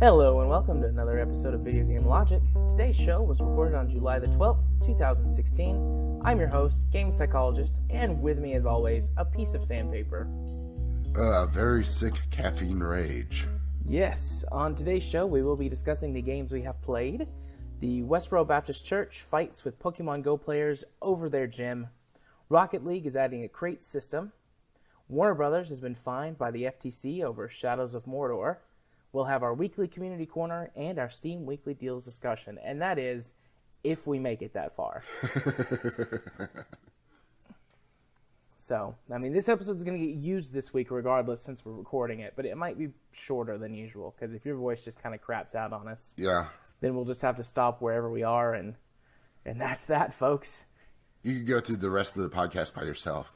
Hello and welcome to another episode of Video Game Logic. Today's show was recorded on July the 12th, 2016. I'm your host, game psychologist, and with me as always, a piece of sandpaper. Very sick caffeine rage. Yes, on today's show we will be discussing the games we have played. The Westboro Baptist Church fights with Pokemon Go players over their gym. Rocket League is adding a crate system. Warner Brothers has been fined by the FTC over Shadows of Mordor. We'll have our weekly community corner and our Steam weekly deals discussion, and that is if we make it that far. So, I mean, this episode's going to get used this week regardless since we're recording it, but it might be shorter than usual, because if your voice just kind of craps out on us, then we'll just have to stop wherever we are, and that's that, folks. You could go through the rest of the podcast by yourself.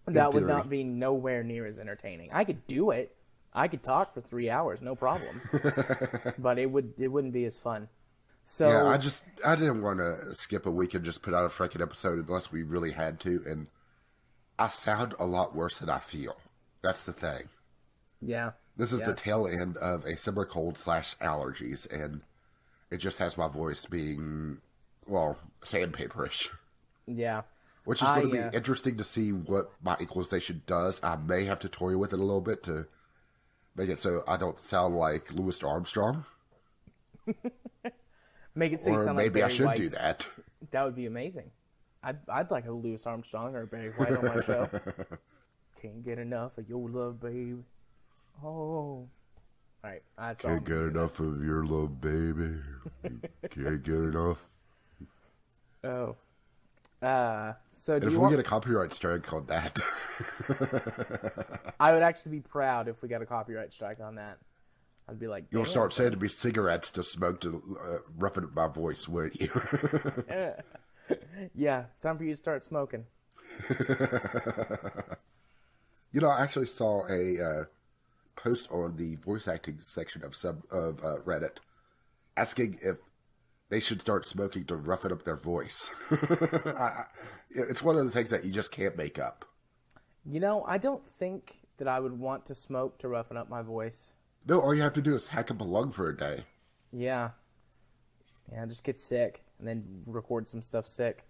That would not be nowhere near as entertaining. I could do it. I could talk for 3 hours, no problem. But it wouldn't be as fun. So yeah, I didn't want to skip a week and just put out a freaking episode unless we really had to, and I sound a lot worse than I feel. That's the thing. Yeah. This is the tail end of a summer cold / allergies, and it just has my voice being, well, sandpaperish. Yeah. Which is going to be interesting to see what my equalization does. I may have to toy with it a little bit to make it so I don't sound like Louis Armstrong. Make it so you sound like maybe I Barry should White. do that. That would be amazing. I'd like a Louis Armstrong or a Barry White on my show. Can't get enough of your love, baby. Oh. All right. Can't get enough of your love, baby. Can't get enough. Oh. So and if we get a copyright strike on that, I would actually be proud if we got a copyright strike on that. I'd be like, you'll start saying to me cigarettes to smoke to roughen up my voice, won't you? Yeah, it's time for you to start smoking. You know, I actually saw a post on the voice acting section of Reddit asking if they should start smoking to roughen up their voice. It's one of the things that you just can't make up. You know, I don't think that I would want to smoke to roughen up my voice. No, all you have to do is hack up a lung for a day. Yeah. Yeah, just get sick and then record some stuff sick.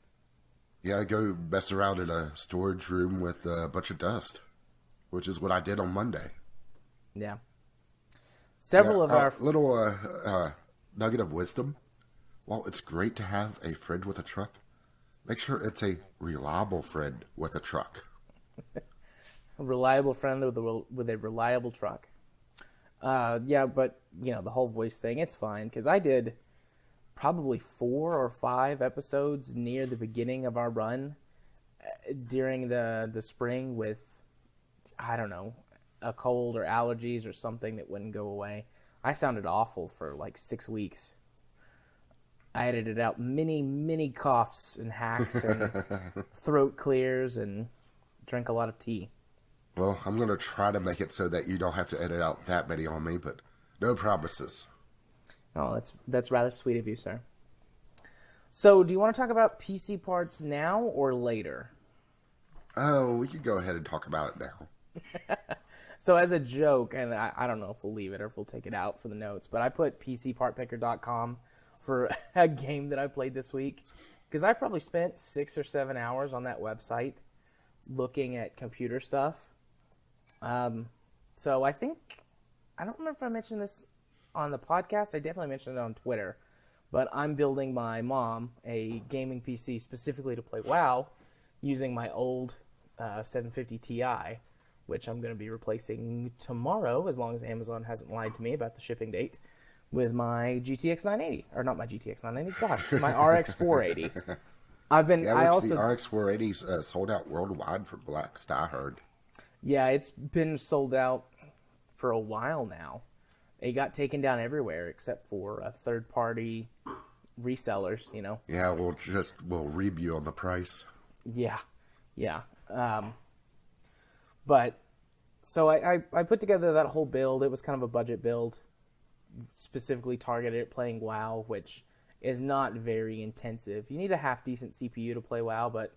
Yeah, go mess around in a storage room with a bunch of dust, which is what I did on Monday. Yeah. Several of our... Little nugget of wisdom. While it's great to have a friend with a truck, make sure it's a reliable friend with a truck. A reliable friend with a reliable truck. Yeah, but, you know, the whole voice thing, it's fine. Because I did probably 4 or 5 episodes near the beginning of our run during the spring with, I don't know, a cold or allergies or something that wouldn't go away. I sounded awful for like 6 weeks. I edited out many coughs and hacks and throat clears and drank a lot of tea. Well, I'm going to try to make it so that you don't have to edit out that many on me, but no promises. Oh, that's rather sweet of you, sir. So, do you want to talk about PC parts now or later? Oh, we could go ahead and talk about it now. So, as a joke, and I don't know if we'll leave it or if we'll take it out for the notes, but I put PCPartPicker.com for a game that I played this week, because I probably spent 6 or 7 hours on that website looking at computer stuff. So I think, I don't remember if I mentioned this on the podcast. I definitely mentioned it on Twitter, but I'm building my mom a gaming PC specifically to play WoW using my old 750 Ti, which I'm going to be replacing tomorrow, as long as Amazon hasn't lied to me about the shipping date, with my GTX 980, or not my GTX 980, gosh, my RX 480. The RX 480's sold out worldwide for Blacks, I heard. Yeah, it's been sold out for a while now. It got taken down everywhere except for third-party resellers, you know. Yeah, we'll reab you on the price. Yeah. But, so I put together that whole build. It was kind of a budget build, specifically targeted at playing WoW, which is not very intensive. You need a half-decent CPU to play WoW, but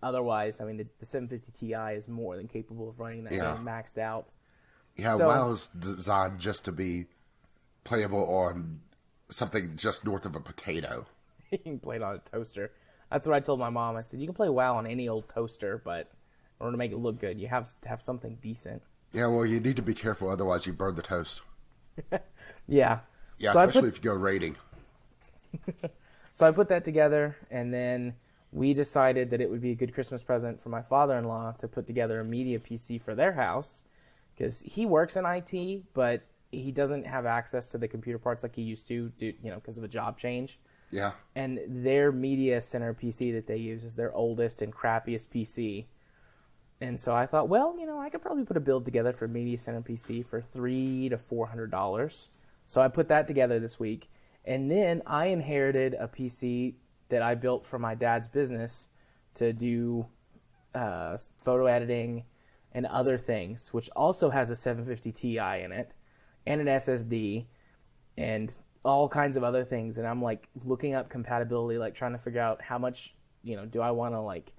otherwise, I mean, the 750 Ti is more than capable of running that game maxed out. Yeah, so, WoW's designed just to be playable on something just north of a potato. You can play it on a toaster. That's what I told my mom. I said, you can play WoW on any old toaster, but in order to make it look good, you have to have something decent. Yeah, well, you need to be careful, otherwise you burn the toast. Yeah. Yeah, So especially if you go raiding. So I put that together, and then we decided that it would be a good Christmas present for my father-in-law to put together a media PC for their house, because he works in IT, but he doesn't have access to the computer parts like he used to, because of a job change. Yeah. And their media center PC that they use is their oldest and crappiest PC. And so I thought, well, I could probably put a build together for Media Center PC for $300 to $400. So I put that together this week. And then I inherited a PC that I built for my dad's business to do photo editing and other things, which also has a 750 Ti in it and an SSD and all kinds of other things. And I'm like looking up compatibility, like trying to figure out how much, do I want to like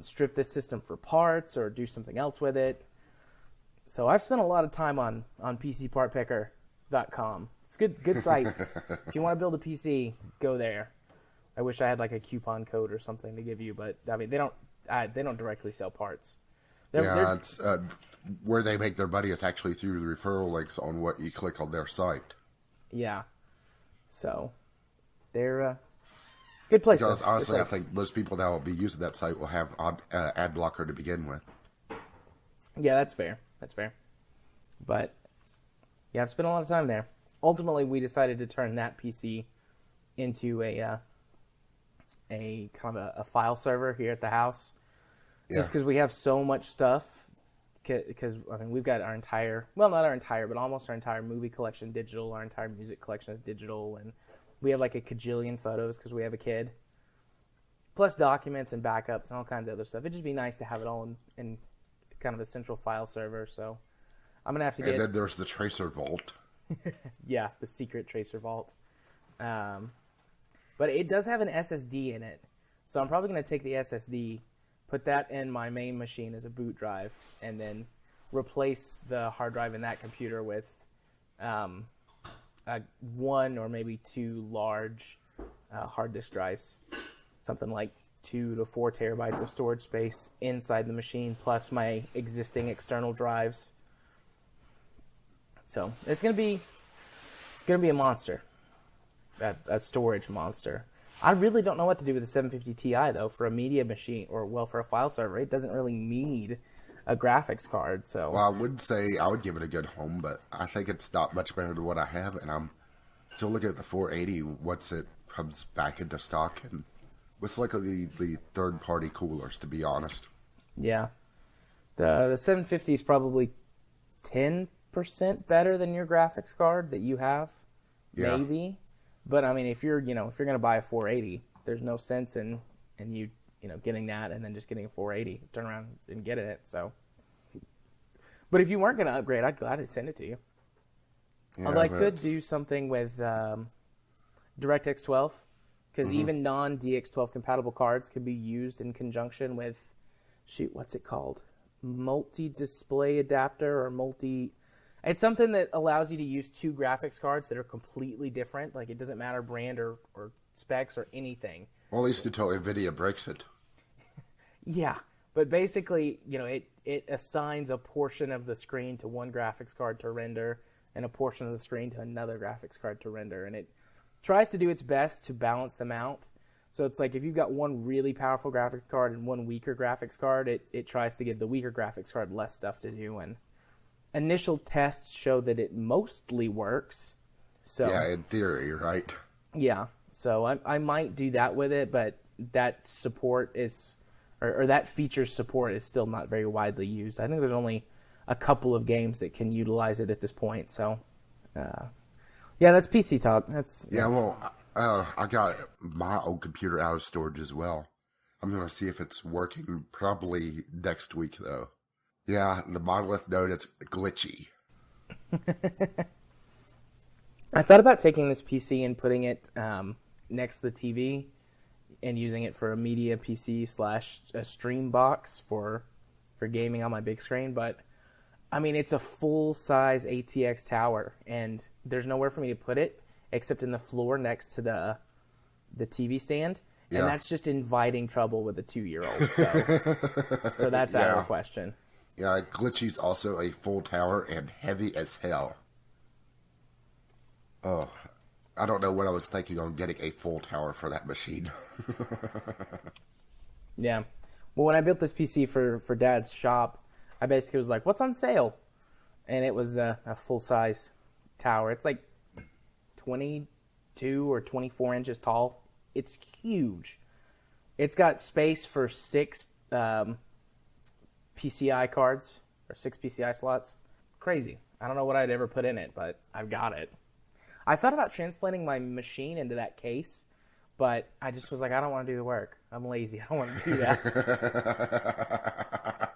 strip this system for parts or do something else with it. So I've spent a lot of time on PCPartPicker.com. It's a good site. If you want to build a PC, go there. I wish I had like a coupon code or something to give you, but I mean they don't directly sell parts. It's where they make their money is actually through the referral links on what you click on their site. Yeah. So they're good place. Because honestly, I think most people that will be using that site will have ad blocker to begin with. Yeah, that's fair. But yeah, I've spent a lot of time there. Ultimately, we decided to turn that PC into a kind of a file server here at the house. Yeah. Just because we have so much stuff. Because I mean, we've got our entire, well, not our entire, but almost our entire movie collection digital. Our entire music collection is digital, and we have like a kajillion photos because we have a kid. Plus documents and backups and all kinds of other stuff. It'd just be nice to have it all in kind of a central file server. So I'm going to have to get... And then there's the Tracer Vault. Yeah, the secret Tracer Vault. But it does have an SSD in it. So I'm probably going to take the SSD, put that in my main machine as a boot drive, and then replace the hard drive in that computer with one or maybe two large hard disk drives. Something like 2 to 4 terabytes of storage space inside the machine, plus my existing external drives. So it's gonna be a monster, a storage monster. I really don't know what to do with the 750 Ti though for a media machine, or for a file server. It doesn't really need a graphics card. So well, I wouldn't say I would give it a good home, but I think it's not much better than what I have, and I'm still looking at the 480 once it comes back into stock, and with likely the third-party coolers, to be honest. Yeah, the 750 is probably 10% better than your graphics card that you have, maybe. But I mean, if you're gonna buy a 480, there's no sense in you getting that and then just getting a 480. Turn around and get it. So, but if you weren't gonna upgrade, I'd gladly send it to you. Yeah, although I could do something with DirectX 12, because even non-DX12 compatible cards can be used in conjunction with, what's it called? Multi-display adapter or multi... It's something that allows you to use two graphics cards that are completely different. Like, it doesn't matter brand or specs or anything. Well, at least until NVIDIA breaks it. Yeah, but basically, it assigns a portion of the screen to one graphics card to render and a portion of the screen to another graphics card to render. And it tries to do its best to balance them out. So it's like if you've got one really powerful graphics card and one weaker graphics card, it tries to give the weaker graphics card less stuff to do. And initial tests show that it mostly works. So yeah, in theory, right? Yeah, so I might do that with it, but that support is, or that feature's support is still not very widely used. I think there's only a couple of games that can utilize it at this point. So, yeah, that's PC talk. Well, I got my old computer out of storage as well. I'm going to see if it's working probably next week, though. Yeah, the monolith node, it's glitchy. I thought about taking this PC and putting it next to the TV and using it for a media PC / a stream box for gaming on my big screen, but I mean, it's a full-size ATX tower, and there's nowhere for me to put it except in the floor next to the TV stand, and that's just inviting trouble with a 2-year-old. So that's out of the question. Yeah, Glitchy's also a full tower and heavy as hell. Oh, I don't know what I was thinking on getting a full tower for that machine. Yeah. Well, when I built this PC for Dad's shop, I basically was like, what's on sale? And it was a full-size tower. It's like 22 or 24 inches tall. It's huge. It's got space for 6 PCI cards, or 6 PCI slots. Crazy. I don't know what I'd ever put in it, but I've got it. I thought about transplanting my machine into that case, but I just was like, I don't want to do the work. I'm lazy. I don't want to do that.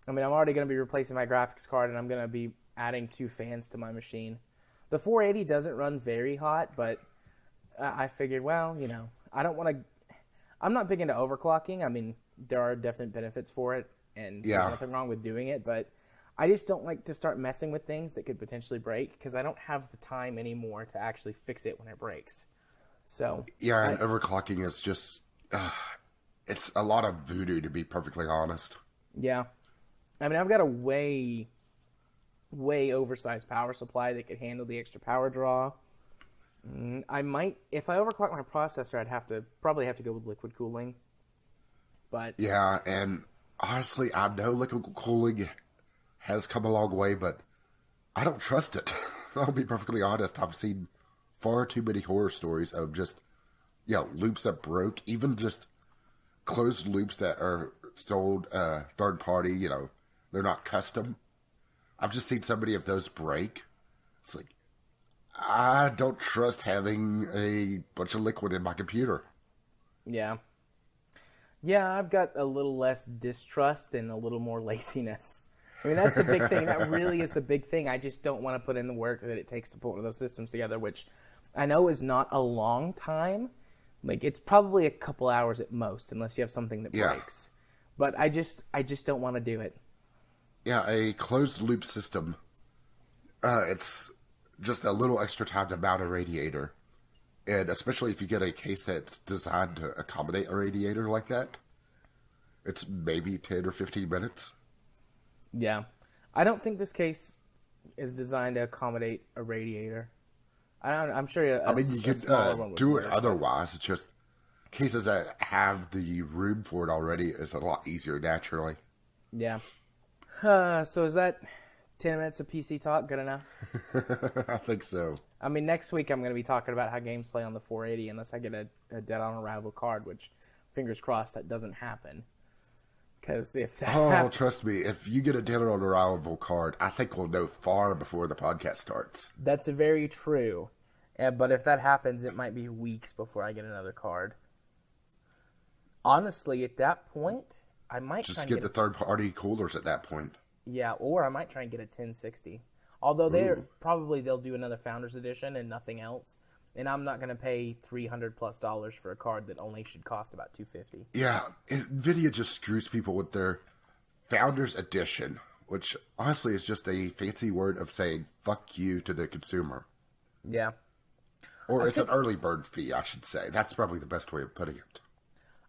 I mean, I'm already going to be replacing my graphics card, and I'm going to be adding 2 fans to my machine. The 480 doesn't run very hot, but I figured, well, you know, I don't want to... I'm not big into overclocking. I mean, there are definite benefits for it, and there's nothing wrong with doing it, but I just don't like to start messing with things that could potentially break, because I don't have the time anymore to actually fix it when it breaks. So... Yeah, and overclocking is just... it's a lot of voodoo, to be perfectly honest. Yeah. I mean, I've got a way oversized power supply that could handle the extra power draw. I might, if I overclock my processor, I'd probably have to go with liquid cooling. But yeah, and honestly, I know liquid cooling has come a long way, but I don't trust it. I'll be perfectly honest. I've seen far too many horror stories of just, loops that broke, even just closed loops that are sold third party, they're not custom. I've just seen so many of those break. It's like, I don't trust having a bunch of liquid in my computer. Yeah. Yeah, I've got a little less distrust and a little more laziness. I mean, that's the big thing. That really is the big thing. I just don't want to put in the work that it takes to put one of those systems together, which I know is not a long time. Like, it's probably a couple hours at most, unless you have something that breaks. But I just don't want to do it. Yeah, a closed-loop system, it's just a little extra time to mount a radiator. And especially if you get a case that's designed to accommodate a radiator like that, it's maybe 10 or 15 minutes. Yeah. I don't think this case is designed to accommodate a radiator. I'm sure you could do it otherwise. It's just cases that have the room for it already is a lot easier naturally. Yeah. So is that 10 minutes of PC talk good enough? I think so. I mean, next week I'm going to be talking about how games play on the 480 unless I get a Dead on Arrival card, which, fingers crossed, that doesn't happen. Because if that trust me, if you get a Dead on Arrival card, I think we'll know far before the podcast starts. That's very true. But if that happens, it might be weeks before I get another card. Honestly, at that point, I might just get the third-party coolers at that point. Yeah, or I might try and get a 1060. Although they'll do another Founders Edition and nothing else, and I'm not going to pay $300+ for a card that only should cost about $250. Yeah, Nvidia just screws people with their Founders Edition, which honestly is just a fancy word of saying "fuck you" to the consumer. Yeah, or it's an early bird fee, I should say. That's probably the best way of putting it.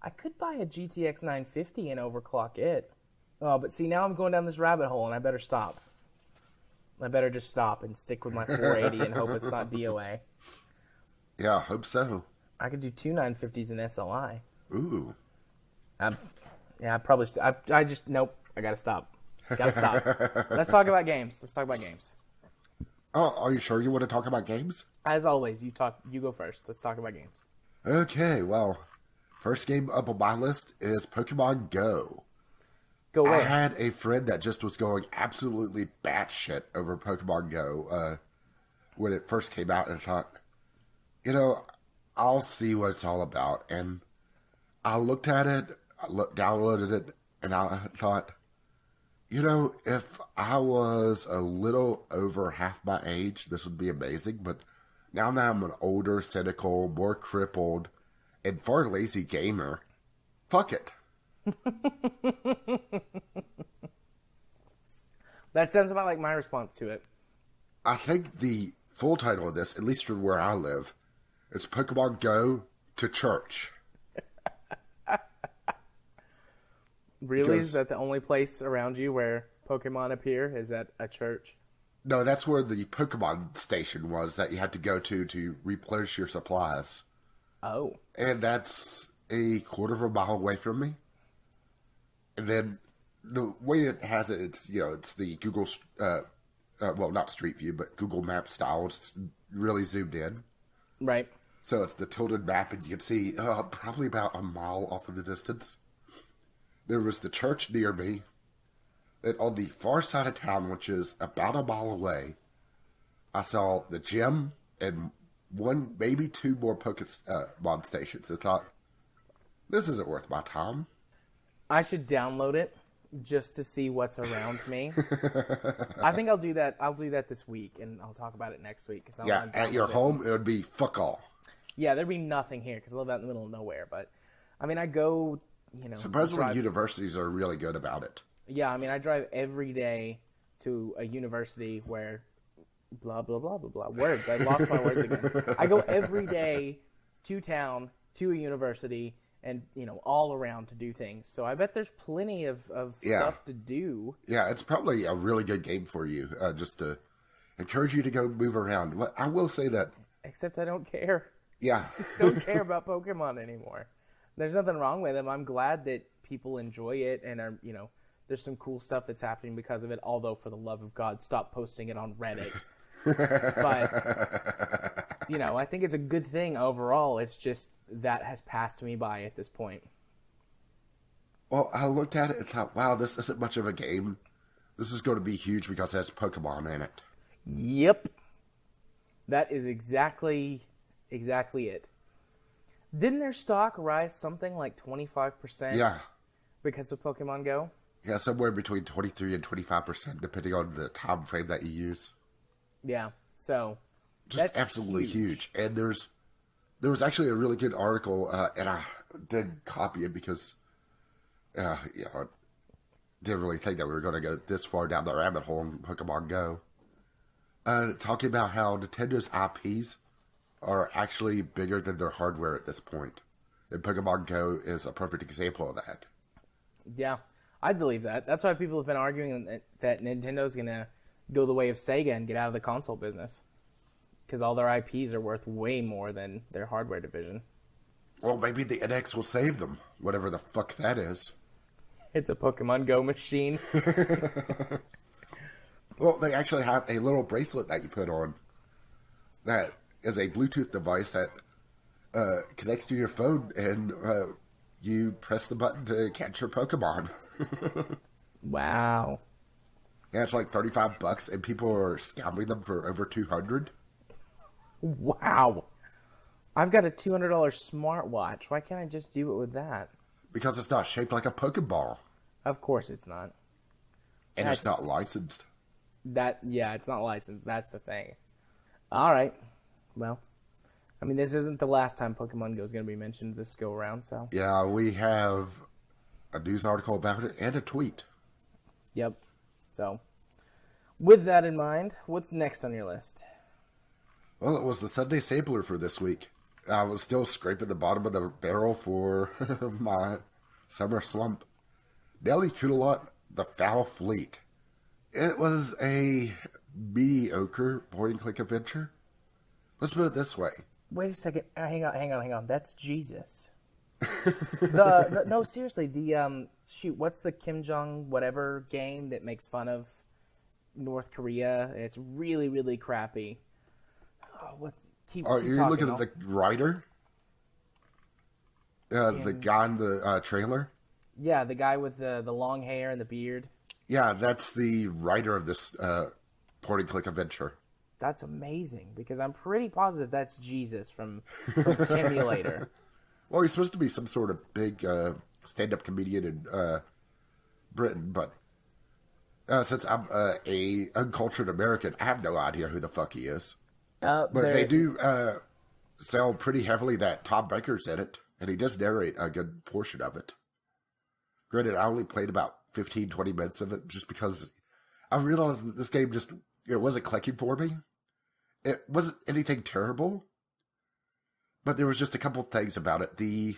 I could buy a GTX 950 and overclock it. Oh, but see, now I'm going down this rabbit hole, and I better stop. I better just stop and stick with my 480 and hope it's not DOA. Yeah, I hope so. I could do 2 950s in SLI. Ooh. Yeah, I probably... I just... Nope. I gotta stop. Let's talk about games. Oh, are you sure you want to talk about games? As always, you go first. Let's talk about games. Okay, well... First game up on my list is Pokemon Go. Go away. I had a friend that just was going absolutely batshit over Pokemon Go when it first came out, and I thought, I'll see what it's all about. And I looked at it, downloaded it, and I thought, if I was a little over half my age, this would be amazing. But now that I'm an older, cynical, more crippled, and far lazy gamer, fuck it. That sounds about like my response to it. I think the full title of this, at least for where I live, is Pokemon Go to Church. Really? Because- Is that the only place around you where Pokemon appear? Is at a church? No, that's where the Pokemon station was that you had to go to replenish your supplies. Oh. And that's a quarter of a mile away from me. And then the way it has it, it's the Google, well, not Street View, but Google Map style. It's really zoomed in. Right. So it's the tilted map, and you can see probably about a mile off in the distance. There was the church near me. And on the far side of town, which is about a mile away, I saw the gym and one, maybe two more Pokemon stations. I thought, this isn't worth my time. I should download it just to see what's around me. I think I'll do that. I'll do that this week, and I'll talk about it next week. Cause Yeah, at your home, it would be fuck all. Yeah, there'd be nothing here because I live out in the middle of nowhere. But, I mean, I go, Supposedly universities are really good about it. Yeah, I mean, I drive every day to a university where blah, blah, blah, blah, blah. Words. I lost my words again. I go every day to town, to a university, and, all around to do things. So I bet there's plenty of stuff to do. Yeah, it's probably a really good game for you, just to encourage you to go move around. But I will say that... Except I don't care. Yeah. Just don't care about Pokemon anymore. There's nothing wrong with them. I'm glad that people enjoy it and are, there's some cool stuff that's happening because of it. Although, for the love of God, stop posting it on Reddit. But, I think it's a good thing overall. It's just that has passed me by at this point. Well, I looked at it and thought, wow, this isn't much of a game. This is going to be huge because it has Pokemon in it. Yep. That is exactly it. Didn't their stock rise something like 25%? Yeah. Because of Pokemon Go? Yeah, somewhere between 23 and 25%, depending on the time frame that you use. Yeah, so Just that's absolutely huge. And there was actually a really good article, and I did copy it because, I didn't really think that we were going to go this far down the rabbit hole in Pokemon Go. Talking about how Nintendo's IPs are actually bigger than their hardware at this point. And Pokemon Go is a perfect example of that. Yeah, I believe that. That's why people have been arguing that Nintendo's going to go the way of Sega and get out of the console business. Because all their IPs are worth way more than their hardware division. Well, maybe the NX will save them, whatever the fuck that is. It's a Pokemon Go machine. Well, they actually have a little bracelet that you put on that is a Bluetooth device that connects to your phone, and you press the button to catch your Pokemon. Wow. Yeah, it's like $35, and people are scamming them for over $200. Wow. I've got a $200 smartwatch. Why can't I just do it with that? Because it's not shaped like a Pokeball. Of course it's not. And it's not licensed. It's not licensed. That's the thing. All right. Well, I mean, this isn't the last time Pokemon Go is going to be mentioned this go around, so. Yeah, we have a news article about it and a tweet. Yep. So, with that in mind, what's next on your list? Well, it was the Sunday Sampler for this week. I was still scraping the bottom of the barrel for my summer slump. Nelly Kutalot, The Foul Fleet. It was a mediocre point-and-click adventure. Let's put it this way. Wait a second. Hang on. That's Jesus. No, seriously. What's the Kim Jong whatever game that makes fun of North Korea? It's really, really crappy. Oh, keep you're talking, looking at the writer? The guy in the trailer? Yeah, the guy with the long hair and the beard. Yeah, that's the writer of this point-and-click adventure. That's amazing, because I'm pretty positive that's Jesus from Kimulator. Well, he's supposed to be some sort of big stand-up comedian in Britain, but since I'm a uncultured American, I have no idea who the fuck he is. But they do sell pretty heavily that Tom Baker's in it, and he does narrate a good portion of it. Granted, I only played about 15, 20 minutes of it just because I realized that this game just, it wasn't clicking for me. It wasn't anything terrible, but there was just a couple things about it. The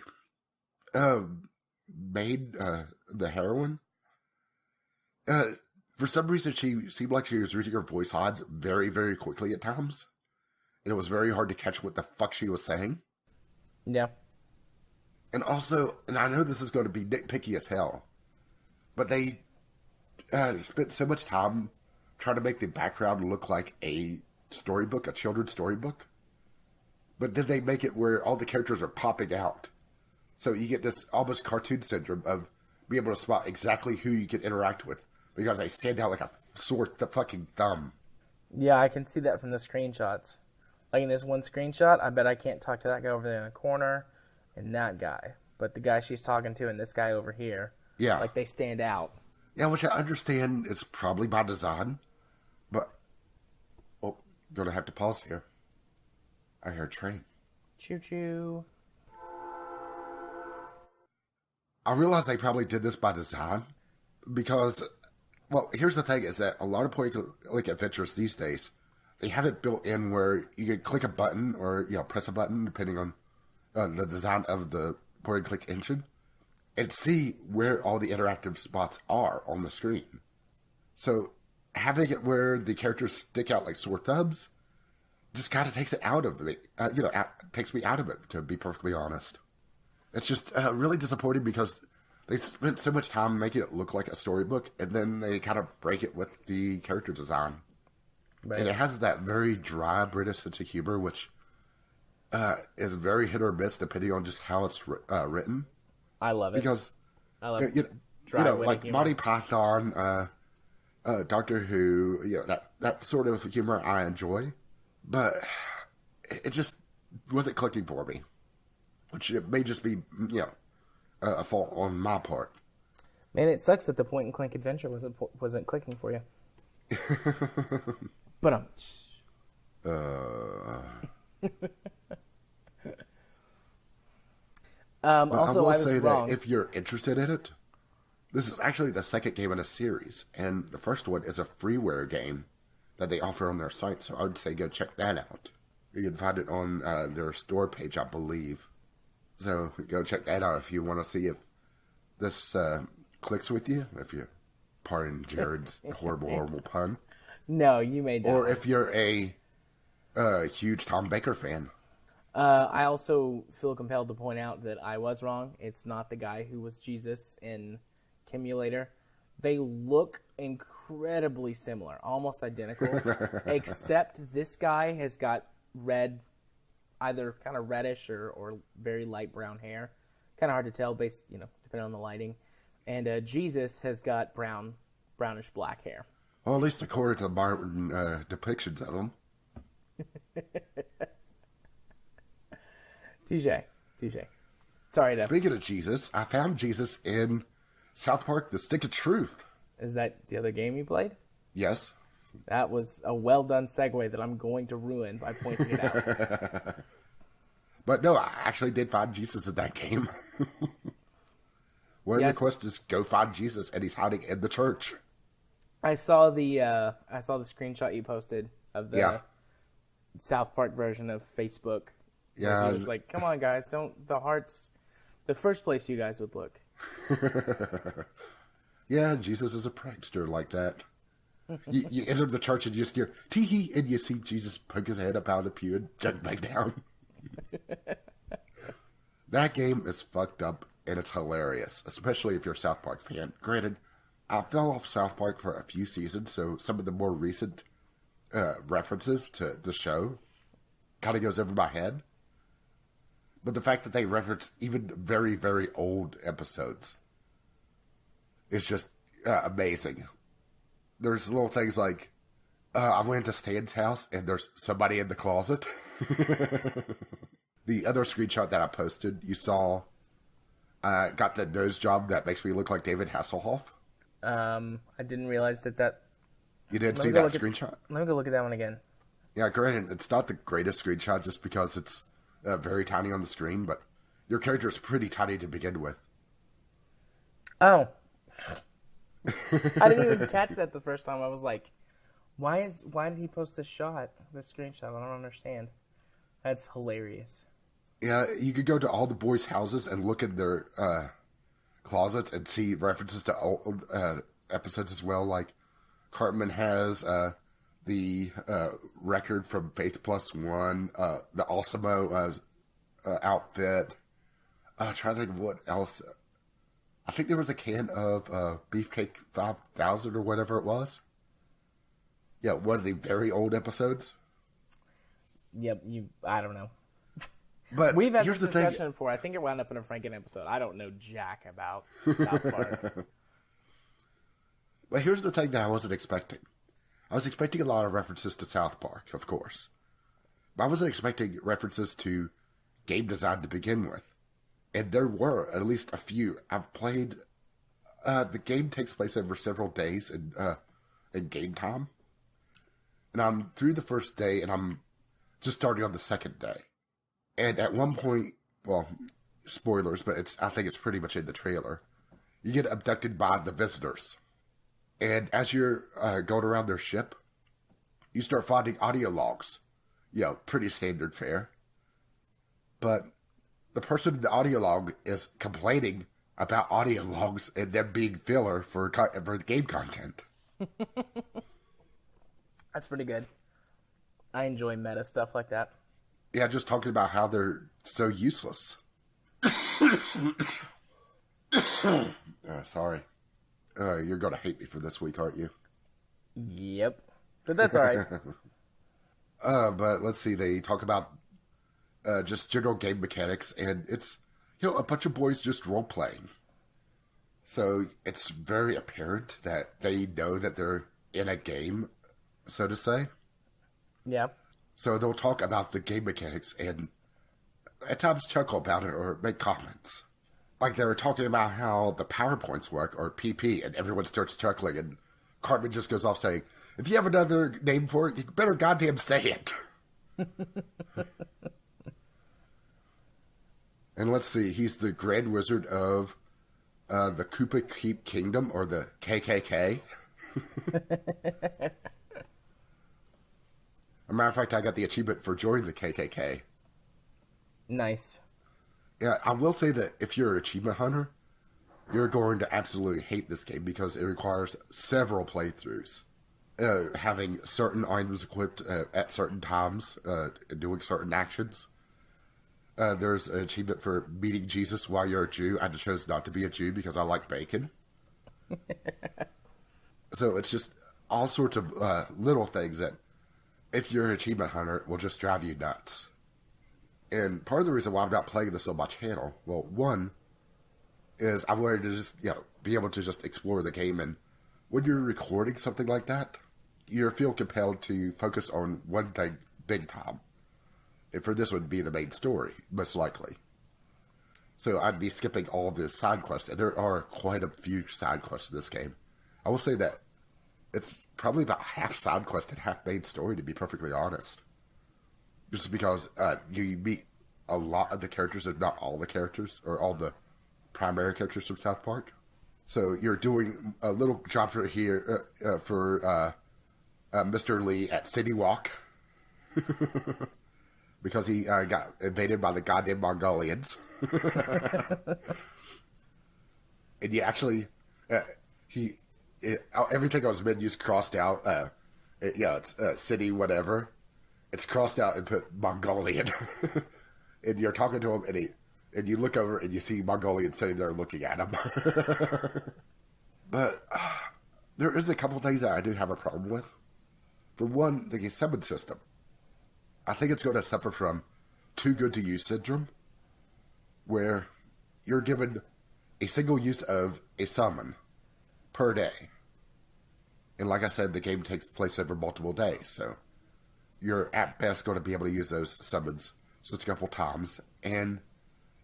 maid, the heroine, for some reason she seemed like she was reading her voice odds very, very quickly at times. And it was very hard to catch what the fuck she was saying. Yeah. And also, and I know this is going to be nitpicky as hell, but they spent so much time trying to make the background look like a storybook, a children's storybook. But then they make it where all the characters are popping out. So you get this almost cartoon syndrome of being able to spot exactly who you can interact with because they stand out like a sore fucking thumb. Yeah, I can see that from the screenshots. Like in this one screenshot, I bet I can't talk to that guy over there in the corner and that guy. But the guy she's talking to and this guy over here, Yeah. like they stand out. Yeah, which I understand it's probably by design, but gonna have to pause here. I hear a train. Choo choo. I realize they probably did this by design because, well, here's the thing: is that a lot of point-and-click adventures these days, they have it built in where you can click a button or press a button depending on the design of the point-and-click engine, and see where all the interactive spots are on the screen. So having it where the characters stick out like sore thumbs just kind of takes it out of me. Takes me out of it, to be perfectly honest. It's just really disappointing because they spent so much time making it look like a storybook, and then they kind of break it with the character design. Right. And it has that very dry British sense of humor, which is very hit or miss depending on just how it's written. I love it. Because, I love like humor. Monty Python, Doctor Who, that sort of humor I enjoy. But it just wasn't clicking for me. Which it may just be, a fault on my part. Man, it sucks that the point-and-click adventure wasn't clicking for you. But also, I will say wrong. that if you're interested in it, this is actually the second game in a series, and the first one is a freeware game that they offer on their site. So I would say go check that out. You can find it on their store page, I believe. So go check that out if you want to see if this clicks with you. If you're, pardon Jared's horrible pun. No, you may not. Or if you're a huge Tom Baker fan. I also feel compelled to point out that I was wrong. It's not the guy who was Jesus in Kimulator. They look incredibly similar, almost identical, except this guy has got red, either kind of reddish or very light brown hair. Kind of hard to tell based, depending on the lighting. And Jesus has got brownish black hair. Well, at least according to modern depictions of him. Touche. Sorry to... Speaking of Jesus, I found Jesus in South Park: The Stick of Truth. Is that the other game you played? Yes. That was a well-done segue that I'm going to ruin by pointing it out. But no, I actually did find Jesus in that game. One of the quests is go find Jesus, and he's hiding in the church. I saw the screenshot you posted of the South Park version of Facebook. Yeah, it was like, come on, guys, don't the hearts, the first place you guys would look. Yeah, Jesus is a prankster like that. You enter the church and you just hear tee-hee, and you see Jesus poke his head up out of the pew and jump back down. That game is fucked up and it's hilarious, especially if you're a South Park fan. Granted, I fell off South Park for a few seasons, so some of the more recent references to the show kind of goes over my head. But the fact that they reference even very, very old episodes is just amazing. There's little things like, I went to Stan's house and there's somebody in the closet. The other screenshot that I posted, you saw, got the nose job that makes me look like David Hasselhoff. I didn't realize that... You didn't see that screenshot? Let me go look at that one again. Yeah, granted, it's not the greatest screenshot just because it's very tiny on the screen, but your character is pretty tiny to begin with. Oh. I didn't even catch that the first time. I was like, why did he post this screenshot? I don't understand. That's hilarious. Yeah, you could go to all the boys' houses and look in their closets and see references to old episodes as well. Like Cartman has the record from Faith Plus One, the Osimo outfit. I'm trying to think of what else. I think there was a can of Beefcake 5000 or whatever it was. Yeah, one of the very old episodes. Yep, I don't know. But We've had here's this the discussion thing. before. I think it wound up in a Franken episode. I don't know jack about South Park. But here's the thing that I wasn't expecting. I was expecting a lot of references to South Park, of course. But I wasn't expecting references to game design to begin with. And there were at least a few. I've played... the game takes place over several days in game time. And I'm through the first day, and I'm just starting on the second day. And at one point, well, spoilers, but I think it's pretty much in the trailer, you get abducted by the visitors. And as you're going around their ship, you start finding audio logs. You know, pretty standard fare. But the person in the audio log is complaining about audio logs and them being filler for the game content. That's pretty good. I enjoy meta stuff like that. Yeah, just talking about how they're so useless. Sorry. You're going to hate me for this week, aren't you? Yep. But that's all right. But let's see. They talk about just general game mechanics, and it's, a bunch of boys just role-playing. So it's very apparent that they know that they're in a game, so to say. Yeah. So they'll talk about the game mechanics and at times chuckle about it or make comments. Like they were talking about how the PowerPoints work, or PP, and everyone starts chuckling, and Cartman just goes off saying, if you have another name for it, you better goddamn say it. And let's see, he's the Grand Wizard of the Koopa Keep Kingdom, or the KKK. As a matter of fact, I got the achievement for joining the KKK. Nice. Yeah, I will say that if you're an achievement hunter, you're going to absolutely hate this game because it requires several playthroughs. Having certain items equipped at certain times, doing certain actions. There's an achievement for meeting Jesus while you're a Jew. I chose not to be a Jew because I like bacon. So it's just all sorts of little things that, if you're an achievement hunter, will just drive you nuts. And part of the reason why I'm not playing this on my channel, well, one, is I wanted to just, be able to just explore the game. And when you're recording something like that, you feel compelled to focus on one thing big time. And for this would be the main story, most likely. So I'd be skipping all the side quests. And there are quite a few side quests in this game. I will say that it's probably about half side quest and half main story, to be perfectly honest. Just because you meet a lot of the characters, if not all the characters, or all the primary characters from South Park. So you're doing a little job for Mr. Lee at City Walk. Because he got invaded by the goddamn Mongolians. And you actually... everything on his menu's crossed out. It's city, whatever. It's crossed out and put Mongolian. And you're talking to him, and you look over and you see Mongolian sitting there looking at him. But there is a couple things that I do have a problem with. For one, the summon system. I think it's going to suffer from too good to use syndrome, where you're given a single use of a summon per day. And like I said, the game takes place over multiple days, so you're at best going to be able to use those summons just a couple times. And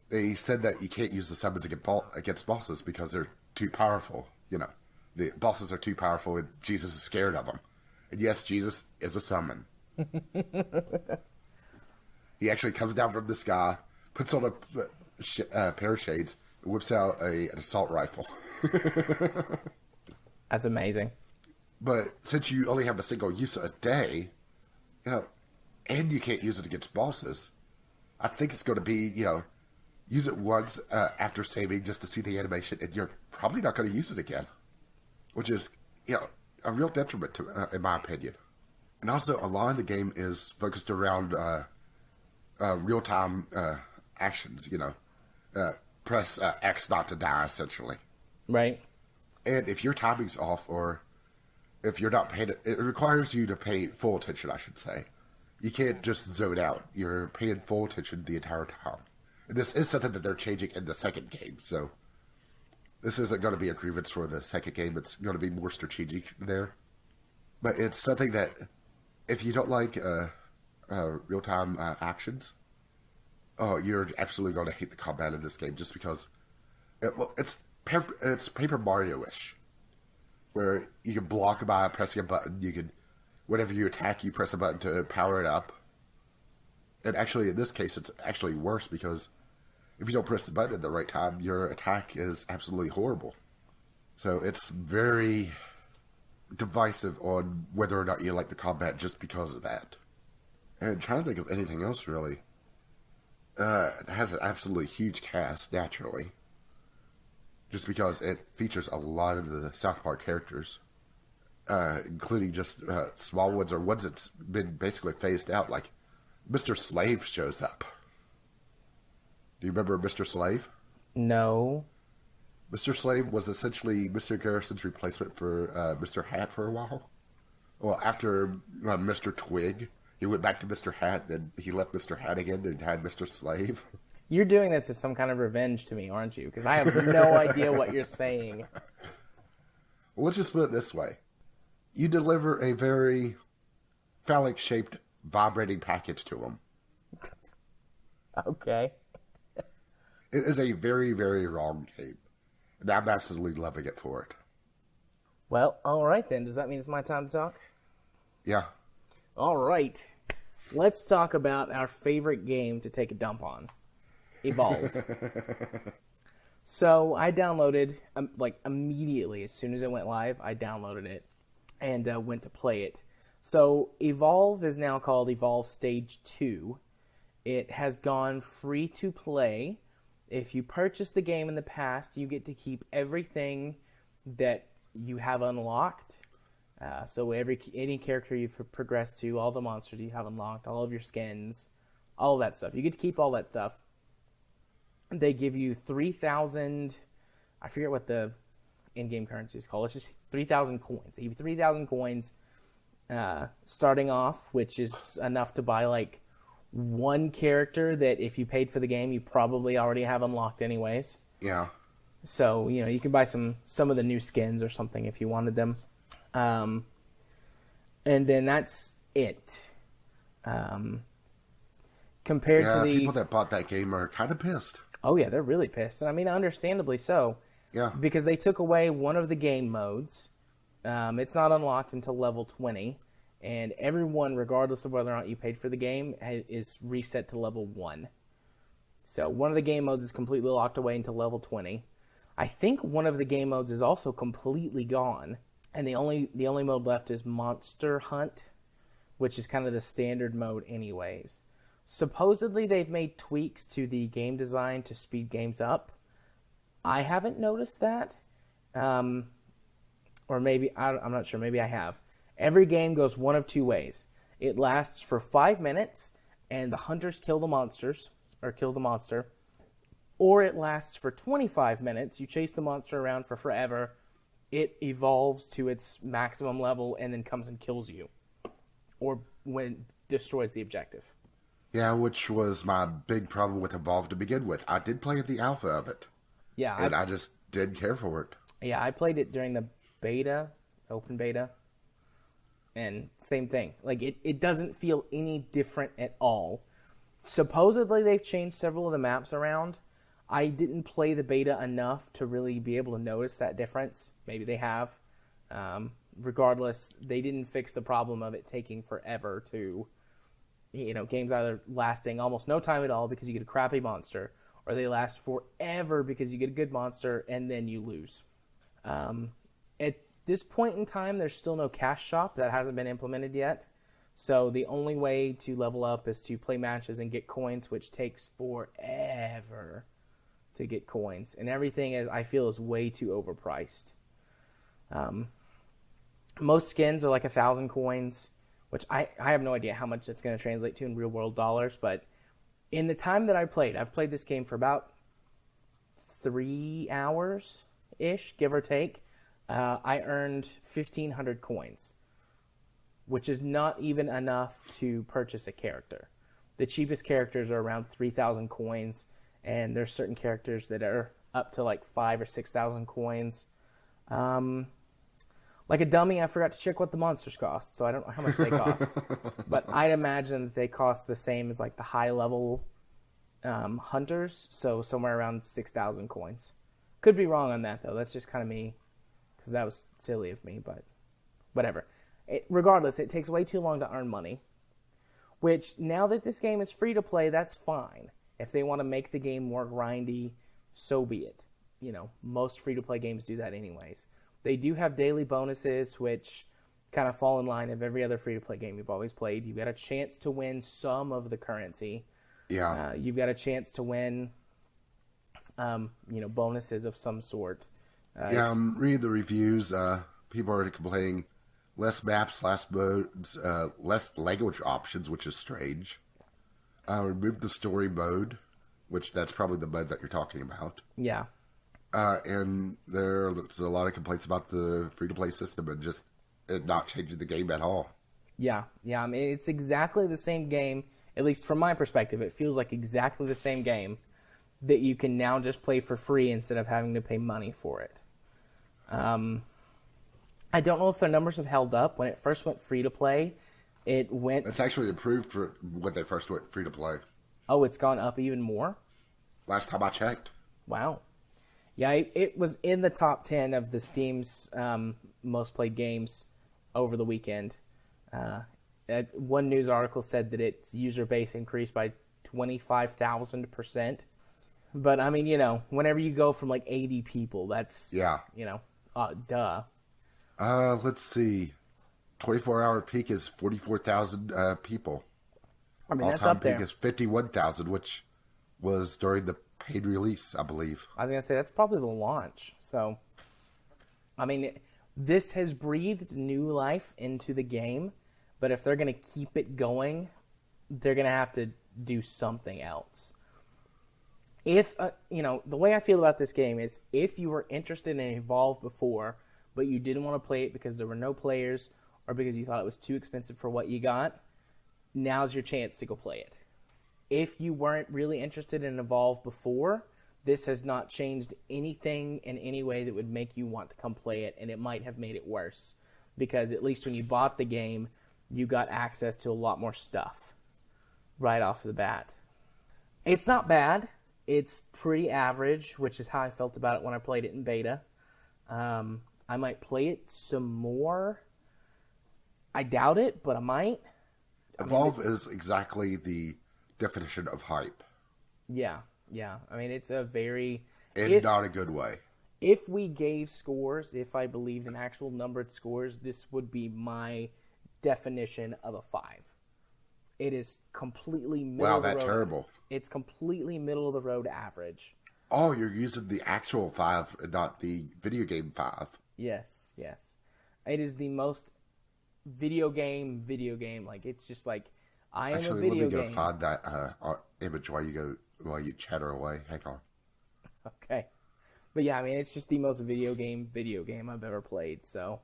they said that you can't use the summons against bosses because they're too powerful. The bosses are too powerful and Jesus is scared of them. And yes, Jesus is a summon. He actually comes down from the sky, puts on a pair of shades, and whips out an assault rifle. That's amazing. But since you only have a single use a day, you know, and you can't use it against bosses, I think it's going to be, use it once after saving just to see the animation, and you're probably not going to use it again, which is, a real detriment to, in my opinion. And also, a lot of the game is focused around real-time actions. Press X not to die, essentially. Right. And if your timing's off, or if you're not paying, it requires you to pay full attention, I should say. You can't just zone out. You're paying full attention the entire time. And this is something that they're changing in the second game, so this isn't going to be a grievance for the second game. It's going to be more strategic there. But it's something that, if you don't like real-time actions, you're absolutely going to hate the combat in this game, just because it's Paper Mario-ish, where you can block by pressing a button. You can, whenever you attack, you press a button to power it up. And actually, in this case, it's actually worse, because if you don't press the button at the right time, your attack is absolutely horrible. So it's very divisive on whether or not you like the combat just because of that. And trying to think of anything else, really. It has an absolutely huge cast, naturally. Just because it features a lot of the South Park characters. Including just small ones, or ones that's been basically phased out, like Mr. Slave shows up. Do you remember Mr. Slave? No. Mr. Slave was essentially Mr. Garrison's replacement for Mr. Hat for a while. Well, after Mr. Twig, he went back to Mr. Hat, then he left Mr. Hat again and had Mr. Slave. You're doing this as some kind of revenge to me, aren't you? Because I have no idea what you're saying. Well, let's just put it this way. You deliver a very phallic-shaped vibrating package to him. Okay. It is a very, very wrong game. And I'm absolutely loving it for it. Well, all right then. Does that mean it's my time to talk? Yeah. All right. Let's talk about our favorite game to take a dump on. Evolve. So I downloaded, immediately, as soon as it went live, I downloaded it and went to play it. So Evolve is now called Evolve Stage 2. It has gone free to play. If you purchase the game in the past, you get to keep everything that you have unlocked. So any character you've progressed to, all the monsters you have unlocked, all of your skins, all of that stuff. You get to keep all that stuff. They give you 3,000, I forget what the in-game currency is called. It's just 3,000 coins. They give you 3,000 coins starting off, which is enough to buy one character that if you paid for the game, you probably already have unlocked anyways. Yeah. So, you can buy some of the new skins or something if you wanted them. And then that's it. Compared to the people that bought that game are kind of pissed. Oh yeah, they're really pissed. And I mean, understandably so. Yeah. Because they took away one of the game modes. It's not unlocked until level 20. And everyone, regardless of whether or not you paid for the game, is reset to level 1. So one of the game modes is completely locked away until level 20. I think one of the game modes is also completely gone. And the only mode left is Monster Hunt, which is kind of the standard mode anyways. Supposedly they've made tweaks to the game design to speed games up. I haven't noticed that. Or maybe, I'm not sure, maybe I have. Every game goes one of two ways. It lasts for 5 minutes, and the hunters kill the monsters, or kill the monster. Or it lasts for 25 minutes. You chase the monster around for forever. It evolves to its maximum level and then comes and kills you. Or when destroys the objective. Yeah, which was my big problem with Evolve to begin with. I did play the alpha of it. Yeah. And I just didn't care for it. Yeah, I played it during the beta, open beta. And same thing. It doesn't feel any different at all. Supposedly they've changed several of the maps around. I didn't play the beta enough to really be able to notice that difference. Maybe they have. Regardless, they didn't fix the problem of it taking forever to, games either lasting almost no time at all because you get a crappy monster, or they last forever because you get a good monster and then you lose. this point in time, there's still no cash shop. That hasn't been implemented yet. So the only way to level up is to play matches and get coins, which takes forever to get coins. And everything, I feel, is way too overpriced. Most skins are like 1,000 coins, which I have no idea how much that's going to translate to in real world dollars. But in the time that I've played this game for about 3 hours-ish, give or take. I earned 1,500 coins, which is not even enough to purchase a character. The cheapest characters are around 3,000 coins, and there's certain characters that are up to like 5,000 or 6,000 coins. Like a dummy, I forgot to check what the monsters cost, so I don't know how much they cost. But I'd imagine that they cost the same as like the high-level hunters, so somewhere around 6,000 coins. Could be wrong on that, though. That's just kind of me, because that was silly of me, but whatever. Regardless, it takes way too long to earn money, which now that this game is free to play, that's fine. If they want to make the game more grindy, so be it. You know, most free-to-play games do that anyways. They do have daily bonuses, which kind of fall in line of every other free-to-play game you've always played. You've got a chance to win some of the currency. Yeah. You've got a chance to win, bonuses of some sort. I'm reading the reviews. People are complaining less maps, less modes, less language options, which is strange. Remove the story mode, which that's probably the mode that you're talking about. Yeah. And there's a lot of complaints about the free-to-play system and just it not changing the game at all. Yeah. I mean, it's exactly the same game, at least from my perspective. It feels like exactly the same game that you can now just play for free instead of having to pay money for it. I don't know if their numbers have held up. When it first went free-to-play, it went... It's actually improved for when they first went free-to-play. Oh, it's gone up even more? Last time I checked. Wow. Yeah, it was in the top 10 of the Steam's most played games over the weekend. One news article said that its user base increased by 25,000%. But, I mean, whenever you go from like 80 people, that's, yeah. Duh. Let's see. 24-hour peak is 44,000 people. I mean, that's All-time up there. peak is 51,000, which was during the paid release, I believe. I was going to say, that's probably the launch. So, I mean, this has breathed new life into the game, but if they're going to keep it going, they're going to have to do something else. If, the way I feel about this game is if you were interested in Evolve before, but you didn't want to play it because there were no players or because you thought it was too expensive for what you got, now's your chance to go play it. If you weren't really interested in Evolve before, this has not changed anything in any way that would make you want to come play it, and it might have made it worse. Because at least when you bought the game, you got access to a lot more stuff right off the bat. It's not bad. It's pretty average, which is how I felt about it when I played it in beta. I might play it some more. I doubt it, but I might. Evolve is exactly the definition of hype. Yeah. I mean, it's a very... Not a good way. If we gave scores, if I believed in actual numbered scores, this would be my definition of a 5. It is completely middle of the road. Wow, that's terrible. It's completely middle of the road average. Oh, you're using the actual 5 and not the video game 5. Yes. It is the most video game. Like, it's just like, I am a video game. Let me go find that image while you chatter away. Hang on. Okay. But yeah, I mean, it's just the most video game I've ever played. So,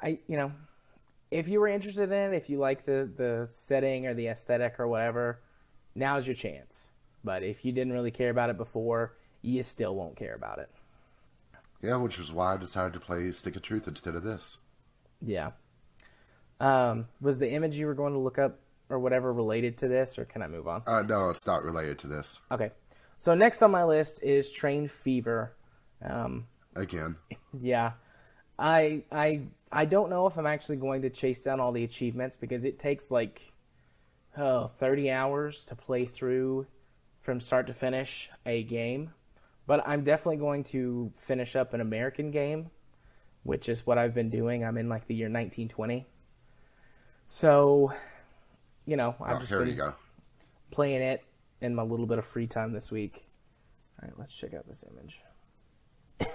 if you were interested in it, if you like the setting or the aesthetic or whatever, now's your chance. But if you didn't really care about it before, you still won't care about it. Yeah, which is why I decided to play Stick of Truth instead of this. Yeah. Was the image you were going to look up or whatever related to this, or can I move on? No, it's not related to this. Okay. So next on my list is Train Fever. Again. Yeah. I don't know if I'm actually going to chase down all the achievements because it takes 30 hours to play through from start to finish a game. But I'm definitely going to finish up an American game which is what I've been doing. I'm in like the year 1920. So, I've just here been you go. playing it in my little bit of free time this week. All right, let's check out this image.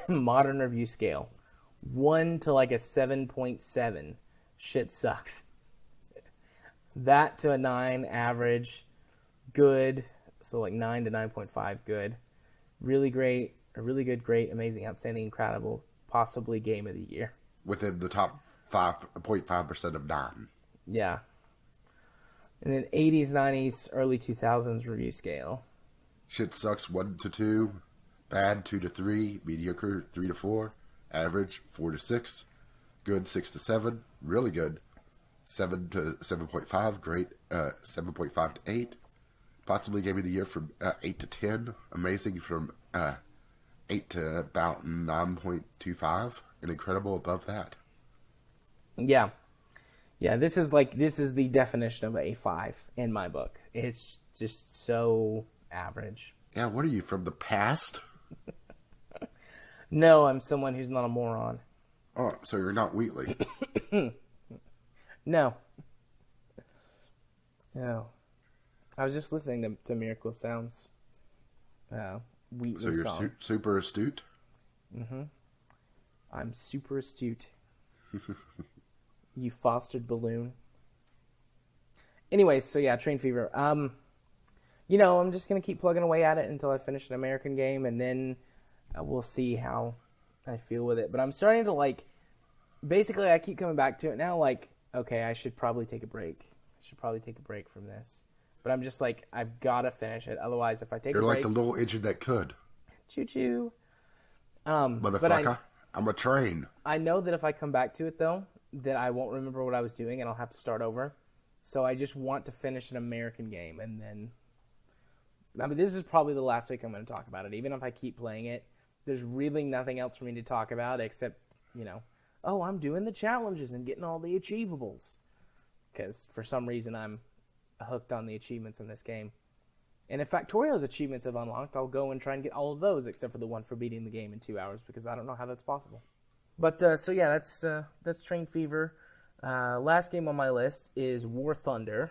Modern review scale. 1 to like a 7.7. Shit sucks. That to a 9 average. Good. So like 9 to 9.5 good. Really great. A really good, great, amazing, outstanding, incredible, possibly game of the year. Within the top 5.5% of 9. Yeah. And then 80s, 90s, early 2000s review scale. Shit sucks 1 to 2. Bad 2 to 3. Mediocre 3 to 4. Average 4 to 6. Good 6 to 7. Really good 7 to 7.5. Great 7.5 to 8. Possibly game of the year from 8 to 10. Amazing from 8 to about 9.25. And incredible above that. Yeah. Yeah, this is the definition of a 5 in my book. It's just so average. Yeah, what are you, from the past? No, I'm someone who's not a moron. Oh, so you're not Wheatley. No. No. I was just listening to Miracle of Sounds. Wheatley So you're song. super astute? I'm super astute. You fostered balloon. Anyways, so yeah, Train Fever. I'm just going to keep plugging away at it until I finish an American game, and then we'll see how I feel with it. But I'm starting to, basically I keep coming back to it now, okay, I should probably take a break. I should probably take a break from this. But I'm just I've got to finish it. Otherwise, if I take You're a break... like the little engine that could. Choo-choo. Motherfucker, I'm a train. I know that if I come back to it, though, that I won't remember what I was doing, and I'll have to start over. So I just want to finish an American game, and then... this is probably the last week I'm going to talk about it. Even if I keep playing it, there's really nothing else for me to talk about except, I'm doing the challenges and getting all the achievables. Because for some reason I'm hooked on the achievements in this game. And if Factorio's achievements have unlocked, I'll go and try and get all of those, except for the one for beating the game in 2 hours, because I don't know how that's possible. But, that's Train Fever. Last game on my list is War Thunder.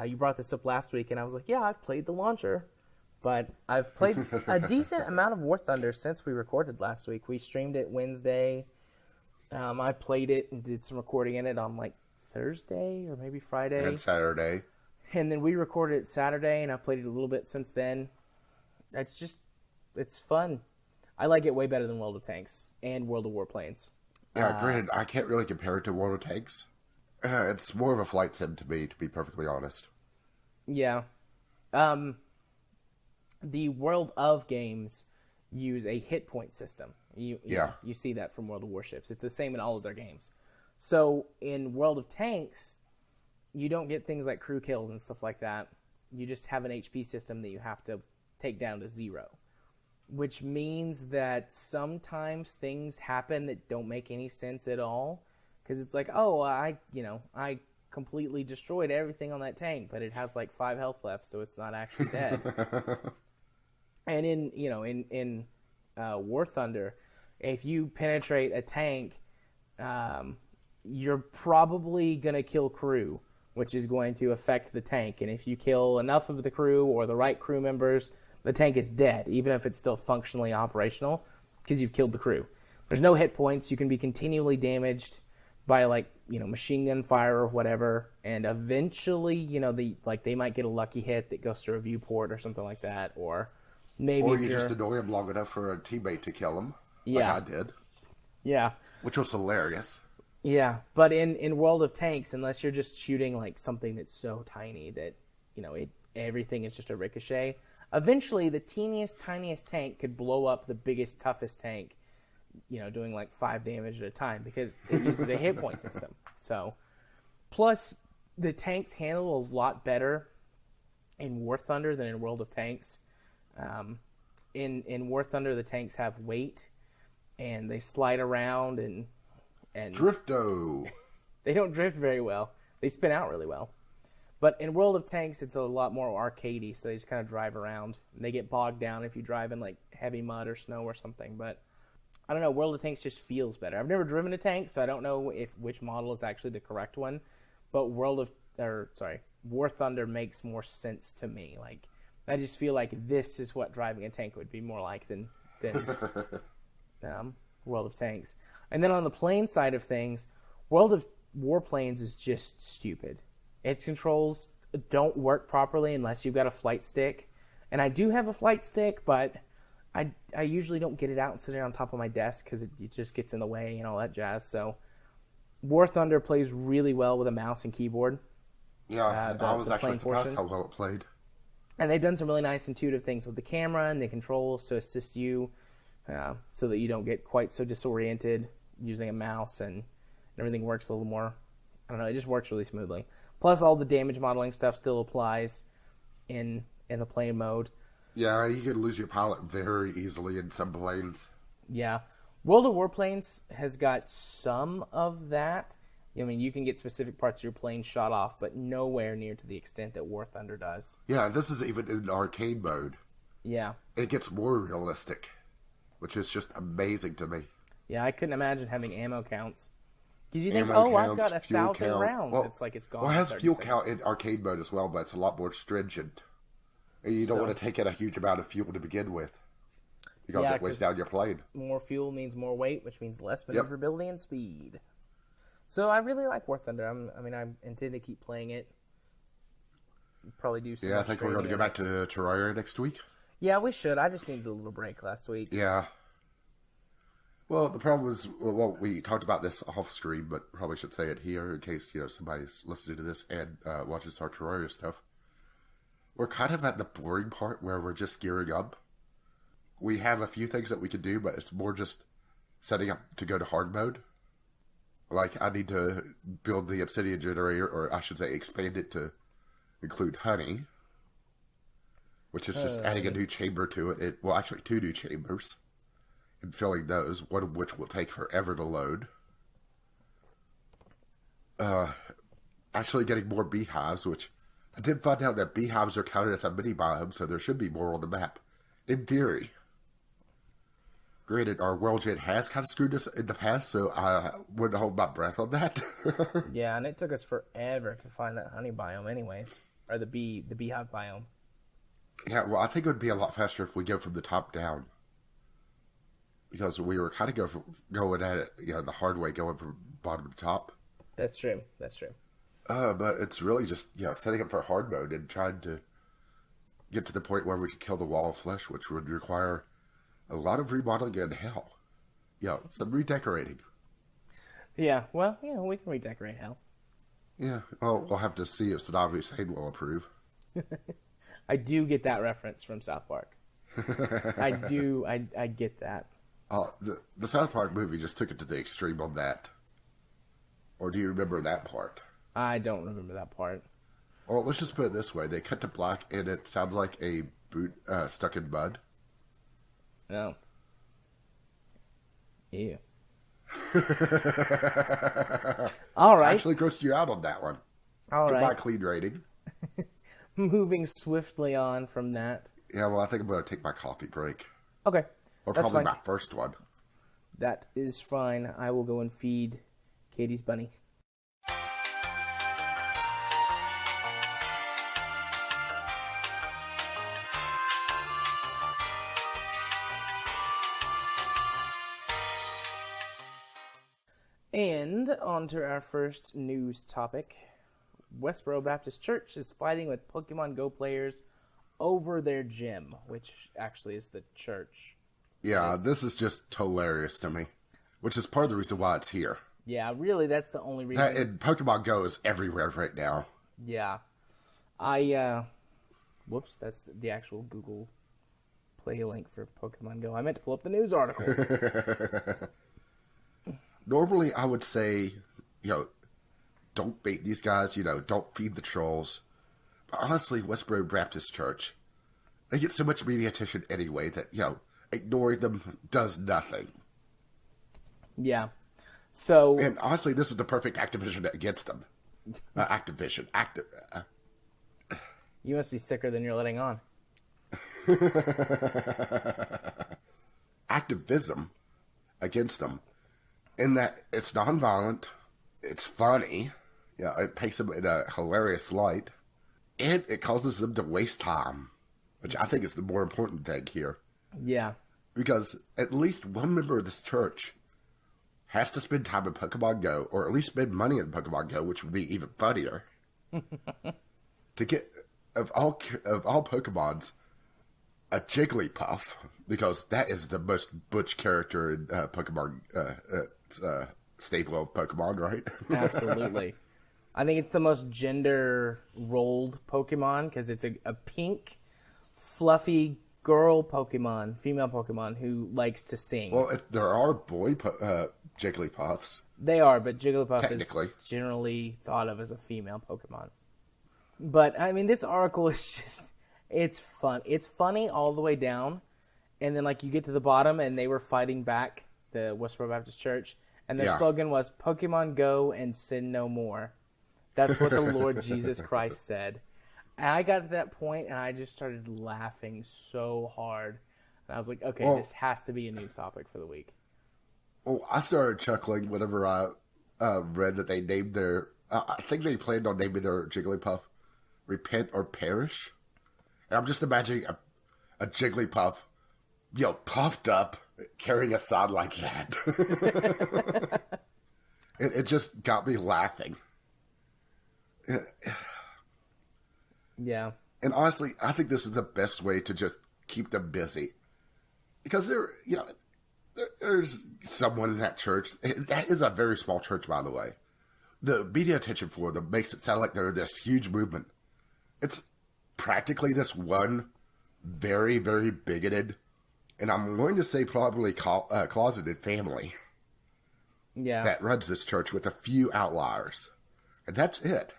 You brought this up last week, and I was like, yeah, I've played the launcher. But I've played a decent amount of War Thunder since we recorded last week. We streamed it Wednesday. I played it and did some recording in it on, Thursday or maybe Friday. And Saturday. And then we recorded it Saturday, and I've played it a little bit since then. It's fun. I like it way better than World of Tanks and World of Warplanes. Yeah, granted, I can't really compare it to World of Tanks. It's more of a flight sim to me, to be perfectly honest. Yeah. The World of games use a hit point system. You see that from World of Warships. It's the same in all of their games. So in World of Tanks, you don't get things like crew kills and stuff like that. You just have an HP system that you have to take down to 0. Which means that sometimes things happen that don't make any sense at all. Because it's I completely destroyed everything on that tank, but it has 5 health left, so it's not actually dead. And in War Thunder, if you penetrate a tank, you're probably gonna kill crew, which is going to affect the tank. And if you kill enough of the crew or the right crew members, the tank is dead, even if it's still functionally operational, because you've killed the crew. There's no hit points. You can be continually damaged by machine gun fire or whatever, and eventually they might get a lucky hit that goes through a viewport or something like that, or maybe or you just annoy him long enough for a teammate to kill him, like I did. Yeah, which was hilarious. Yeah, but in World of Tanks, unless you're just shooting something that's so tiny that everything is just a ricochet, eventually the teeniest, tiniest tank could blow up the biggest, toughest tank, doing 5 damage at a time, because it uses a hit point system. So, plus the tanks handle a lot better in War Thunder than in World of Tanks. In War Thunder, the tanks have weight, and they slide around and Drifto. They don't drift very well. They spin out really well. But in World of Tanks, it's a lot more arcadey, so they just kind of drive around. And they get bogged down if you drive in heavy mud or snow or something. But I don't know, World of Tanks just feels better. I've never driven a tank, so I don't know which model is actually the correct one. But War Thunder makes more sense to me. Like, I just feel like this is what driving a tank would be more like than World of Tanks. And then on the plane side of things, World of Warplanes is just stupid. Its controls don't work properly unless you've got a flight stick. And I do have a flight stick, but I usually don't get it out and sit it on top of my desk because it just gets in the way and all that jazz. So War Thunder plays really well with a mouse and keyboard. Yeah, I was actually surprised how well it played. And they've done some really nice intuitive things with the camera and the controls to assist you so that you don't get quite so disoriented using a mouse, and everything works a little more. I don't know, it just works really smoothly. Plus, all the damage modeling stuff still applies in the plane mode. Yeah, you can lose your pilot very easily in some planes. Yeah. World of Warplanes has got some of that. I mean, you can get specific parts of your plane shot off, but nowhere near to the extent that War Thunder does. Yeah, this is even in arcade mode. Yeah. It gets more realistic, which is just amazing to me. Yeah, I couldn't imagine having ammo counts. Because you think, Ammo I've counts, got 1,000 fuel count. rounds. Well, it's like it's gone. Well, it has in 30 fuel seconds. count in arcade mode as well, but it's a lot more stringent. And you don't want to take in a huge amount of fuel to begin with, because Yeah, it weighs down your plane. More fuel means more weight, which means less maneuverability and speed. So I really like War Thunder. I intend to keep playing it. Probably do some. Yeah, I think we're going to go back to Terraria next week. Yeah, we should. I just needed a little break last week. Yeah. Well, the problem is, well, we talked about this off screen, but probably should say it here in case, somebody's listening to this and watches our Terraria stuff. We're kind of at the boring part where we're just gearing up. We have a few things that we can do, but it's more just setting up to go to hard mode. Like, I need to build the obsidian generator, or I should say expand it to include honey, which is just adding a new chamber to it. Well, actually, 2 new chambers, and filling those, one of which will take forever to load. Actually getting more beehives, which I did find out that beehives are counted as a mini biome, so there should be more on the map, in theory. Granted, our world gen has kind of screwed us in the past, so I wouldn't hold my breath on that. Yeah, and it took us forever to find that honey biome anyways. Or the beehive biome. Yeah, well, I think it would be a lot faster if we go from the top down. Because we were kind of going at it, the hard way, going from bottom to top. That's true. But it's really just, setting up for hard mode and trying to get to the point where we could kill the wall of flesh, which would require a lot of remodeling and hell. Some redecorating. Yeah, well, we can redecorate hell. Yeah, we'll have to see if Saddam Hussein will approve. I do get that reference from South Park. I do. I get that. The South Park movie just took it to the extreme on that. Or do you remember that part? I don't remember that part. Well, let's just put it this way. They cut to black, and it sounds like a boot stuck in mud. No. Ew. All right. I actually grossed you out on that one. All Goodbye, right. clean rating. Moving swiftly on from that. Yeah, well, I think I'm going to take my coffee break. Okay. Or That's probably fine. my first one. That is fine. I will go and feed Katie's bunny. And on to our first news topic. Westboro Baptist Church is fighting with Pokemon Go players over their gym, which actually is the church. Yeah, this is just hilarious to me. Which is part of the reason why it's here. Yeah, really, that's the only reason. And Pokemon Go is everywhere right now. Yeah. Whoops, that's the actual Google Play link for Pokemon Go. I meant to pull up the news article. Normally, I would say, don't bait these guys, don't feed the trolls. But honestly, Westboro Baptist Church, they get so much media attention anyway that, ignoring them does nothing. Yeah. So. And honestly, this is the perfect Activision against them. Activision. You must be sicker than you're letting on. Activism against them. In that it's non-violent, it's funny, it paints them in a hilarious light, and it causes them to waste time, which I think is the more important thing here. Yeah. Because at least one member of this church has to spend time in Pokemon Go, or at least spend money in Pokemon Go, which would be even funnier. To get, of all Pokemons, a Jigglypuff, because that is the most butch character in Pokemon stable of Pokemon, right? Absolutely. I think it's the most gender-rolled Pokemon because it's a pink, fluffy girl Pokemon, female Pokemon, who likes to sing. Well, if there are boy Jigglypuffs. They are, but Jigglypuff is generally thought of as a female Pokemon. But, I mean, this article is just, it's fun. It's funny all the way down, and then, like, you get to the bottom, and they were fighting back, the Westboro Baptist Church, and their slogan was, Pokemon Go and sin no more. That's what the Lord Jesus Christ said. And I got to that point, and I just started laughing so hard. And I was like, okay, this has to be a news topic for the week. Well, I started chuckling whenever I read that they named their... I think they planned on naming their Jigglypuff Repent or Perish. And I'm just imagining a Jigglypuff, puffed up, carrying a sign like that. It just got me laughing. Yeah. And honestly, I think this is the best way to just keep them busy. Because there's someone in that church. That is a very small church, by the way. The media attention for them makes it sound like they're this huge movement. It's practically this one very, very bigoted, and I'm going to say probably closeted family that runs this church with a few outliers. And that's it.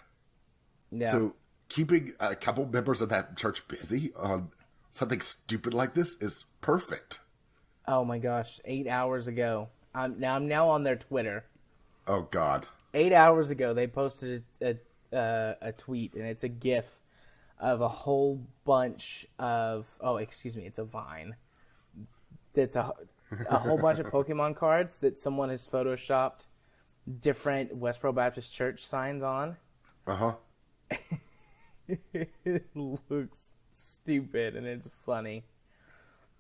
Yeah. So keeping a couple members of that church busy on something stupid like this is perfect. Oh my gosh, 8 hours ago. I'm now on their Twitter. Oh God. 8 hours ago, they posted a tweet, and it's a GIF of a whole bunch of... Oh, excuse me, it's a Vine. It's a whole bunch of Pokemon cards that someone has photoshopped different Westboro Baptist Church signs on. Uh-huh. It looks stupid, and it's funny.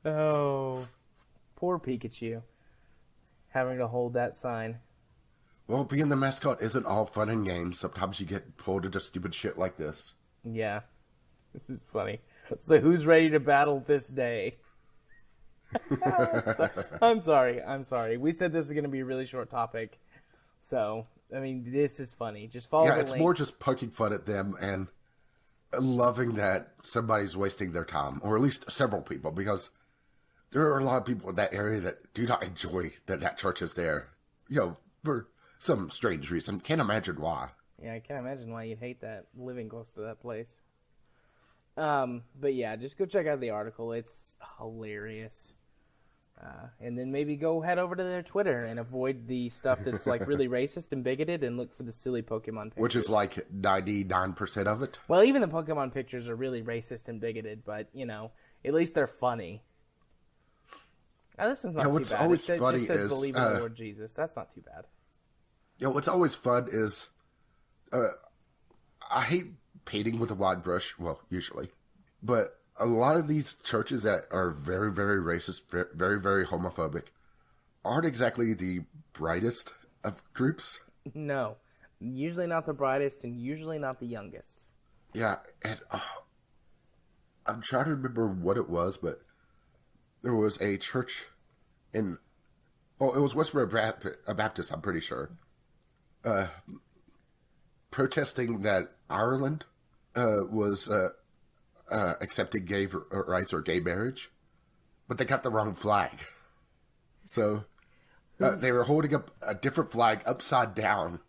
Oh, poor Pikachu. Having to hold that sign. Well, being the mascot isn't all fun and games. Sometimes you get pulled into stupid shit like this. Yeah. This is funny. So who's ready to battle this day? I'm sorry. We said this was going to be a really short topic. So, I mean, this is funny. Just follow the link. Yeah, it's more just poking fun at them and loving that somebody's wasting their time. Or at least several people. Because there are a lot of people in that area that do not enjoy that church is there. For some strange reason. Can't imagine why. Yeah, I can't imagine why you'd hate that, living close to that place. But yeah, just go check out the article. It's hilarious. And then maybe go head over to their Twitter and avoid the stuff that's like really racist and bigoted and look for the silly Pokemon pictures. Which is like 99% of it. Well, even the Pokemon pictures are really racist and bigoted, but, at least they're funny. Now, this one's not too bad. It just says believe in the Lord Jesus. That's not too bad. What's always fun is, I hate painting with a wide brush, well, usually, but a lot of these churches that are very, very racist, very, very homophobic, aren't exactly the brightest of groups. No, usually not the brightest and usually not the youngest. Yeah, and I'm trying to remember what it was, but there was a church it was Westboro Baptist, I'm pretty sure, protesting that Ireland was accepting gay rights or gay marriage, but they got the wrong flag. So they were holding up a different flag upside down.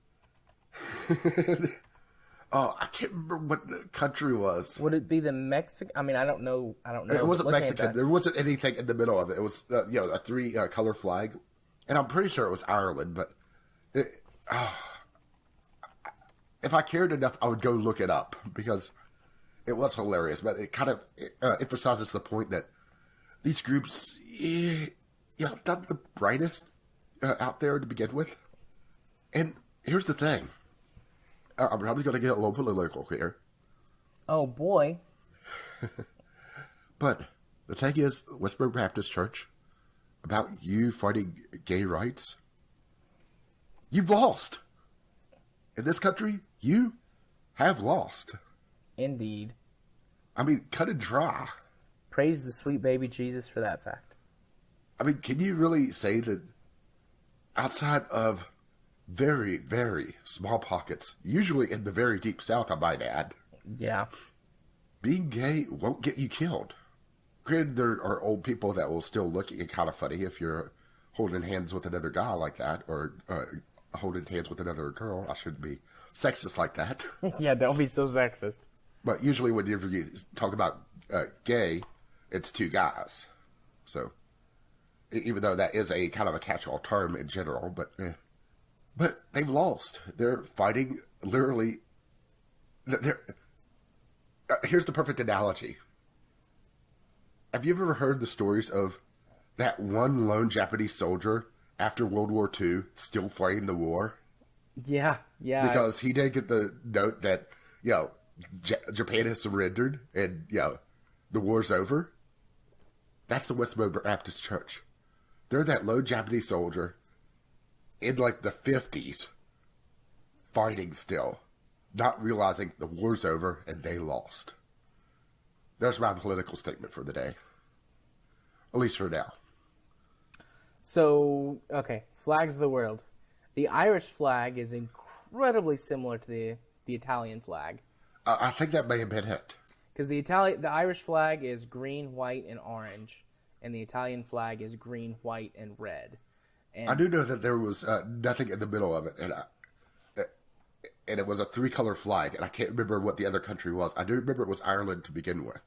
Oh, I can't remember what the country was. Would it be the Mexican? I mean, I don't know. It wasn't Mexican. There wasn't anything in the middle of it. It was, a three color flag, and I'm pretty sure it was Ireland. But if I cared enough, I would go look it up because it was hilarious. But it kind of emphasizes the point that these groups, not the brightest out there to begin with. And here's the thing. I'm probably going to get a little political here. Oh, boy. But the thing is, Westboro Baptist Church, about you fighting gay rights, you've lost. In this country, you have lost. Indeed. I mean, cut and dry. Praise the sweet baby Jesus for that fact. I mean, can you really say that outside of very, very small pockets, usually in the very deep South, I might add, Yeah. being gay won't get you killed? Granted, there are old people that will still look at you kind of funny if you're holding hands with another guy like that, or holding hands with another girl. I shouldn't be sexist like that. Yeah, don't be so sexist. But usually when you talk about gay, it's two guys. So, even though that is a kind of a catch-all term in general, but they've lost. They're fighting literally. Here's the perfect analogy. Have you ever heard the stories of that one lone Japanese soldier after World War II still fighting the war? Yeah. Because he didn't get the note that, Japan has surrendered and, the war's over. That's the Westboro Baptist Church. They're that lone Japanese soldier in like the 50s fighting still, not realizing the war's over and they lost. There's my political statement for the day. At least for now. So, okay, flags of the world. The Irish flag is incredibly similar to the Italian flag. I think that may have been it. Because the Irish flag is green, white, and orange, and the Italian flag is green, white, and red. And I do know that there was nothing in the middle of it, and it was a three-color flag, and I can't remember what the other country was. I do remember it was Ireland to begin with.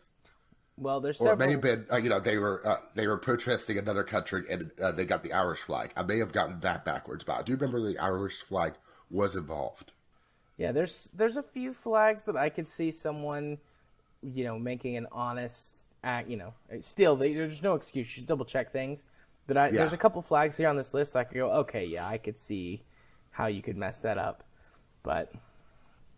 Well, there's Or several. it may have been, they were protesting another country, and they got the Irish flag. I may have gotten that backwards, but I do remember the Irish flag was involved. Yeah, there's a few flags that I could see someone, making an honest act. Still, there's no excuse. You should double check things. But there's a couple flags here on this list that I could go, okay, yeah, I could see how you could mess that up. But,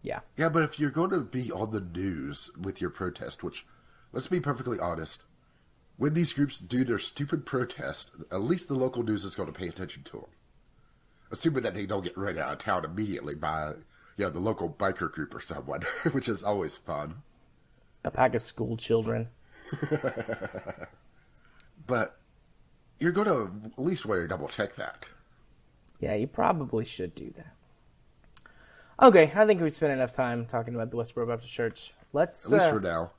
yeah. Yeah, but if you're going to be on the news with your protest, which, let's be perfectly honest, when these groups do their stupid protest, at least the local news is going to pay attention to them. Assuming that they don't get run out of town immediately by, the local biker group or someone, which is always fun. A pack of school children. But you're going to at least want to double check that. Yeah, you probably should do that. Okay, I think we spent enough time talking about the Westboro Baptist Church. At least for now.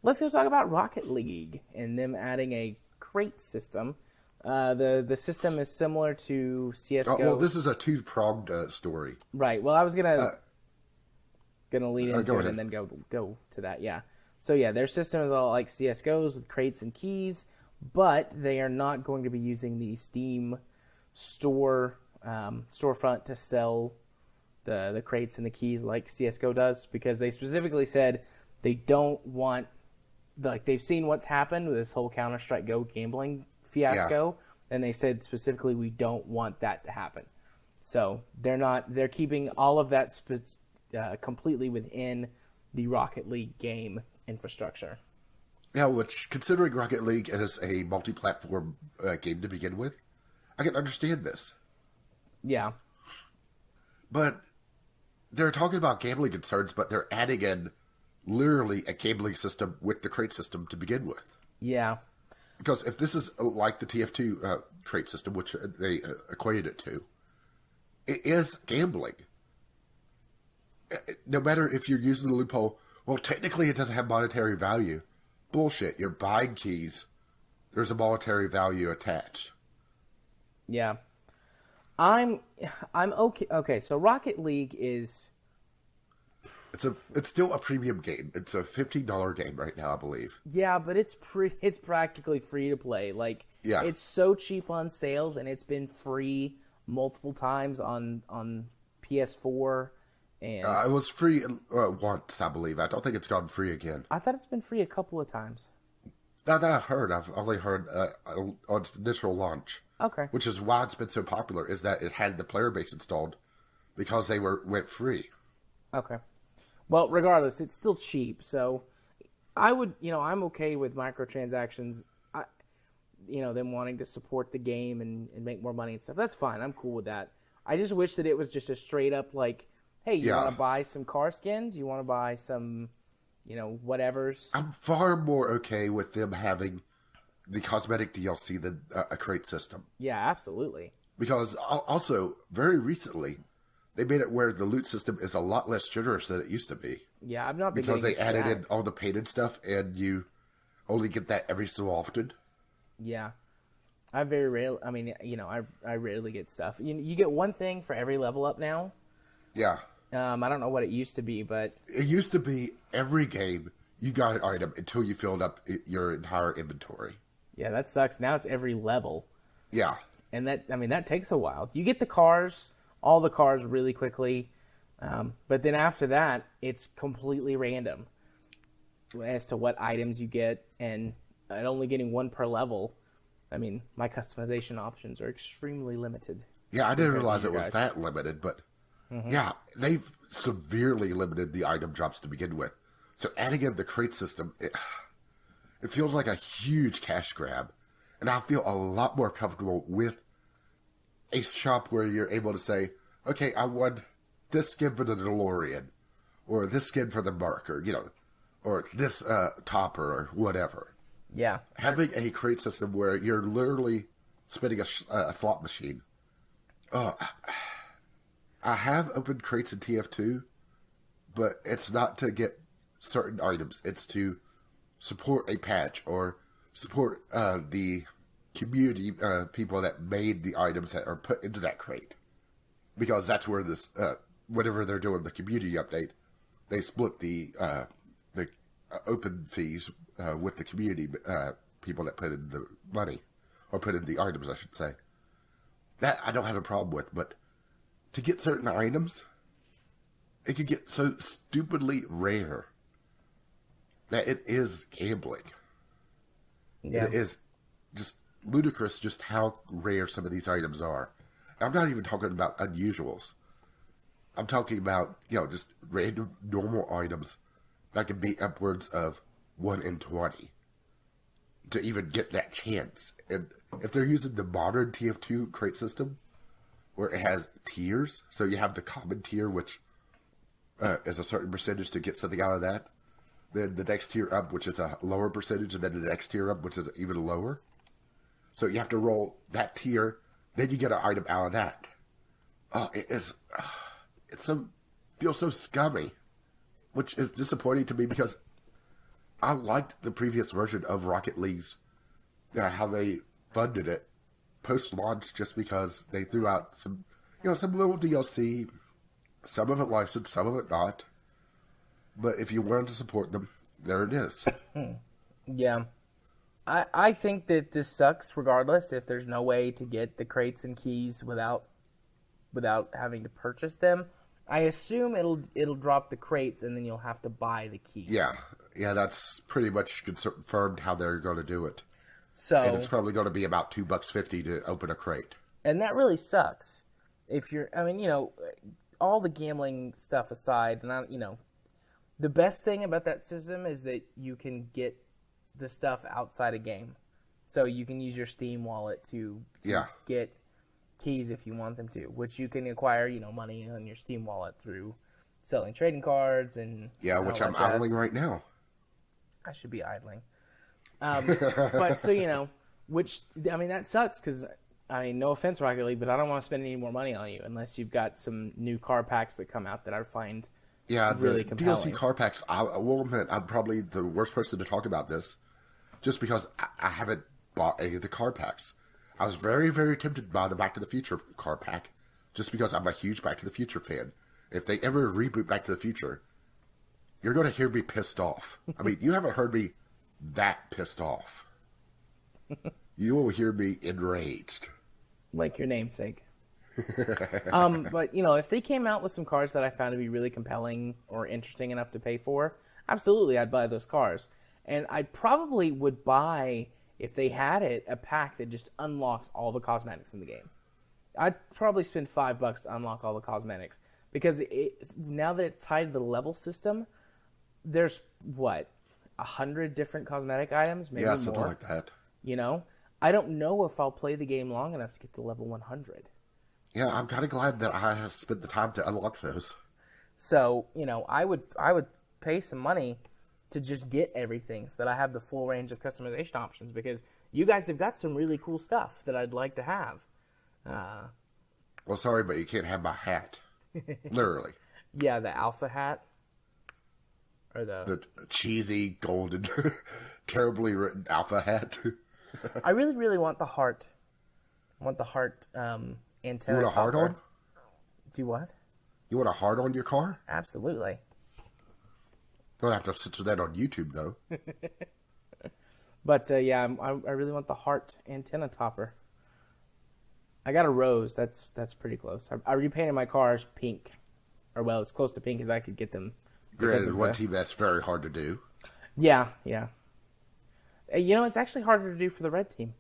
Let's go talk about Rocket League and them adding a crate system. The system is similar to CS:GO. Well, this is a two-pronged story. Right. Well, I was gonna lead into go it ahead. and then go to that. Yeah. So yeah, their system is all like CS:GO's with crates and keys, but they are not going to be using the Steam storefront to sell the crates and the keys like CS:GO does, because they specifically said they don't want, they've seen what's happened with this whole Counter-Strike Go gambling fiasco, and they said specifically we don't want that to happen. So they're keeping all of that completely within the Rocket League game infrastructure. Yeah, which, considering Rocket League as a multi-platform game to begin with, I can understand this. Yeah. But they're talking about gambling concerns, but they're adding in literally a gambling system with the crate system to begin with. Yeah. Because if this is like the TF2 crate system, which they equated it to, it is gambling. No matter if you're using the loophole, well, technically it doesn't have monetary value. Bullshit. You're buying keys. There's a monetary value attached. Yeah. I'm okay. Okay, so Rocket League is... It's still a premium game. It's a $15 game right now, I believe. Yeah, but it's practically free to play. Like, yeah. It's so cheap on sales, and it's been free multiple times on PS4. And It was free once, I believe. I don't think it's gone free again. I thought it's been free a couple of times. Now that I've only heard on its initial launch, Okay. which is why it's been so popular. Is that it had the player base installed because they went free. Okay. Well, regardless, it's still cheap, so I would, I'm okay with microtransactions. Them wanting to support the game and make more money and stuff. That's fine. I'm cool with that. I just wish that it was just a straight up like, hey, you want to buy some car skins? You want to buy some, whatevers? I'm far more okay with them having the cosmetic DLC than a crate system. Yeah, absolutely. Because also, very recently, they made it where the loot system is a lot less generous than it used to be. Yeah, I've not been because they getting added in all the painted stuff, and you only get that every so often. Yeah, I very rarely. I mean, I rarely get stuff. You get one thing for every level up now. Yeah. I don't know what it used to be, but it used to be every game you got an item until you filled up your entire inventory. Yeah, that sucks. Now it's every level. Yeah. And that takes a while. You get the cars, all the cars really quickly. But then after that, it's completely random as to what items you get, and only getting one per level. I mean, my customization options are extremely limited. Yeah, I didn't realize it was that limited, but yeah, they've severely limited the item drops to begin with. So adding in the crate system, it feels like a huge cash grab, and I feel a lot more comfortable with a shop where you're able to say, okay, I want this skin for the DeLorean, or this skin for the Merc, or this topper, or whatever. Yeah. Having a crate system where you're literally spinning a slot machine. I have opened crates in TF2, but it's not to get certain items. It's to support a patch or support the community people that made the items that are put into that crate. Because that's where this, whenever they're doing the community update, they split the open fees with the community people that put in the money, or put in the items, I should say. That I don't have a problem with, but to get certain items, it could get so stupidly rare that it is gambling. Yeah. It is just ludicrous just how rare some of these items are. I'm not even talking about unusuals. I'm talking about, just random normal items that can be upwards of 1 in 20 to even get that chance. And if they're using the modern TF2 crate system, where it has tiers, so you have the common tier, which is a certain percentage to get something out of that. Then the next tier up, which is a lower percentage, and then the next tier up, which is even lower. So you have to roll that tier, then you get an item out of that. Feels so scummy, which is disappointing to me because I liked the previous version of Rocket League's, how they funded it post-launch, just because they threw out some little DLC, some of it licensed, some of it not. But if you wanted to support them, there it is. Yeah. I think that this sucks regardless if there's no way to get the crates and keys without having to purchase them. I assume it'll drop the crates and then you'll have to buy the keys. Yeah, that's pretty much confirmed how they're going to do it. So, and it's probably going to be about $2.50 to open a crate. And that really sucks. If you're, all the gambling stuff aside, and the best thing about that system is that you can get the stuff outside a game. So you can use your Steam wallet to get keys if you want them to, which you can acquire, money on your Steam wallet through selling trading cards and which I'm idling right now. I should be idling. But so that sucks because no offense, Rocket League, but I don't want to spend any more money on you unless you've got some new car packs that come out that I find really compelling. DLC car packs. I will admit I'm probably the worst person to talk about this, just because I haven't bought any of the car packs. I was very, very tempted by the Back to the Future car pack, just because I'm a huge Back to the Future fan. If they ever reboot Back to the Future, you're going to hear me pissed off. You haven't heard me that pissed off. You will hear me enraged. Like your namesake. But, if they came out with some cars that I found to be really compelling or interesting enough to pay for, absolutely, I'd buy those cars. And I probably would buy if they had a pack that just unlocks all the cosmetics in the game. I'd probably spend $5 to unlock all the cosmetics, because now that it's tied to the level system, there's 100 different cosmetic items, maybe more. Something like that. You know, I don't know if I'll play the game long enough to get to level 100. Yeah, I'm kind of glad that I have spent the time to unlock those. So, I would pay some money to just get everything so that I have the full range of customization options, because you guys have got some really cool stuff that I'd like to have. Well, sorry, but you can't have my hat. Literally. Yeah, the alpha hat. Or the cheesy, golden, terribly written alpha hat. I really, really want the heart. I want the heart antenna. You want a heart on? Do what? You want a heart on your car? Absolutely. Don't have to censor that on YouTube, though. But, yeah, I really want the heart antenna topper. I got a rose. That's pretty close. I repainted my cars pink. Or, well, it's close to pink as I could get them. Granted, one team that's very hard to do. Yeah. It's actually harder to do for the red team.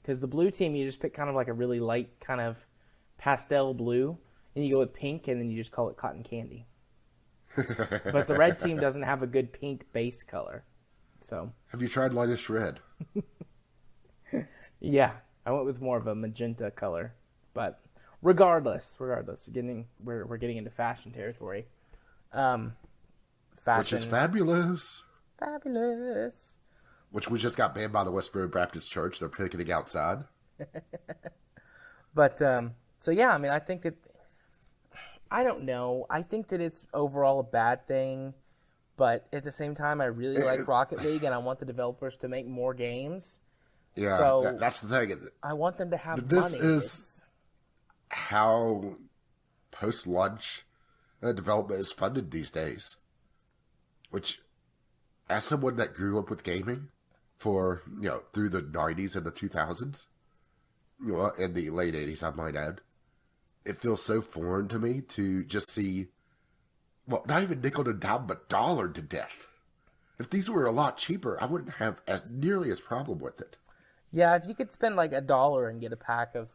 Because the blue team, you just pick kind of like a really light kind of pastel blue. And you go with pink, and then you just call it cotton candy. But the red team doesn't have a good pink base color. So. Have you tried lightest red? Yeah. I went with more of a magenta color. But regardless, we're getting into fashion territory. Fashion. Which is fabulous. Fabulous. Which we just got banned by the Westboro Baptist Church. They're picketing outside. But, so yeah, I mean, I think that, I don't know. I think that it's overall a bad thing. But at the same time, I really like Rocket League, and I want the developers to make more games. Yeah, so that's the thing. I want them to have this money. This is how post-launch development is funded these days. Which, as someone that grew up with gaming for, through the 90s and the 2000s, in the late 80s, I might add, it feels so foreign to me to just see, well, not even nickel and dime, but dollar to death. If these were a lot cheaper, I wouldn't have nearly as problem with it. Yeah, if you could spend like $1 and get a pack of,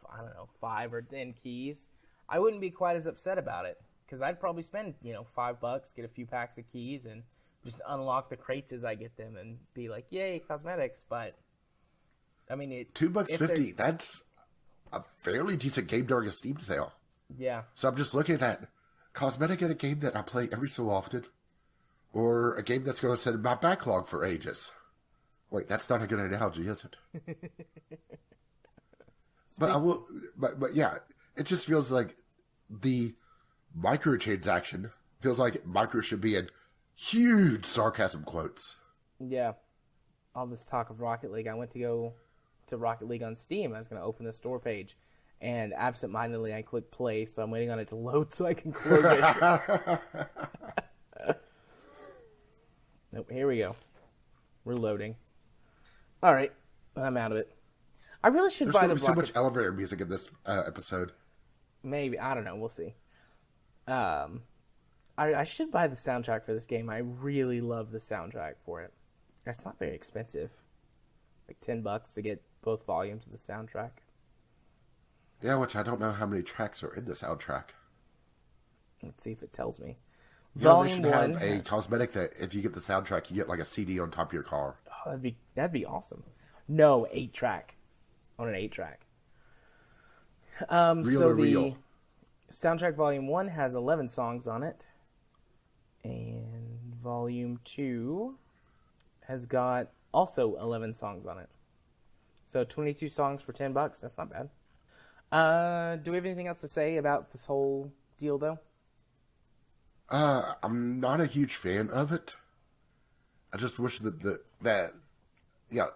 5 or 10 keys, I wouldn't be quite as upset about it. Because I'd probably spend, $5, get a few packs of keys, and just unlock the crates as I get them and be like, yay, cosmetics. But, I mean, $2.50, that's a fairly decent game during a Steam sale. Yeah. So I'm just looking at that cosmetic in a game that I play every so often, or a game that's going to sit in my backlog for ages. Wait, that's not a good analogy, is it? But yeah, it just feels like the microtransaction feels like micro should be in huge sarcasm quotes. Yeah. All this talk of Rocket League, I went to go to Rocket League on Steam. I was going to open the store page, and absentmindedly I clicked play, so I'm waiting on it to load so I can close it. Nope, here we go. We're loading. All right, I'm out of it. I really should buy the There's so much elevator music in this episode. Maybe, I don't know. We'll see. I should buy the soundtrack for this game. I really love the soundtrack for it. It's not very expensive. Like $10 to get both volumes of the soundtrack. Yeah, which I don't know how many tracks are in the soundtrack. Let's see if it tells me. Volume they should have a cosmetic that if you get the soundtrack, you get like a CD on top of your car. Oh, that'd be awesome. No, 8-track. On an 8-track. So the soundtrack volume 1 has 11 songs on it. And volume 2 has got also 11 songs on it. So 22 songs for $10. That's not bad. Do we have anything else to say about this whole deal, though? I'm not a huge fan of it. I just wish that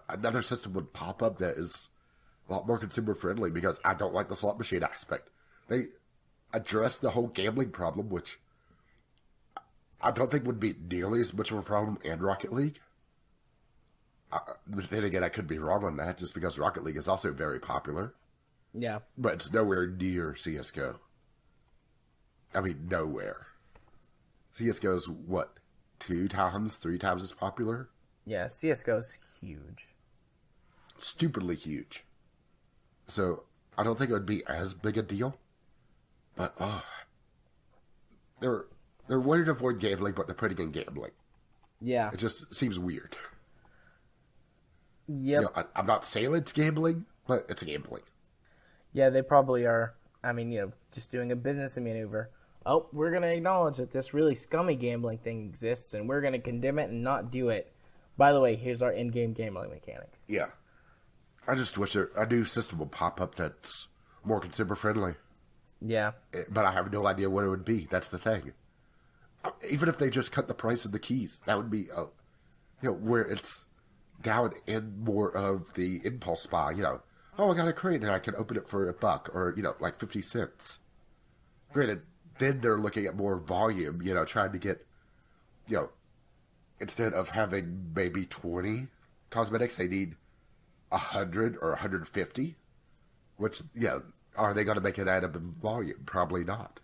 another system would pop up that is a lot more consumer friendly, because I don't like the slot machine aspect. They addressed the whole gambling problem, which I don't think would be nearly as much of a problem in Rocket League. Then again, I could be wrong on that, just because Rocket League is also very popular. Yeah. But it's nowhere near CSGO. I mean, nowhere. CSGO is, 2 times, 3 times as popular? Yeah, CSGO is huge. stupidly huge. So I don't think it would be as big a deal. But they're wanting to avoid gambling, but they're putting in gambling. Yeah. It just seems weird. Yep. You know, I'm not saying it's gambling, but it's gambling. Yeah, they probably are. I mean, just doing a business maneuver. Oh, we're going to acknowledge that this really scummy gambling thing exists, and we're going to condemn it and not do it. By the way, here's our in-game gambling mechanic. Yeah. I just wish a new system would pop up that's more consumer-friendly. Yeah. But I have no idea what it would be. That's the thing. Even if they just cut the price of the keys, that would be, where it's down in more of the impulse buy. Oh, I got a crate and I can open it for $1 or, like 50 cents. Granted, then they're looking at more volume, trying to get, instead of having maybe 20 cosmetics, they need 100 or 150. Which, are they going to make it add up in volume? Probably not.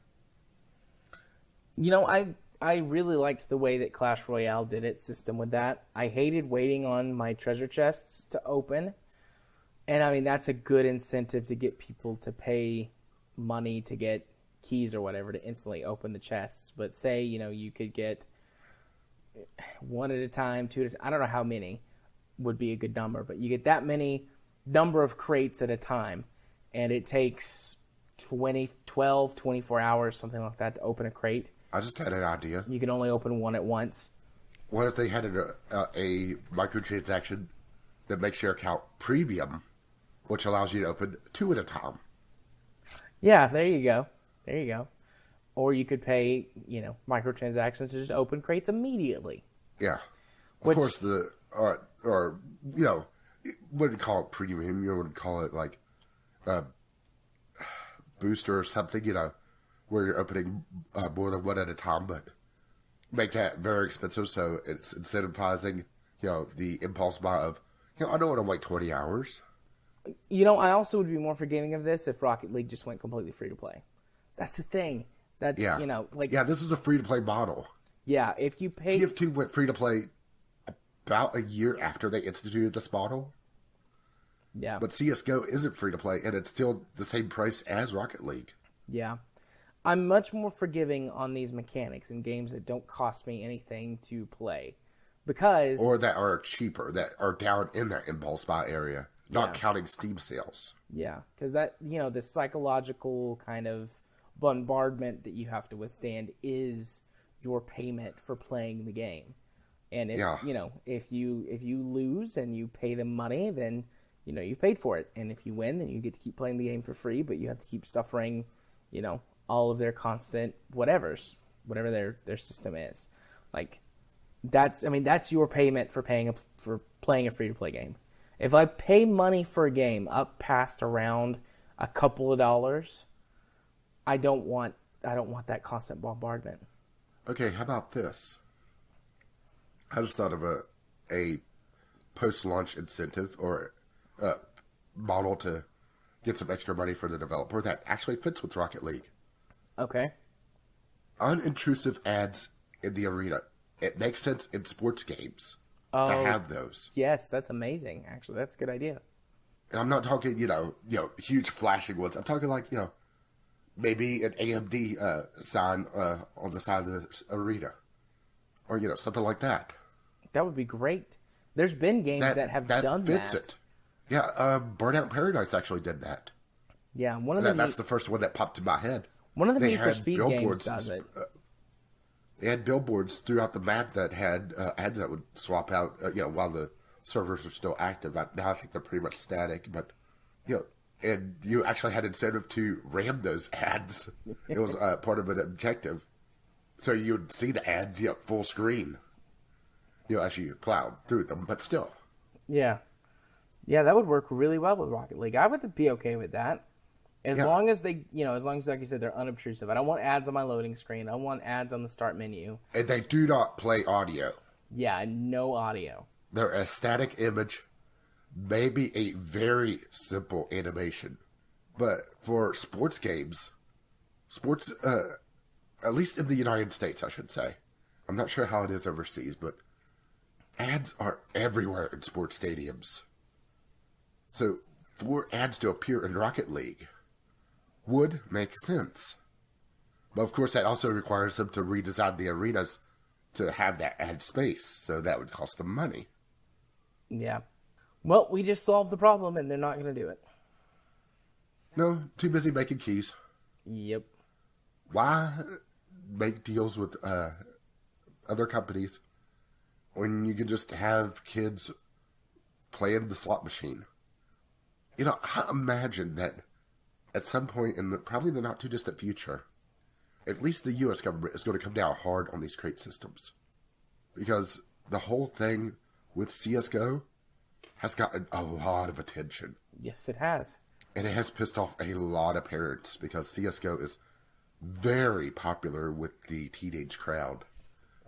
I really liked the way that Clash Royale did its system with that. I hated waiting on my treasure chests to open. And, I mean, that's a good incentive to get people to pay money to get keys or whatever to instantly open the chests. But say, you could get one at a time, two at a time. I don't know how many would be a good number. But you get that many number of crates at a time. And it takes 12, 24 hours, something like that, to open a crate. I just had an idea. You can only open one at once. What if they had a microtransaction that makes your account premium, which allows you to open 2 at a time? Yeah, there you go. There you go. Or you could pay, microtransactions to just open crates immediately. Yeah. Of course, wouldn't call it premium. You would call it like booster or something, where you're opening more than one at a time, but make that very expensive so it's incentivizing, the impulse buy of, I don't want to wait 20 hours. I also would be more forgiving of this if Rocket League just went completely free to play. That's the thing. That's, Yeah, this is a free to play model. Yeah, if you pay... TF2 went free to play about a year after they instituted this model. Yeah. But CSGO isn't free to play, and it's still the same price as Rocket League. Yeah. I'm much more forgiving on these mechanics in games that don't cost me anything to play. Because... Or that are cheaper, that are down in that impulse buy area, not counting Steam sales. Yeah, because that, the psychological kind of bombardment that you have to withstand is your payment for playing the game. And if, if you lose and you pay them money, then, you've paid for it. And if you win, then you get to keep playing the game for free, but you have to keep suffering, all of their constant whatever their system is. Like, that's your payment for for playing a free-to-play game. If I pay money for a game up past around a couple of dollars, I don't want that constant bombardment. Okay, how about this? I just thought of a post-launch incentive or model to get some extra money for the developer that actually fits with Rocket League. Okay. Unintrusive ads in the arena. It makes sense in sports games to have those. Yes, that's amazing. Actually, that's a good idea. And I'm not talking, huge flashing ones. I'm talking like, maybe an AMD sign on the side of the arena. Or, something like that. That would be great. There's been games that have done that. Fits it. Yeah, Burnout Paradise actually did that. Yeah, that's the first one that popped in my head. One of the Need for Speed games does it. They had billboards throughout the map that had ads that would swap out, while the servers were still active. Now I think they're pretty much static, but, and you actually had incentive to ram those ads. It was part of an objective. So you would see the ads, full screen, as you plowed through them, but still. Yeah. Yeah, that would work really well with Rocket League. I would be okay with that. As long as they, like you said, they're unobtrusive. I don't want ads on my loading screen. I don't want ads on the start menu. And they do not play audio. Yeah, no audio. They're a static image, maybe a very simple animation. But for sports games, at least in the United States, I should say. I'm not sure how it is overseas, but ads are everywhere in sports stadiums. So for ads to appear in Rocket League would make sense. But of course, that also requires them to redesign the arenas to have that ad space. So that would cost them money. Yeah. Well, we just solved the problem, and they're not going to do it. No, too busy making keys. Yep. Why make deals with other companies when you can just have kids playing the slot machine? You know, I imagine that at some point in probably the not too distant future, at least the U.S. government is going to come down hard on these crate systems. Because the whole thing with CSGO has gotten a lot of attention. Yes, it has. And it has pissed off a lot of parents because CSGO is very popular with the teenage crowd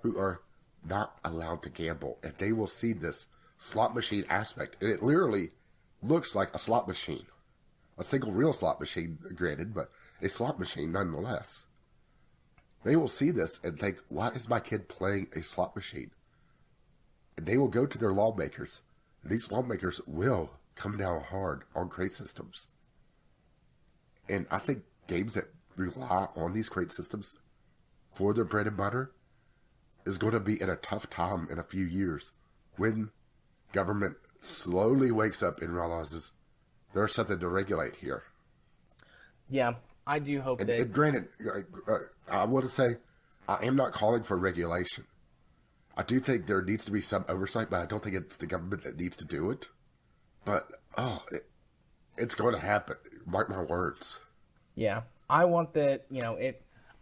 who are not allowed to gamble. And they will see this slot machine aspect. And it literally looks like a slot machine. A single real slot machine, granted, but a slot machine nonetheless. They will see this and think, why is my kid playing a slot machine? And they will go to their lawmakers. And these lawmakers will come down hard on crate systems. And I think games that rely on these crate systems for their bread and butter is going to be in a tough time in a few years when government slowly wakes up and realizes there's something to regulate here. Yeah, I do hope that... And granted, I want to say, I am not calling for regulation. I do think there needs to be some oversight, but I don't think it's the government that needs to do it. But, it's going to happen. Mark my words. Yeah, I want that,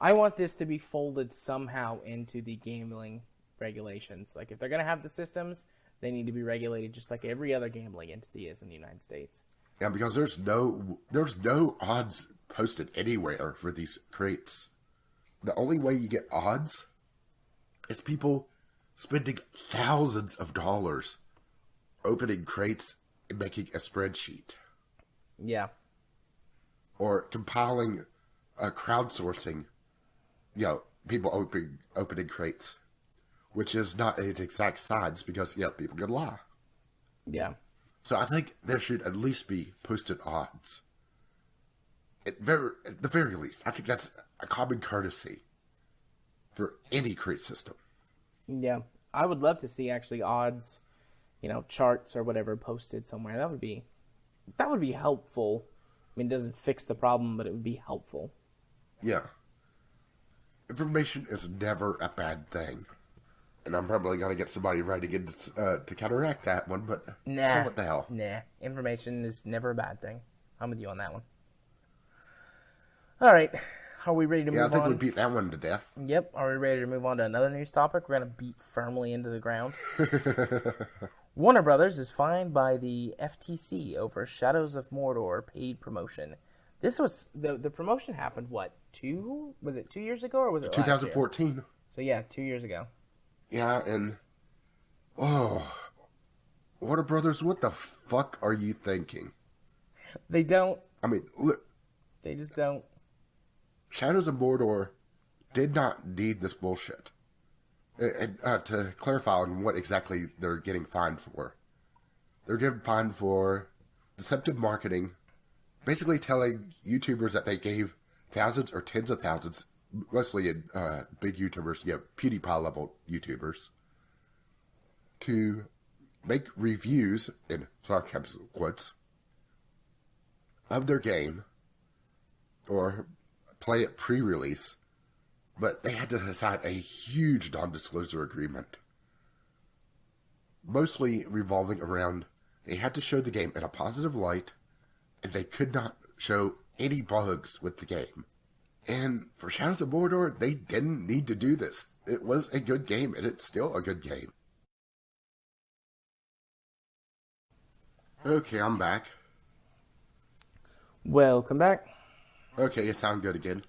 I want this to be folded somehow into the gambling regulations. Like, if they're going to have the systems, they need to be regulated just like every other gambling entity is in the United States. Yeah, because there's no odds posted anywhere for these crates. The only way you get odds is people spending thousands of dollars opening crates and making a spreadsheet. Yeah. Or compiling, crowdsourcing, people opening crates, which is not its exact science because, people can lie. Yeah. So I think there should at least be posted odds. At the very least, I think that's a common courtesy for any crate system. Yeah. I would love to see actually odds, charts or whatever posted somewhere. That would be helpful. I mean, it doesn't fix the problem, but it would be helpful. Yeah. Information is never a bad thing. And I'm probably going to get somebody writing in to counteract that one, but what the hell? Nah. Information is never a bad thing. I'm with you on that one. All right. Are we ready to move on? Yeah, I think we beat that one to death. Yep. Are we ready to move on to another news topic? We're going to beat firmly into the ground. Warner Brothers is fined by the FTC over Shadows of Mordor paid promotion. This was the promotion happened was it 2 years ago or was it 2014? Last year? So yeah, 2 years ago. Yeah, and Warner Brothers, what the fuck are you thinking? They don't. I mean, look, they just don't. Shadows of Mordor did not need this bullshit. And to clarify on what exactly they're getting fined for, they're getting fined for deceptive marketing, basically telling YouTubers that they gave thousands or tens of thousands, mostly in big YouTubers, PewDiePie level YouTubers, to make reviews, in sarcasm quotes, of their game, or play it pre-release, but they had to sign a huge non-disclosure agreement, mostly revolving around they had to show the game in a positive light, and they could not show any bugs with the game. And for Shadows of Mordor, they didn't need to do this. It was a good game, and it's still a good game. Okay, I'm back. Welcome back. Okay, you sound good again.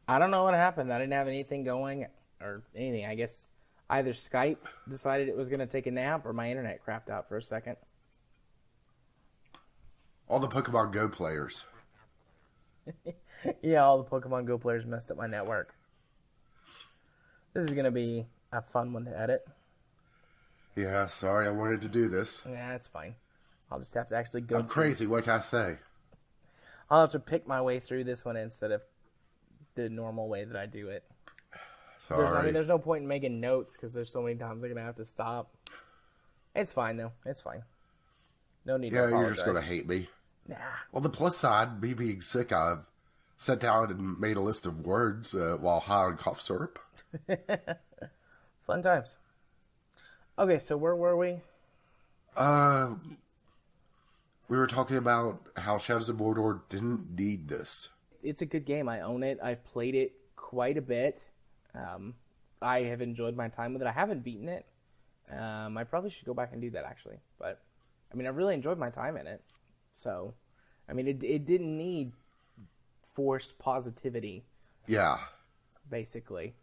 I don't know what happened. I didn't have anything going or anything. I guess either Skype decided it was going to take a nap or my internet crapped out for a second. All the Pokemon Go players. Yeah, all the Pokemon Go players messed up my network. This is going to be a fun one to edit. Yeah, sorry I wanted to do this. Yeah, that's fine. I'll just have to actually go. I'm crazy. What can I say? I'll have to pick my way through this one instead of the normal way that I do it. Sorry. There's no point in making notes because there's so many times I'm gonna have to stop. It's fine though. It's fine. No need to apologize. You're just gonna hate me. Nah. Well, the plus side, me being sick, I've sat down and made a list of words while high on cough syrup. Fun times. Okay, so where were we? We were talking about how Shadows of Mordor didn't need this. It's a good game. I own it. I've played it quite a bit. I have enjoyed my time with it. I haven't beaten it. I probably should go back and do that, actually. But, I mean, I've really enjoyed my time in it. So, I mean, it didn't need forced positivity. Yeah. Basically.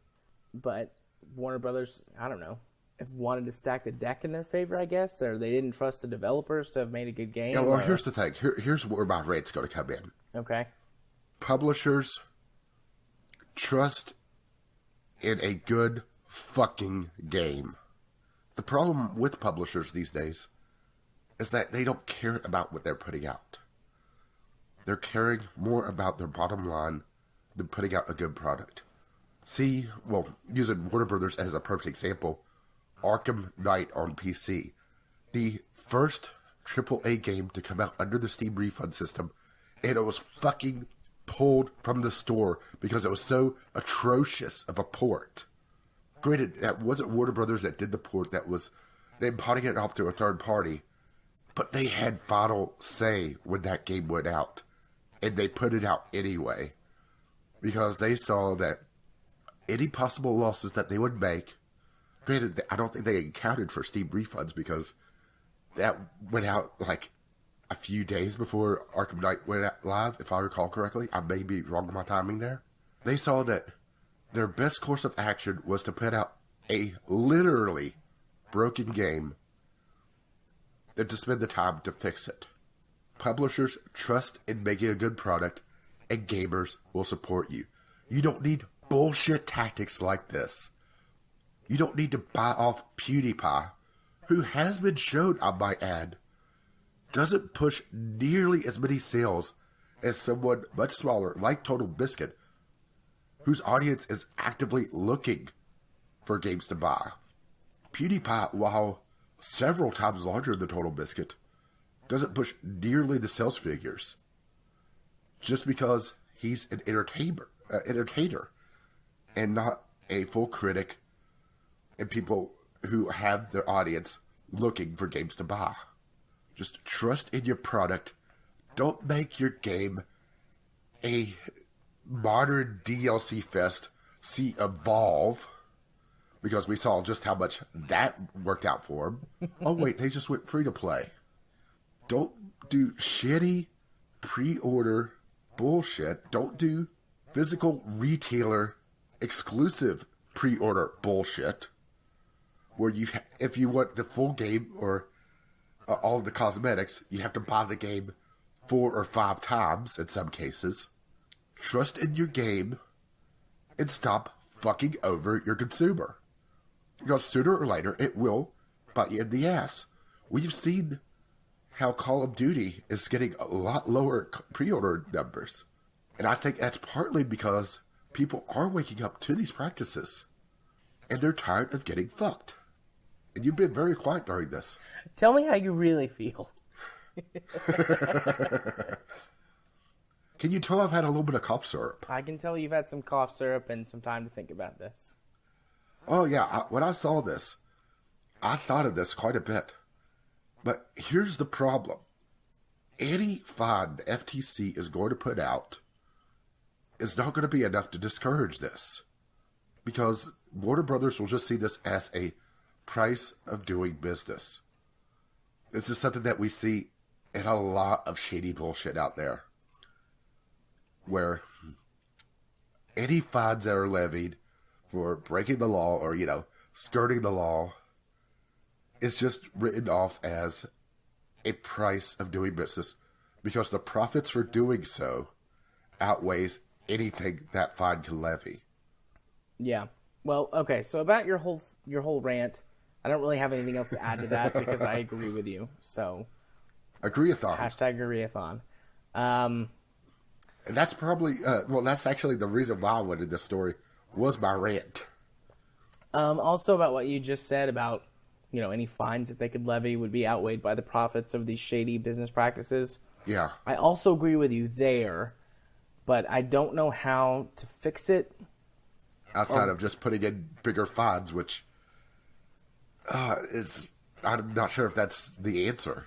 But Warner Brothers, I don't know, if wanted to stack the deck in their favor, I guess, or they didn't trust the developers to have made a good game. Yeah, well, here's the thing. Here's where my rate's going to come in. Okay. Publishers trust in a good fucking game. The problem with publishers these days is that they don't care about what they're putting out. They're caring more about their bottom line than putting out a good product. See, well, using Warner Brothers as a perfect example, Arkham Knight on PC. The first AAA game to come out under the Steam refund system, and it was fucking pulled from the store because it was so atrocious of a port. Granted, that wasn't Warner Brothers that did the port, that was them potting it off to a third party, but they had final say when that game went out, and they put it out anyway, because they saw that any possible losses that they would make, granted, I don't think they accounted for Steam refunds because that went out like a few days before Arkham Knight went out live, if I recall correctly. I may be wrong on my timing there. They saw that their best course of action was to put out a literally broken game than to spend the time to fix it. Publishers trust in making a good product, and gamers will support you. You don't need bullshit tactics like this. You don't need to buy off PewDiePie, who has been shown, I might add, doesn't push nearly as many sales as someone much smaller like Total Biscuit, whose audience is actively looking for games to buy. PewDiePie, while several times larger than Total Biscuit, doesn't push nearly the sales figures just because he's an entertainer and not a full critic and people who have their audience looking for games to buy. Just trust in your product. Don't make your game a modern DLC fest. See Evolve, because we saw just how much that worked out for them. Oh wait, they just went free to play. Don't do shitty pre-order bullshit. Don't do physical retailer exclusive pre-order bullshit, where if you want the full game or all of the cosmetics, you have to buy the game 4 or 5 times in some cases. Trust in your game and stop fucking over your consumer, because sooner or later it will bite you in the ass. We've seen how Call of Duty is getting a lot lower pre-order numbers, and I think that's partly because people are waking up to these practices, and they're tired of getting fucked. And you've been very quiet during this. Tell me how you really feel. Can you tell I've had a little bit of cough syrup? I can tell you've had some cough syrup and some time to think about this. Oh yeah, when I saw this, I thought of this quite a bit. But here's the problem. Any fine the FTC is going to put out is not going to be enough to discourage this, because Warner Brothers will just see this as a price of doing business. This is something that we see in a lot of shady bullshit out there, where any fines that are levied for breaking the law or, skirting the law is just written off as a price of doing business, because the profits for doing so outweighs anything that fine can levy. Yeah. Well, okay, so about your whole rant, I don't really have anything else to add to that because I agree with you. So, Agreeathon. Hashtag Agreeathon. Um, And that's probably, that's actually the reason why I wanted this story, was my rant. Also about what you just said about, any fines that they could levy would be outweighed by the profits of these shady business practices. Yeah. I also agree with you there, but I don't know how to fix it. Outside of just putting in bigger fines, which I'm not sure if that's the answer.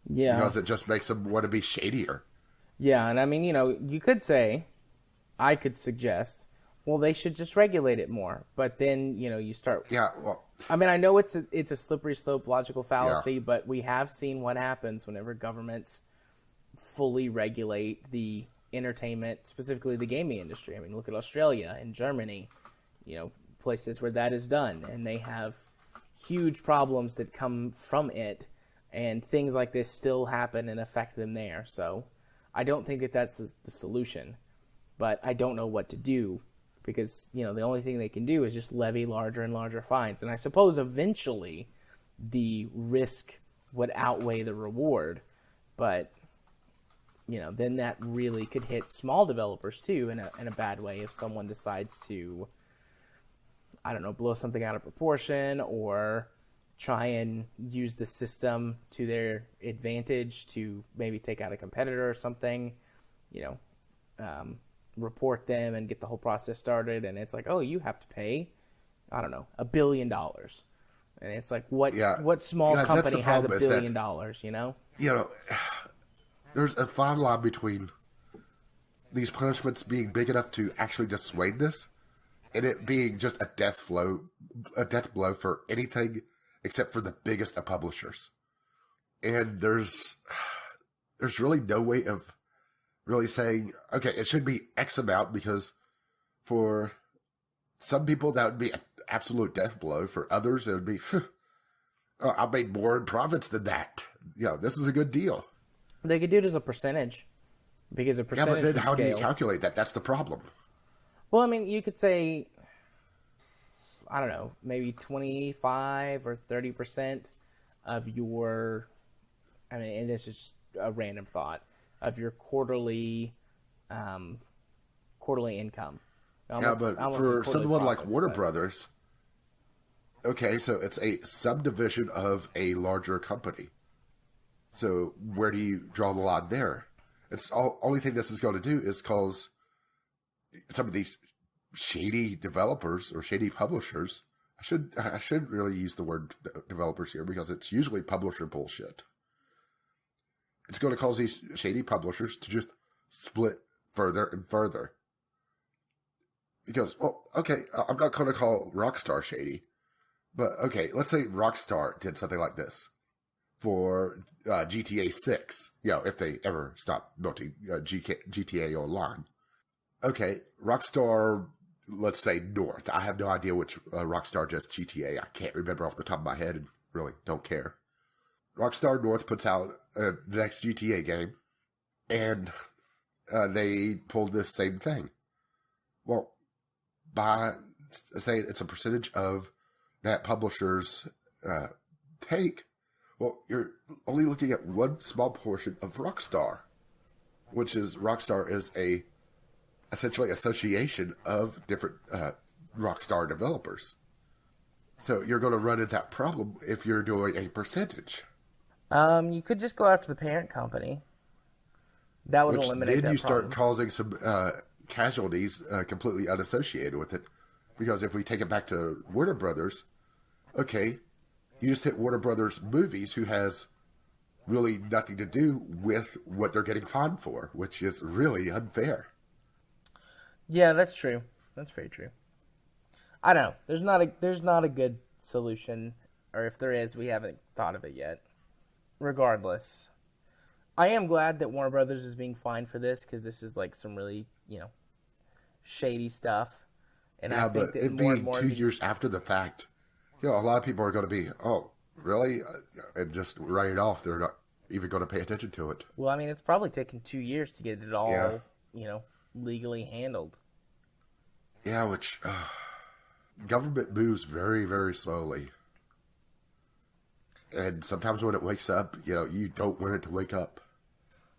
Yeah. Because it just makes them want to be shadier. Yeah, and I mean, you could say, I could suggest, well, they should just regulate it more. But then, you start... Yeah, well... I mean, I know it's a slippery slope logical fallacy, Yeah. but we have seen what happens whenever governments fully regulate the entertainment, specifically the gaming industry. I mean, look at Australia and Germany, places where that is done, and they have huge problems that come from it, and things like this still happen and affect them there. So I don't think that that's the solution, but I don't know what to do because, the only thing they can do is just levy larger and larger fines. And I suppose eventually the risk would outweigh the reward, but, then that really could hit small developers too in a bad way if someone decides to, I don't know, blow something out of proportion or try and use the system to their advantage to maybe take out a competitor or something, report them and get the whole process started. And it's like, oh, you have to pay, I don't know, $1 billion. And it's like, what small company has $1 billion, There's a fine line between these punishments being big enough to actually dissuade this and it being just a death blow for anything except for the biggest of publishers. And there's really no way of really saying, okay, it should be X amount, because for some people that would be an absolute death blow. For others, it would be, oh, I made more in profits than that. This is a good deal. They could do it as a percentage, because a percentage. Yeah, but then how do you scale. calculate that? That's the problem. Well, I mean, you could say, I don't know, maybe 25 or 30% of your, and this is just a random thought, of your quarterly income. Almost for someone like Warner but... Brothers, okay, so it's a subdivision of a larger company. So where do you draw the line there? It's only thing this is going to do is cause some of these shady developers or shady publishers. I should really use the word developers here because it's usually publisher bullshit. It's going to cause these shady publishers to just split further and further. Because, okay, I'm not going to call Rockstar shady, but okay, let's say Rockstar did something like this for GTA 6, if they ever stop building GTA Online. Okay, Rockstar, let's say North. I have no idea which Rockstar does GTA. I can't remember off the top of my head and really don't care. Rockstar North puts out the next GTA game, and they pulled this same thing. Well, by saying it's a percentage of that publisher's take, well, you're only looking at one small portion of Rockstar, which is Rockstar is essentially association of different Rockstar developers. So you're going to run into that problem if you're doing a percentage. You could just go after the parent company. That would eliminate that problem. Then you start causing some casualties completely unassociated with it. Because if we take it back to Warner Brothers, okay, you just hit Warner Brothers Movies, who has really nothing to do with what they're getting fined for, which is really unfair. Yeah, that's true. That's very true. I don't know. There's not a good solution, or if there is, we haven't thought of it yet. Regardless, I am glad that Warner Brothers is being fined for this, because this is like some really, shady stuff. And yeah, I think but that it being 2 years after the fact, a lot of people are going to be, oh, really? And just write it off. They're not even going to pay attention to it. Well, I mean, it's probably taken 2 years to get it all, legally handled. Yeah, which government moves very, very slowly. And sometimes when it wakes up, you don't want it to wake up.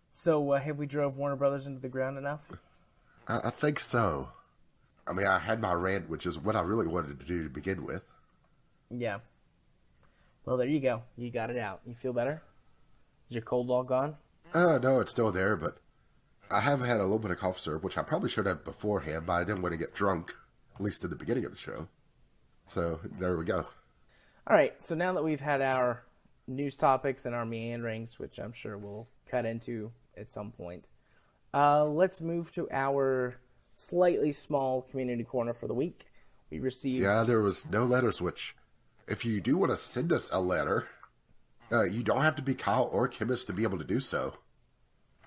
So, have we drove Warner Brothers into the ground enough? I think so. I mean, I had my rant, which is what I really wanted to do to begin with. Yeah. Well, there you go. You got it out. You feel better? Is your cold all gone? No, it's still there, but I have had a little bit of cough syrup, which I probably should have beforehand, but I didn't want to get drunk, at least at the beginning of the show. So, there we go. All right, so now that we've had our news topics and our meanderings, which I'm sure we'll cut into at some point, let's move to our slightly small community corner for the week. We received... Yeah, there was no letters, which, if you do want to send us a letter, you don't have to be Kyle or Chemist to be able to do so.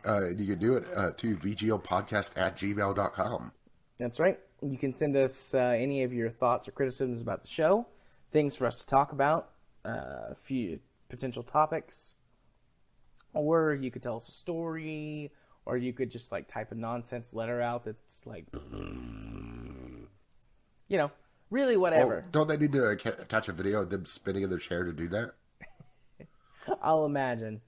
You can do it to vglpodcast@gmail.com. That's right. You can send us any of your thoughts or criticisms about the show, things for us to talk about, a few potential topics, or you could tell us a story, or you could just type a nonsense letter out that's really whatever. Oh, don't they need to attach a video of them spinning in their chair to do that? I'll imagine.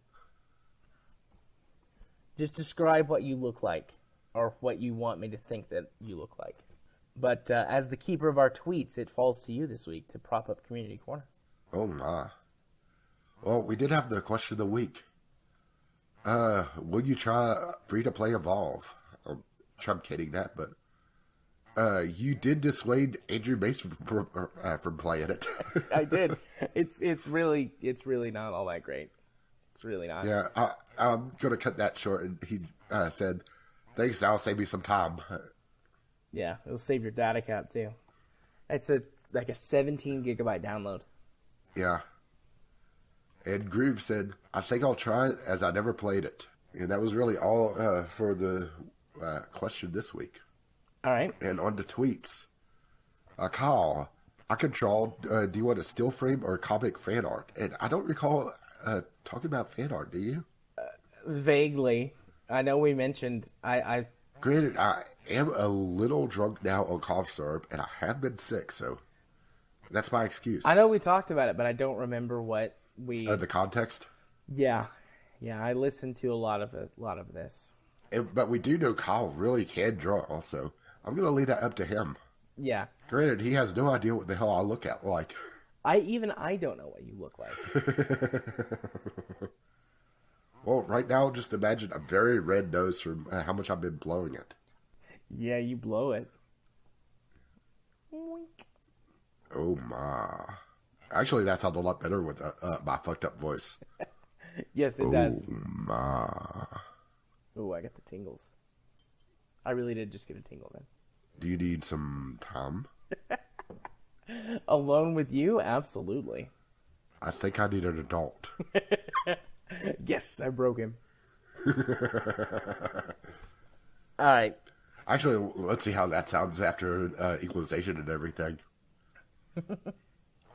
Just describe what you look like, or what you want me to think that you look like. But as the keeper of our tweets, it falls to you this week to prop up Community Corner. Oh, my. Well, we did have the question of the week. Will you try free-to-play Evolve? I'm kidding that, but you did dissuade Andrew Mason from playing it. I did. It's really not all that great. It's really not. Yeah, I'm gonna cut that short. And he said, "Thanks, that'll save me some time." Yeah, it'll save your data cap too. It's a 17 gigabyte download. Yeah. And Groove said, "I think I'll try it as I never played it." And that was really all for the question this week. All right. And on to tweets. Kyle, I controlled, do you want a still frame or comic fan art? And I don't recall talking about fan art, do you? Vaguely. I know we mentioned, Granted, I am a little drunk now on cough syrup, and I have been sick, so that's my excuse. I know we talked about it, but I don't remember what we... The context? Yeah, I listened to a lot of this. But we do know Kyle really can draw also. I'm going to leave that up to him. Yeah. Granted, he has no idea what the hell I look at like. I don't know what you look like. Well, right now, just imagine a very red nose from how much I've been blowing it. Yeah, you blow it. Oink. Oh, my. Actually, that sounds a lot better with my fucked up voice. Yes, it does. Oh, my. Oh, I got the tingles. I really did just get a tingle then. Do you need some time? Alone with you? Absolutely. I think I need an adult. Yes, I broke him. All right. Actually, let's see how that sounds after equalization and everything.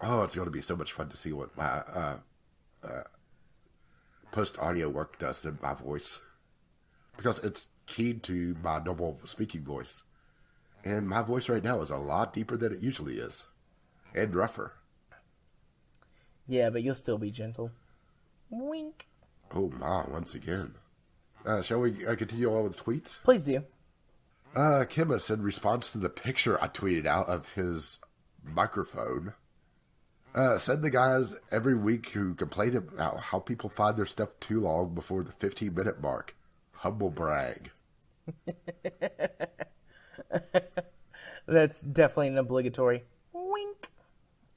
Oh, it's going to be so much fun to see what my post-audio work does to my voice. Because it's keyed to my normal speaking voice. And my voice right now is a lot deeper than it usually is. And rougher. Yeah, but you'll still be gentle. Wink. Oh my, once again. Shall we continue on with tweets? Please do. Chemist, in response to the picture I tweeted out of his microphone, said the guys every week who complain about how people find their stuff too long before the 15-minute mark. Humble brag. That's definitely an obligatory wink.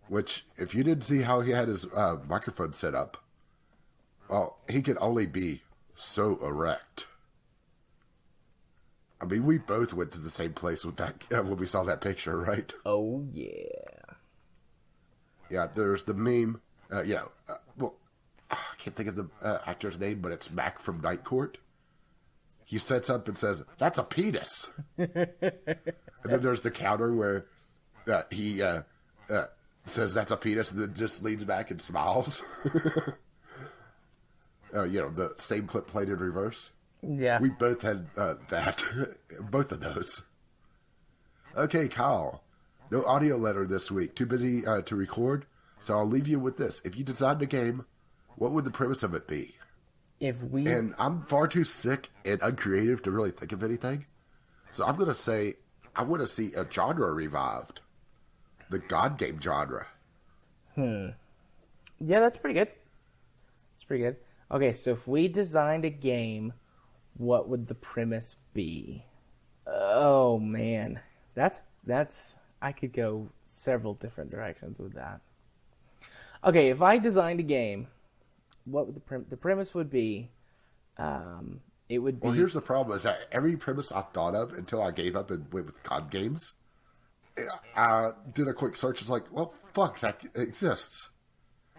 Which, if you didn't see how he had his microphone set up, well, he could only be so erect. I mean, we both went to the same place with that when we saw that picture, right? Oh, yeah. Yeah, there's the meme. Well, I can't think of the actor's name, but it's Mac from Night Court. He sets up and says, "That's a penis." And then there's the counter where he says, "That's a penis," and then just leans back and smiles. The same clip played in reverse. Yeah. We both had that. Both of those. Okay, Kyle. No audio letter this week. Too busy to record. So I'll leave you with this. If you designed a game, what would the premise of it be? If we And I'm far too sick and uncreative to really think of anything. So I'm going to say I want to see a genre revived. The God game genre. yeah, that's pretty good. That's pretty good. Okay, so if we designed a game, what would the premise be? Oh man, that's I could go several different directions with that. Okay, if I designed a game, what would the premise would be? It would be. Well, here's the problem: is that every premise I thought of until I gave up and went with God games. I did a quick search. It's like, well, fuck, that exists.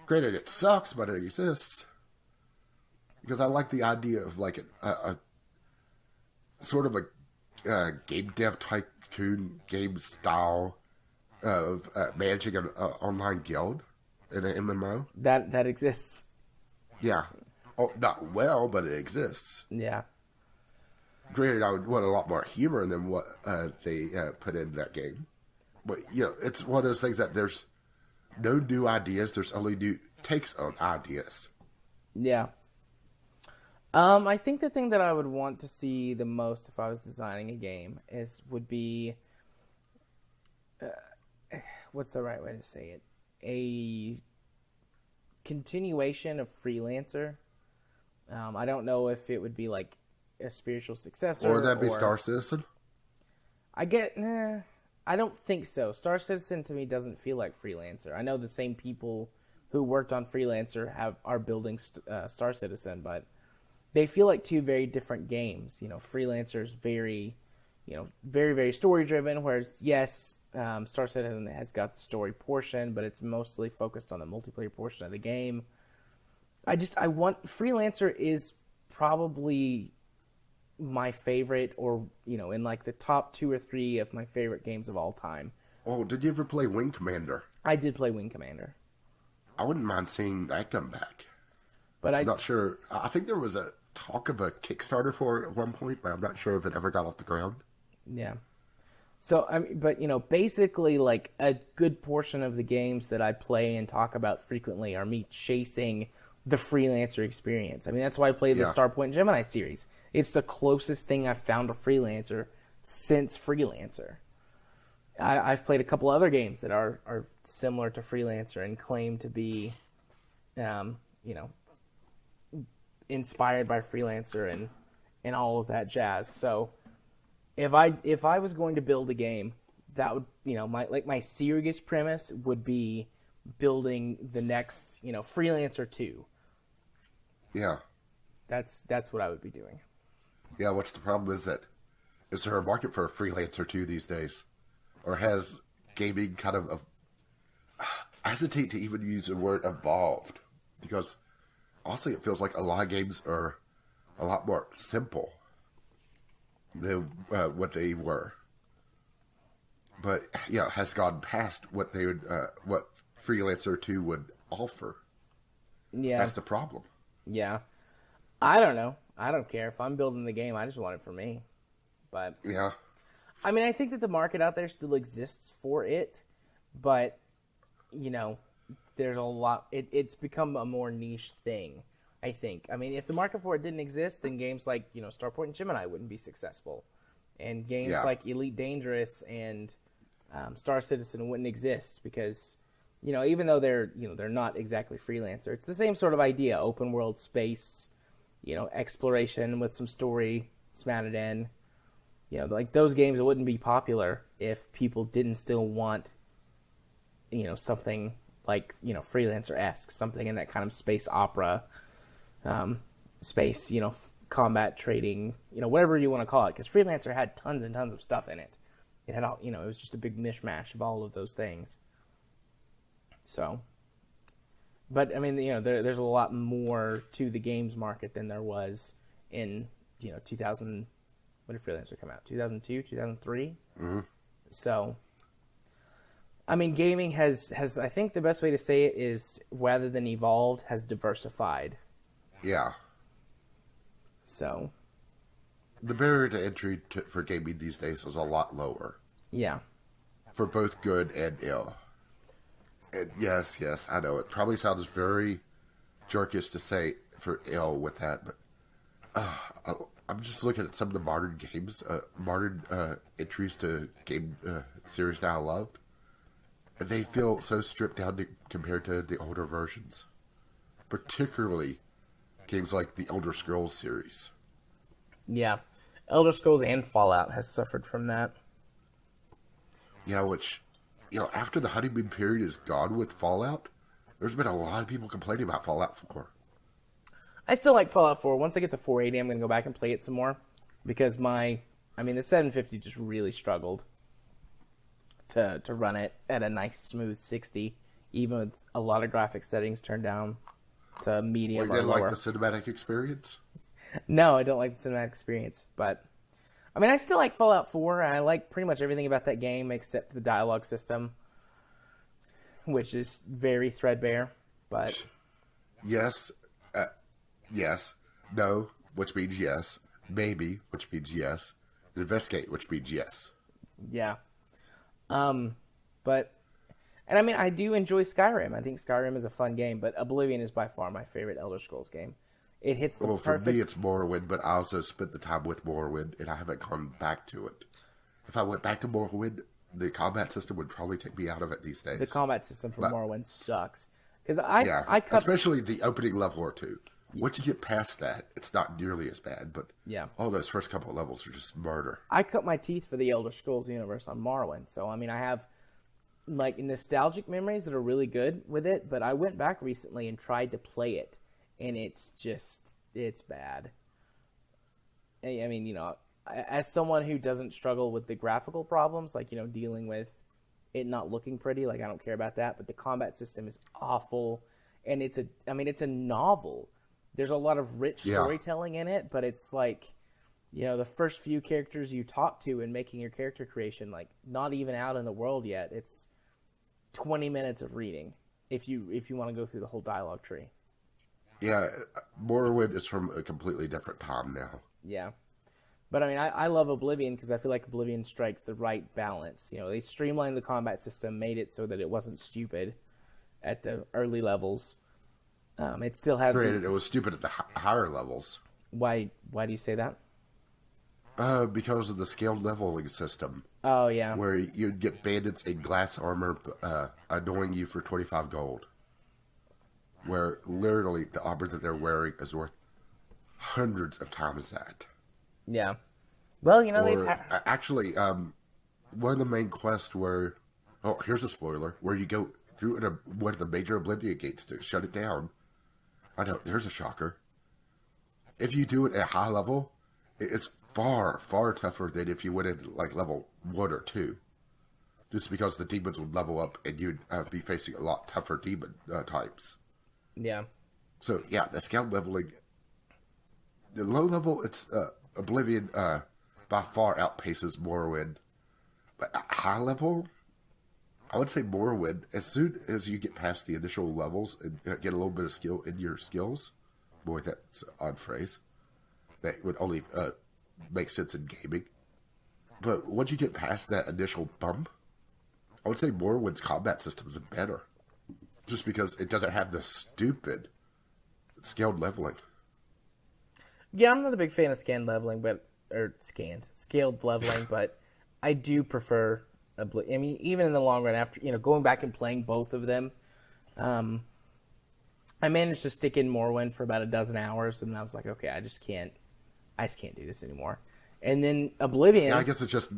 Granted, it sucks, but it exists. Because I like the idea of like a sort of a game dev tycoon game style of managing an online guild in an MMO. That exists. Yeah. Oh, not well, but it exists. Yeah. Granted, I would want a lot more humor than what they put in that game. But, it's one of those things that there's no new ideas. There's only new takes on ideas. Yeah. I think the thing that I would want to see the most if I was designing a game would be, what's the right way to say it? A continuation of Freelancer. I don't know if it would be like a spiritual successor. Or would that be Star Citizen? I don't think so. Star Citizen to me doesn't feel like Freelancer. I know the same people who worked on Freelancer are building Star Citizen, but they feel like two very different games. Freelancer is very, very, very story driven, whereas yes, Star Citizen has got the story portion, but it's mostly focused on the multiplayer portion of the game. Freelancer is probably my favorite, or in like the top 2 or 3 of my favorite games of all time. Oh, did you ever play Wing Commander? I did play Wing Commander. I wouldn't mind seeing that come back. But I'm not sure. I think there was a talk of a Kickstarter for it at one point, but I'm not sure if it ever got off the ground. Yeah. So, basically, like, a good portion of the games that I play and talk about frequently are me chasing the Freelancer experience. That's why I played the Starpoint Gemini series. It's the closest thing I've found to Freelancer since Freelancer. I've played a couple other games that are similar to Freelancer and claim to be, inspired by Freelancer and all of that jazz. So if I was going to build a game, that would, my serious premise would be building the next, Freelancer 2. Yeah. That's what I would be doing. Yeah, what's the problem is there a market for a Freelancer 2 these days? Or has gaming kind of I hesitate to even use the word evolved, because honestly it feels like a lot of games are a lot more simple than what they were. But has gone past what they would what Freelancer 2 would offer. Yeah. That's the problem. Yeah. I don't know. I don't care. If I'm building the game, I just want it for me. But yeah. I think that the market out there still exists for it, but there's a lot. It's become a more niche thing, I think. If the market for it didn't exist, then games like Starpoint and Gemini wouldn't be successful, and games like Elite Dangerous and Star Citizen wouldn't exist because even though they're not exactly Freelancer, it's the same sort of idea: open world space, exploration with some story smattered in. Like those games wouldn't be popular if people didn't still want, something like, Freelancer-esque, something in that kind of space opera, space, combat trading, whatever you want to call it. Because Freelancer had tons and tons of stuff in it. It had all, it was just a big mishmash of all of those things. So, but there's a lot more to the games market than there was in 2000. When did Freelancer come out? 2002, 2003? Mm-hmm. So, gaming has, I think the best way to say it is, rather than evolved, has diversified. Yeah. So. The barrier to entry for gaming these days is a lot lower. Yeah. For both good and ill. And yes, I know. It probably sounds very jerkish to say for ill with that, but I'm just looking at some of the modern games, modern entries to game series that I loved, and they feel so stripped down compared to the older versions. Particularly games like the Elder Scrolls series. Yeah. Elder Scrolls and Fallout has suffered from that. Yeah, which, after the honeymoon period is gone with Fallout, there's been a lot of people complaining about Fallout 4. I still like Fallout 4. Once I get to 480, I'm going to go back and play it some more. Because the 750 just really struggled to run it at a nice, smooth 60, even with a lot of graphics settings turned down to medium or lower. Like the cinematic experience? No, I don't like the cinematic experience. But, I still like Fallout 4. I like pretty much everything about that game except the dialogue system, which is very threadbare. But yes, yes, no, which means yes, maybe, which means yes, investigate, which means yes. Yeah. I do enjoy Skyrim. I think Skyrim is a fun game, but Oblivion is by far my favorite Elder Scrolls game. It hits the perfect... for me, it's Morrowind, but I also spent the time with Morrowind, and I haven't gone back to it. If I went back to Morrowind, the combat system would probably take me out of it these days. The combat system for Morrowind sucks. Especially the opening level or two. Once you get past that, it's not nearly as bad, but all those first couple of levels are just murder. I cut my teeth for the Elder Scrolls universe on Morrowind, so I have nostalgic memories that are really good with it, but I went back recently and tried to play it, and it's bad. As someone who doesn't struggle with the graphical problems, dealing with it not looking pretty, I don't care about that, but the combat system is awful, and it's a novel. There's a lot of rich storytelling in it, but it's the first few characters you talk to in making your character creation, not even out in the world yet. It's 20 minutes of reading if you want to go through the whole dialogue tree. Yeah, Morrowind is from a completely different time now. Yeah. But I love Oblivion because I feel like Oblivion strikes the right balance. They streamlined the combat system, made it so that it wasn't stupid at the early levels. It still had... Granted, it was stupid at the higher levels. Why do you say that? Because of the scaled leveling system. Oh, yeah. Where you'd get bandits in glass armor annoying you for 25 gold. Where literally the armor that they're wearing is worth hundreds of times that. Yeah. Well, Actually, one of the main quests where... Oh, here's a spoiler. Where you go through one of the major Oblivion gates to shut it down. I know, there's a shocker. If you do it at high level, it's far, far tougher than if you went in level 1 or 2. Just because the demons would level up and you'd be facing a lot tougher demon types. Yeah. So, yeah, the scale leveling... The low level, it's... Oblivion by far outpaces Morrowind. But at high level, I would say Morrowind, as soon as you get past the initial levels and get a little bit of skill in your skills, boy, that's an odd phrase. That would only make sense in gaming. But once you get past that initial bump, I would say Morrowind's combat system is better. Just because it doesn't have the stupid scaled leveling. Yeah, I'm not a big fan of scaled leveling, but I do prefer. Even in the long run, after going back and playing both of them, I managed to stick in Morrowind for about a dozen hours, and I was like, okay, I just can't do this anymore. And then Oblivion. Yeah, I guess it just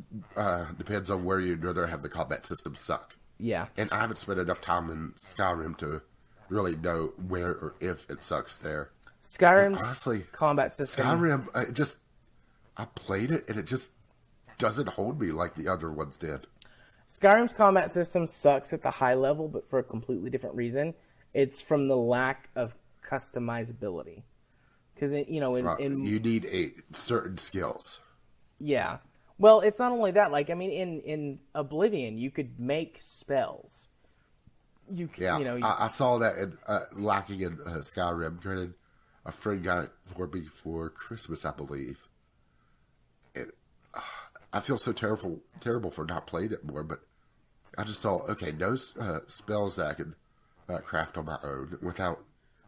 depends on where you'd rather have the combat system suck. Yeah, and I haven't spent enough time in Skyrim to really know where or if it sucks there. Skyrim's honestly, combat system. Skyrim, I played it and it just doesn't hold me like the other ones did. Skyrim's combat system sucks at the high level, but for a completely different reason. It's from the lack of customizability. Because you need certain skills. Yeah. Well, it's not only that. In Oblivion, you could make spells. I saw that lacking in Skyrim. Granted, a friend got it for me for Christmas, I believe. I feel so terrible for not playing it more, but I just saw, okay, no spells that I could craft on my own without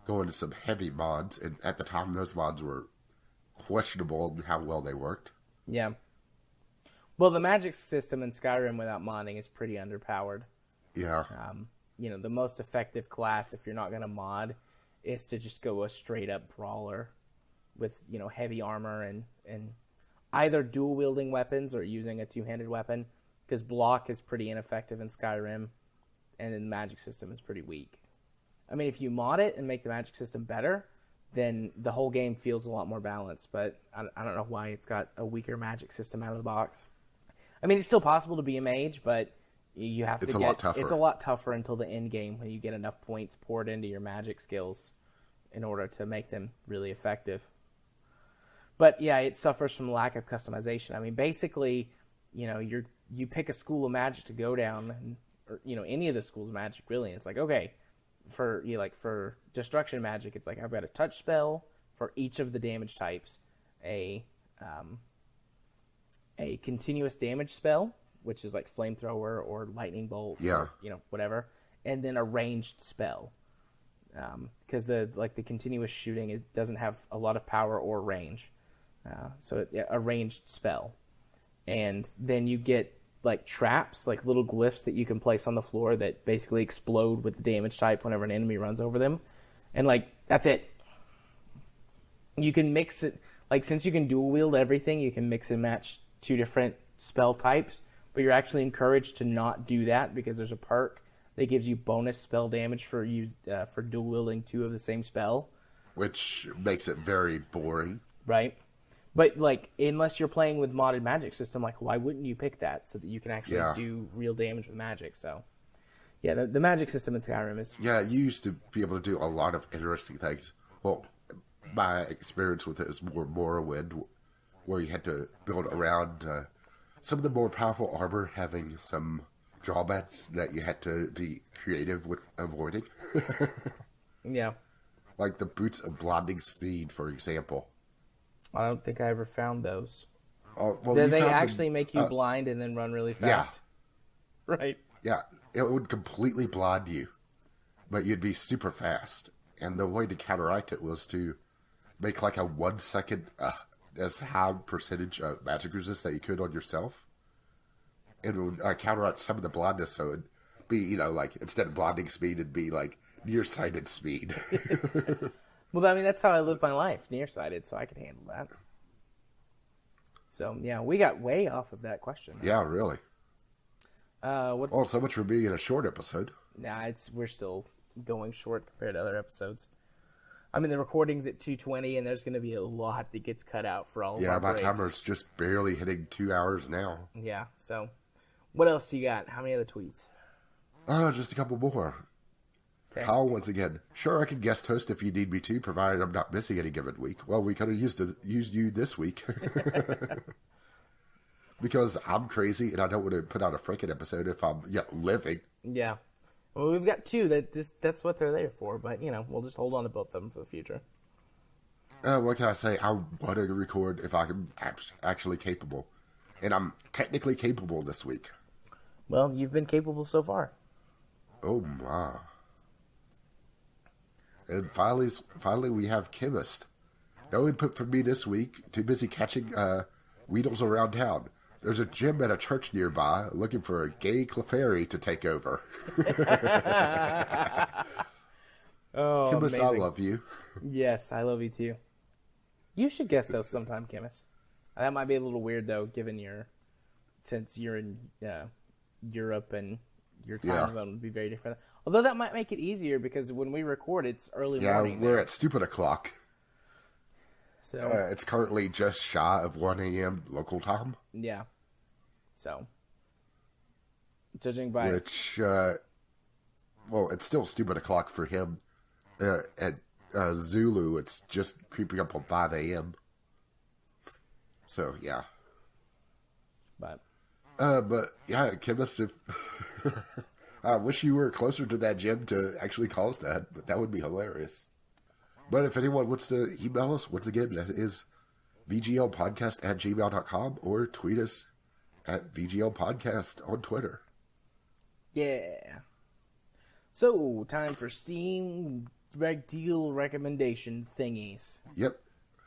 go into some heavy mods, and at the time those mods were questionable in how well they worked. Yeah. Well, the magic system in Skyrim without modding is pretty underpowered. Yeah. The most effective class, if you're not going to mod, is to just go a straight-up brawler with, heavy armor and either dual-wielding weapons or using a two-handed weapon, because block is pretty ineffective in Skyrim, and the magic system is pretty weak. I mean, if you mod it and make the magic system better, then the whole game feels a lot more balanced, but I don't know why it's got a weaker magic system out of the box. I mean, it's still possible to be a mage, but you have It's to a lot tougher. It's a lot tougher until the end game when you get enough points poured into your magic skills in order to make them really effective. But yeah, it suffers from lack of customization. I mean, basically, you pick a school of magic to go down, or any of the schools of magic really, and it's like, okay, for destruction magic, it's like I've got a touch spell for each of the damage types, a continuous damage spell, which is like flamethrower or lightning bolts, or, whatever, and then a ranged spell, because the continuous shooting doesn't have a lot of power or range, so a ranged spell, and then you get like traps, like little glyphs that you can place on the floor that basically explode with the damage type whenever an enemy runs over them, and that's it. You can mix it, since you can dual wield everything, you can mix and match two different spell types, but you're actually encouraged to not do that because there's a perk that gives you bonus spell damage for dual wielding two of the same spell, which makes it very boring. Right. But unless you're playing with modded magic system, why wouldn't you pick that so that you can actually do real damage with magic? So yeah, the magic system in Skyrim is... Yeah, you used to be able to do a lot of interesting things. Well, my experience with it is more Morrowind, where you had to build around some of the more powerful armor having some drawbacks that you had to be creative with avoiding. Yeah. Like the boots of blinding speed, for example. I don't think I ever found those. Well, Did they actually make you blind and then run really fast? Yeah. Right. Yeah, it would completely blind you, but you'd be super fast. And the way to counteract it was to make a 1 second as high percentage of magic resist that you could on yourself. It would counteract some of the blindness, so it'd be, instead of blinding speed, it'd be nearsighted speed. Well, I mean, that's how I live my life, nearsighted, so I can handle that. So, yeah, we got way off of that question. Yeah, really. Well, so much for being a short episode. Nah, we're still going short compared to other episodes. I mean, the recording's at 2:20, and there's going to be a lot that gets cut out for all of our breaks. Yeah, my timer's just barely hitting 2 hours now. Yeah, so what else do you got? How many other tweets? Just a couple more. Okay. Kyle, once again, sure, I can guest host if you need me to, provided I'm not missing any given week. Well, we could have used you this week. Because I'm crazy, and I don't want to put out a freaking episode if I'm living. Yeah. Well, we've got two. That's what they're there for, but, we'll just hold on to both of them for the future. What can I say? I want to record if I'm actually capable. And I'm technically capable this week. Well, you've been capable so far. Oh, my. And finally, we have Chemist. No input from me this week. Too busy catching Weedles around town. There's a gym at a church nearby looking for a gay Clefairy to take over. Oh, Chemist, amazing. I love you. Yes, I love you too. You should guest host sometime, Chemist. That might be a little weird, though, since you're in Europe and your time zone would be very different. Although that might make it easier because when we record, it's early morning. Yeah, we're at stupid o'clock. So it's currently just shy of 1 a.m. local time. Yeah. So, judging by... Which, it's still stupid o'clock for him. At Zulu, it's just creeping up on 5 a.m. So, yeah. But yeah, Chemist, if... I wish you were closer to that gym to actually cause that, but that would be hilarious. But if anyone wants to email us, once again, that is vglpodcast@gmail.com or tweet us at vglpodcast on Twitter. Yeah. So, time for Steam deal recommendation thingies. Yep.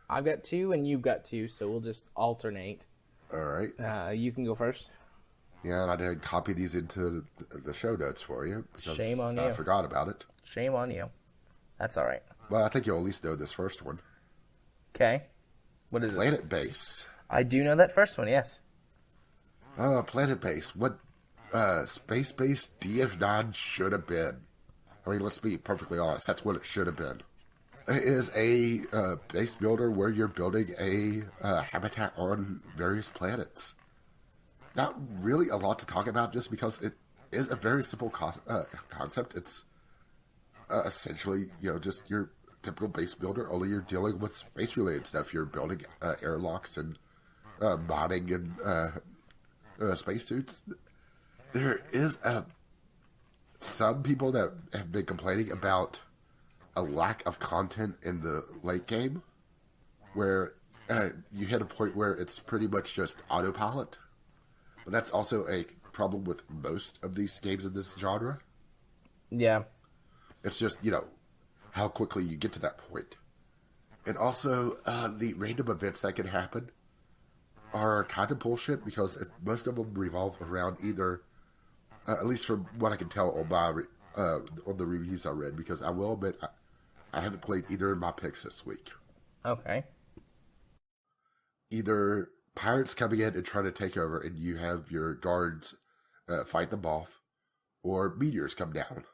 I've got 2 and you've got 2, so we'll just alternate. All right. You can go first. Yeah, and I did copy these into the show notes for you. Shame on I you. forgot about it. Shame on you. That's all right. Well, I think you'll at least know this first one. Okay. What is it? Planet Base. I do know that first one, yes. Planet Base. What Space Base DF9 should have been. I mean, let's be perfectly honest. That's what it should have been. It is a base builder where you're building a habitat on various planets. Not really a lot to talk about just because it is a very simple concept. It's essentially, just your typical base builder, only you're dealing with space-related stuff. You're building airlocks and modding and spacesuits. There is some people that have been complaining about a lack of content in the late game, where you hit a point where it's pretty much just autopilot. But that's also a problem with most of these games in this genre. Yeah. It's just, how quickly you get to that point. And also, the random events that can happen are kind of bullshit because most of them revolve around either, at least from what I can tell on my on the reviews I read, because I will admit I haven't played either of my picks this week. Okay. Either pirates coming in and trying to take over and you have your guards fight them off, or meteors come down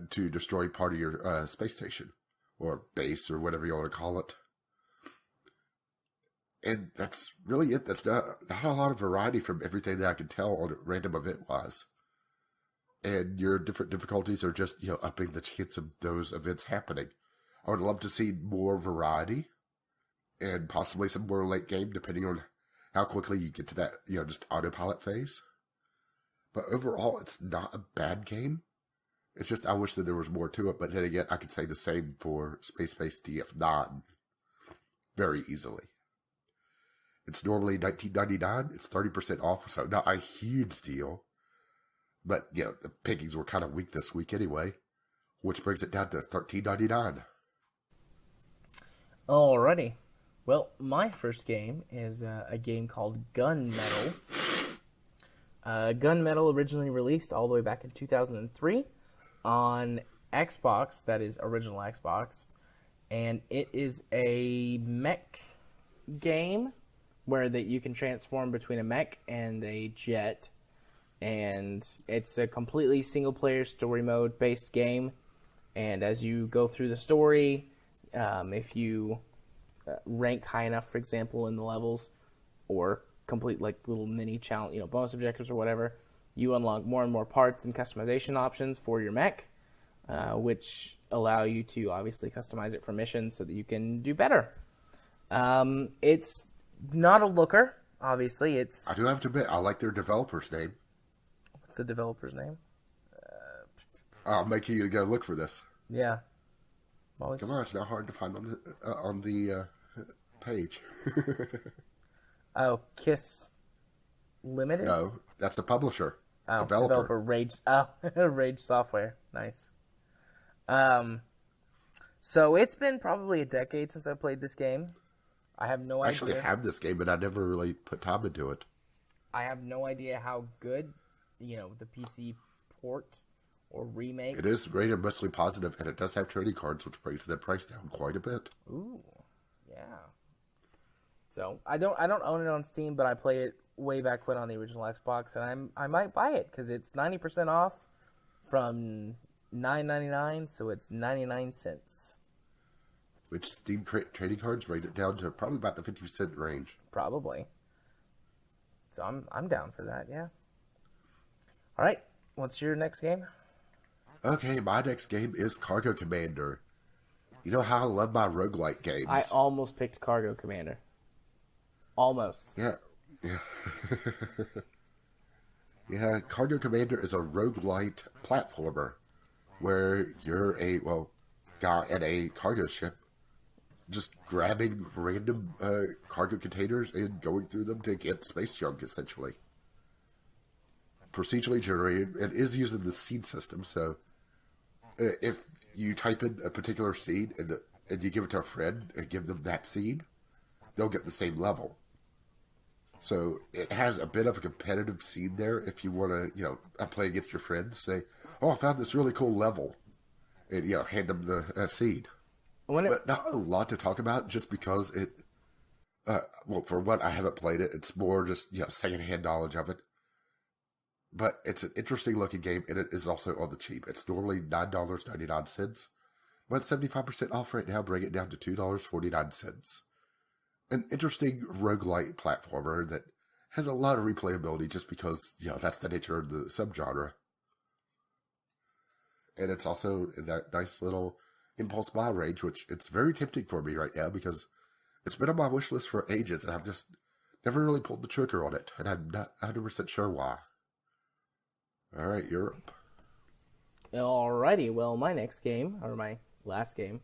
to destroy part of your space station or base or whatever you want to call it. And that's really it. That's not a lot of variety from everything that I can tell on random event wise. And your different difficulties are just, upping the chance of those events happening. I would love to see more variety and possibly some more late game, depending on how quickly you get to that, just autopilot phase. But overall, it's not a bad game. It's just I wish that there was more to it. But then again, I could say the same for Space Base DF9 very easily. It's normally $19.99. It's 30% off, so not a huge deal. But, the pickings were kind of weak this week anyway, which brings it down to $13.99. Alrighty. Well, my first game is a game called Gunmetal. Gunmetal originally released all the way back in 2003 on Xbox, that is original Xbox, and it is a mech game where that you can transform between a mech and a jet, and it's a completely single-player story mode based game. And as you go through the story, if you rank high enough, for example, in the levels, or complete like little mini challenge, bonus objectives or whatever, you unlock more and more parts and customization options for your mech, which allow you to obviously customize it for missions so that you can do better. It's not a looker, obviously. I do have to admit, I like their developer's name. What's the developer's name? I'll make you go look for this. Yeah. Come on, it's not hard to find on the page. Oh, Kiss Limited? No, that's the publisher. Oh, developer Rage. Oh, Rage Software. Nice. So it's been probably a decade since I played this game. I have no idea. I actually have this game, but I never really put time into it. I have no idea how good, the PC port or remake. It is rated mostly positive, and it does have trading cards, which brings the price down quite a bit. Ooh, yeah. So I don't own it on Steam, but I played it way back when on the original Xbox, and I might buy it because it's 90% off from $9.99, so it's 99 cents. Which Steam trading cards brings it down to probably about the 50% range. Probably. So I'm down for that, yeah. All right, what's your next game? Okay, my next game is Cargo Commander. You know how I love my roguelike games. I almost picked Cargo Commander. Almost. Yeah. Yeah, Cargo Commander is a roguelite platformer where you're a guy at a cargo ship just grabbing random cargo containers and going through them to get space junk, essentially. Procedurally generated. It is using the seed system, so If you type in a particular seed and you give it to a friend and give them that seed, they'll get the same level. So it has a bit of a competitive seed there if you want to, play against your friends. Say, oh, I found this really cool level. And, hand them the seed. But not a lot to talk about just because it, well, for one, I haven't played it. It's more just, secondhand knowledge of it. But it's an interesting looking game, and it is also on the cheap. It's normally $9.99, but 75% off right now, bring it down to $2.49. An interesting roguelite platformer that has a lot of replayability just because, that's the nature of the subgenre. And it's also in that nice little impulse buy range, which it's very tempting for me right now because it's been on my wish list for ages, and I've just never really pulled the trigger on it, and I'm not 100% sure why. All right, you're up. Alrighty, well, my next game, or my last game,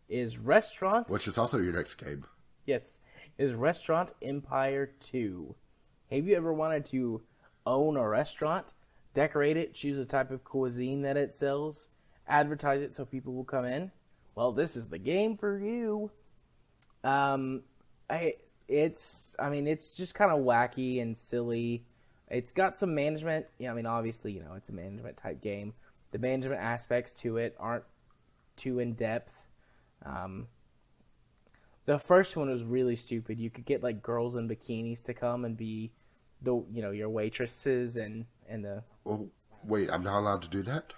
is Restaurant... Which is also your next game. Yes, is Restaurant Empire 2. Have you ever wanted to own a restaurant, decorate it, choose the type of cuisine that it sells, advertise it so people will come in? Well, this is the game for you. It's just kind of wacky and silly. It's got some management. Obviously, it's a management type game. The management aspects to it aren't too in depth. The first one was really stupid. You could get like girls in bikinis to come and be your waitresses and the. Well, wait, I'm not allowed to do that?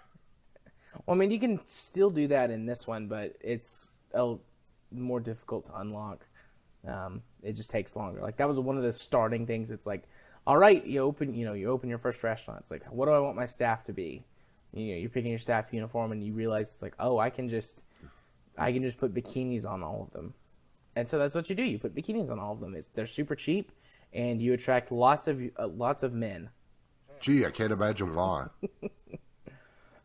Well, you can still do that in this one, but it's more difficult to unlock. It just takes longer. Like that was one of the starting things. It's like, all right, you open your first restaurant. It's like, what do I want my staff to be? You're picking your staff uniform, and you realize it's like, oh, I can just put bikinis on all of them, and so that's what you do. You put bikinis on all of them. They're super cheap, and you attract lots of men. Gee, I can't imagine why.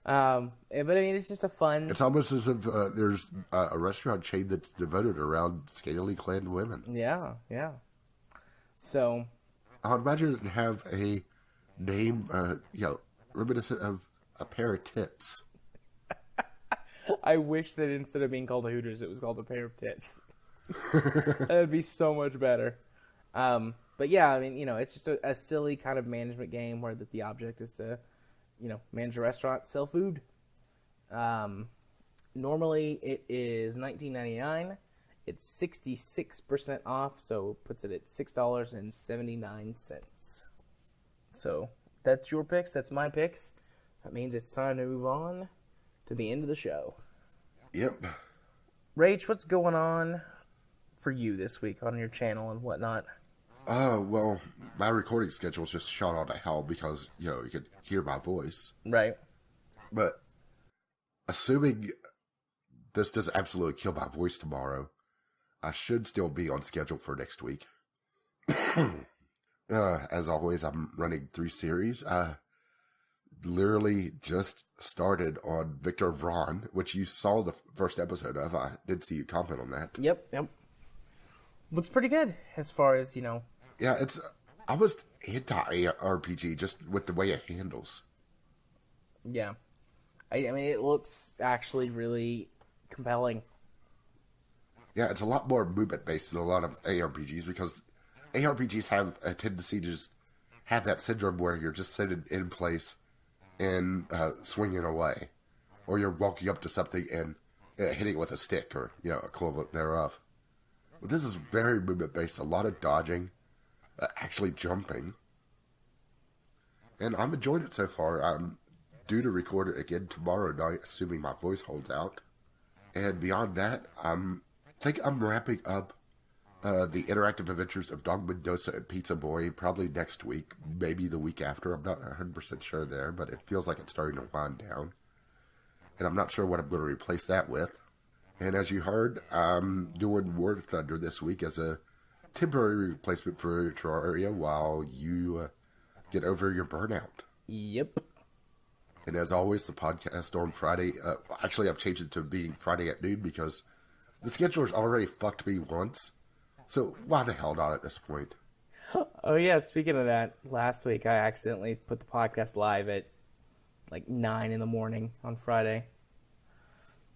But it's just a fun. It's almost as if there's a restaurant chain that's devoted around scantily clad women. Yeah. So, I would imagine it would have a name, reminiscent of a pair of tits. I wish that instead of being called a Hooters, it was called a pair of tits. That'd be so much better. But yeah, it's just a silly kind of management game where the object is to, manage a restaurant, sell food. Normally it is $19.99. It's 66% off, so it puts it at $6.79. So that's your picks. That's my picks. That means it's time to move on to the end of the show. Yep. Rach, what's going on for you this week on your channel and whatnot? Well, my recording schedule's just shot on to hell because, you could hear my voice. Right. But assuming this doesn't absolutely kill my voice tomorrow, I should still be on schedule for next week. As always, I'm running 3 series. I literally just started on Victor Vran, which you saw the first episode of. I did see you comment on that. Yep. Looks pretty good as far as, Yeah, it's almost anti-RPG just with the way it handles. Yeah. It looks actually really compelling. Yeah, it's a lot more movement-based than a lot of ARPGs because ARPGs have a tendency to just have that syndrome where you're just sitting in place and swinging away. Or you're walking up to something and hitting it with a stick or, equivalent thereof. But this is very movement-based, a lot of dodging, actually jumping. And I'm enjoying it so far. I'm due to record it again tomorrow night, assuming my voice holds out. And beyond that, I think I'm wrapping up the interactive adventures of Dog Mendoza and Pizza Boy probably next week, maybe the week after. I'm not 100% sure there, but it feels like it's starting to wind down. And I'm not sure what I'm going to replace that with. And as you heard, I'm doing War Thunder this week as a temporary replacement for Terraria while you get over your burnout. Yep. And as always, the podcast on Friday. Actually, I've changed it to being Friday at noon because the scheduler's already fucked me once. So why the hell not at this point? Oh, yeah. Speaking of that, last week I accidentally put the podcast live at like 9 in the morning on Friday.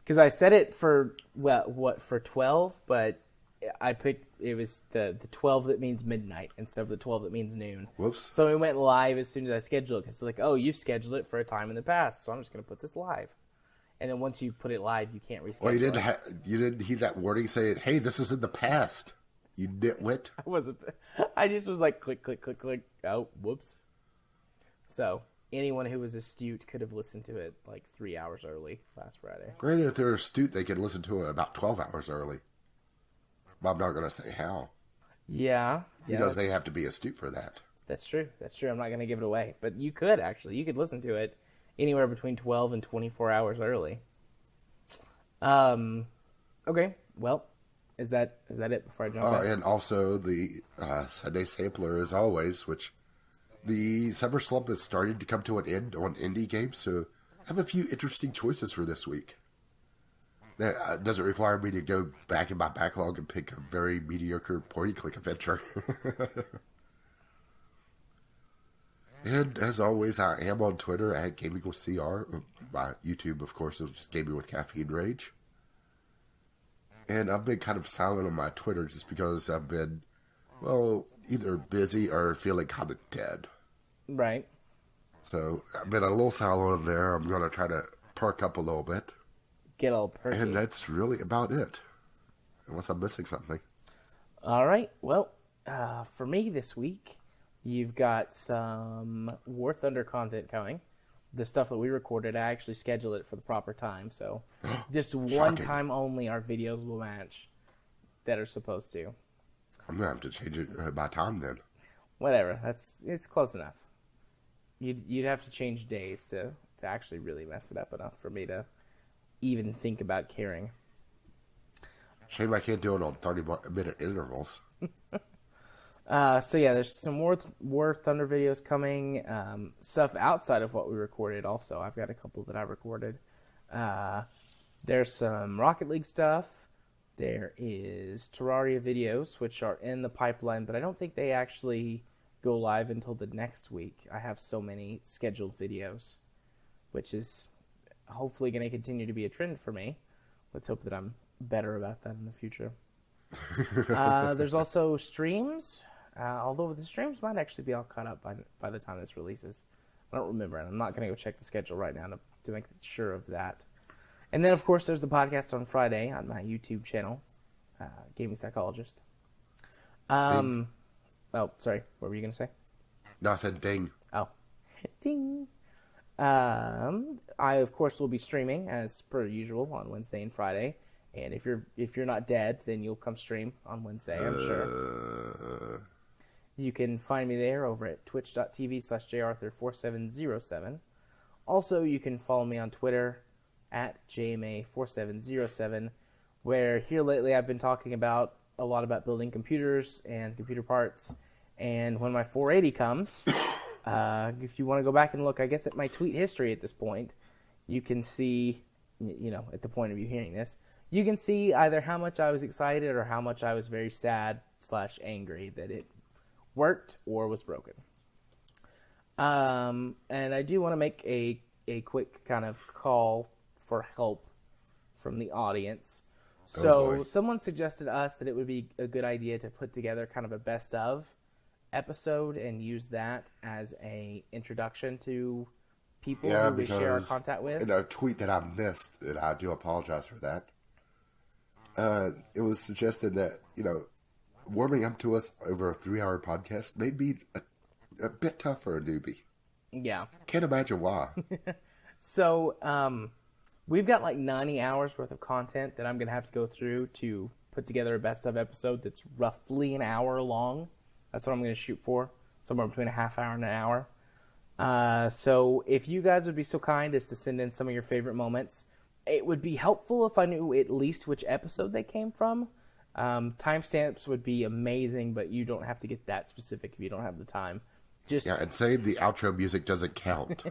Because I set it for, for 12, but I picked, it was the 12 that means midnight instead of the 12 that means noon. Whoops. So it went live as soon as I scheduled it. Because it's like, oh, you've scheduled it for a time in the past, so I'm just going to put this live. And then once you put it live, you can't reschedule Well, it. you didn't hear that warning saying, "Hey, this is in the past." You nitwit. I just was like, click, click, click, click. Oh, whoops. So anyone who was astute could have listened to it like 3 hours early last Friday. Granted, if they're astute, they can listen to it about 12 hours early. But I'm not going to say how. Yeah. Because they have to be astute for that. That's true. That's true. I'm not going to give it away. But you could, actually. You could listen to it anywhere between 12 and 24 hours early. Okay. Well, is that it before I jump in? And also the Sunday Sampler, as always, which the summer slump is starting to come to an end on indie games, so I have a few interesting choices for this week. That doesn't require me to go back in my backlog and pick a very mediocre point-and-click adventure. And as always, I am on Twitter at Gaming with CR. My YouTube, of course, is just Gaming with Caffeine Rage. And I've been kind of silent on my Twitter just because I've been, well, either busy or feeling kind of dead. Right. So I've been a little silent there. I'm going to try to perk up a little bit. Get all perky. And that's really about it. Unless I'm missing something. All right. Well, for me this week, you've got some War Thunder content coming. The stuff that we recorded, I actually scheduled it for the proper time. So just one time only our videos will match that are supposed to. I'm going to have to change it by time then. Whatever. It's close enough. You'd have to change days to actually really mess it up enough for me to even think about caring. Shame I can't do it on 30-minute intervals. So yeah, there's some War Thunder videos coming. Stuff outside of what we recorded also. I've got a couple that I recorded. There's some Rocket League stuff. There is Terraria videos, which are in the pipeline, but I don't think they actually go live until the next week. I have so many scheduled videos, which is hopefully going to continue to be a trend for me. Let's hope that I'm better about that in the future. There's also streams, although the streams might actually be all caught up by the time this releases. I don't remember, and I'm not going to go check the schedule right now to make sure of that. And then, of course, there's the podcast on Friday on my YouTube channel, Gaming Psychologist. Oh, sorry. What were you going to say? No, I said ding. Oh. Ding. I, of course, will be streaming, as per usual, on Wednesday and Friday. And if you're not dead, then you'll come stream on Wednesday, I'm sure. You can find me there over at twitch.tv/jarthur4707. Also, you can follow me on Twitter at JMA4707, where here lately I've been talking a lot about building computers and computer parts. And when my 480 comes, if you want to go back and look, I guess, at my tweet history at this point, you can see, at the point of you hearing this, you can see either how much I was excited or how much I was very sad/angry that it worked or was broken. And I do want to make a quick kind of call for help from the audience. So someone suggested to us that it would be a good idea to put together kind of a best of episode and use that as a introduction to people who we share our content with. In a tweet that I missed, and I do apologize for that, it was suggested that, warming up to us over a 3-hour podcast may be a bit tough for a newbie. Yeah. Can't imagine why. So, we've got like 90 hours worth of content that I'm going to have to go through to put together a best of episode that's roughly an hour long. That's what I'm going to shoot for. Somewhere between a half hour and an hour. So if you guys would be so kind as to send in some of your favorite moments, it would be helpful if I knew at least which episode they came from. Timestamps would be amazing, but you don't have to get that specific if you don't have the time. And say the outro music doesn't count.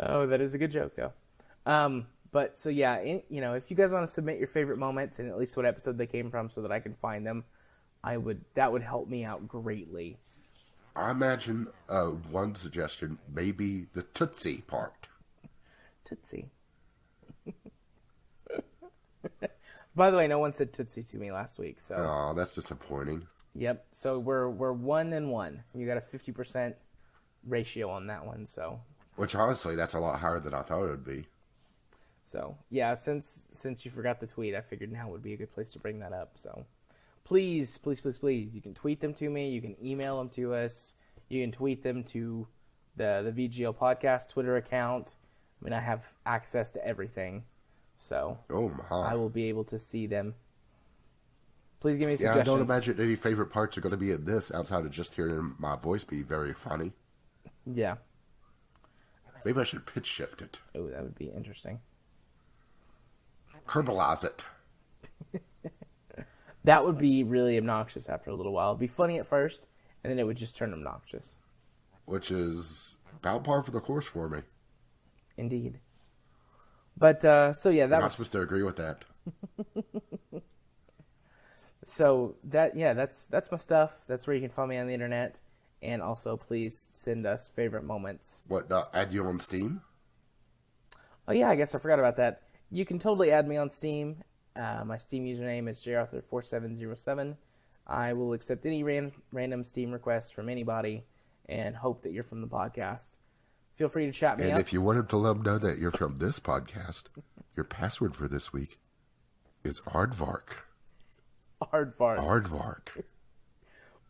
Oh, that is a good joke, though. But so yeah, if you guys want to submit your favorite moments and at least what episode they came from, so that I can find them, that would help me out greatly. I imagine one suggestion may be the Tootsie part. Tootsie. By the way, no one said Tootsie to me last week, so Oh, that's disappointing. yep. So we're 1-1. You got a 50% ratio on that one, so Which, honestly, that's a lot higher than I thought it would be. yeah. Since you forgot the tweet, I figured now would be a good place to bring that up. So please, you can tweet them to me. You can email them to us. You can tweet them to the VGL podcast Twitter account. I mean, I have access to everything, so Oh, I my. will be able to see them. Please give me Yeah, suggestions. I don't imagine any favorite parts are going to be in this outside of just hearing my voice be very funny. Yeah. Maybe I should pitch shift it. Oh, that would be interesting. Kerbalize it. That would be really obnoxious after a little while. It'd be funny at first, and then it would just turn obnoxious. Which is about par for the course for me. Indeed. But, so yeah, that I'm not was... supposed to agree with that. So, that's my stuff. That's where you can find me on the internet. And also, please send us favorite moments. What, add you on Steam? Oh, yeah, I guess I forgot about that. You can totally add me on Steam. My Steam username is jarthur4707. I will accept any random Steam requests from anybody and hope that you're from the podcast. Feel free to chat me And up. if you wanted to let them know that you're from this podcast, your password for this week is Aardvark. Aardvark. Aardvark.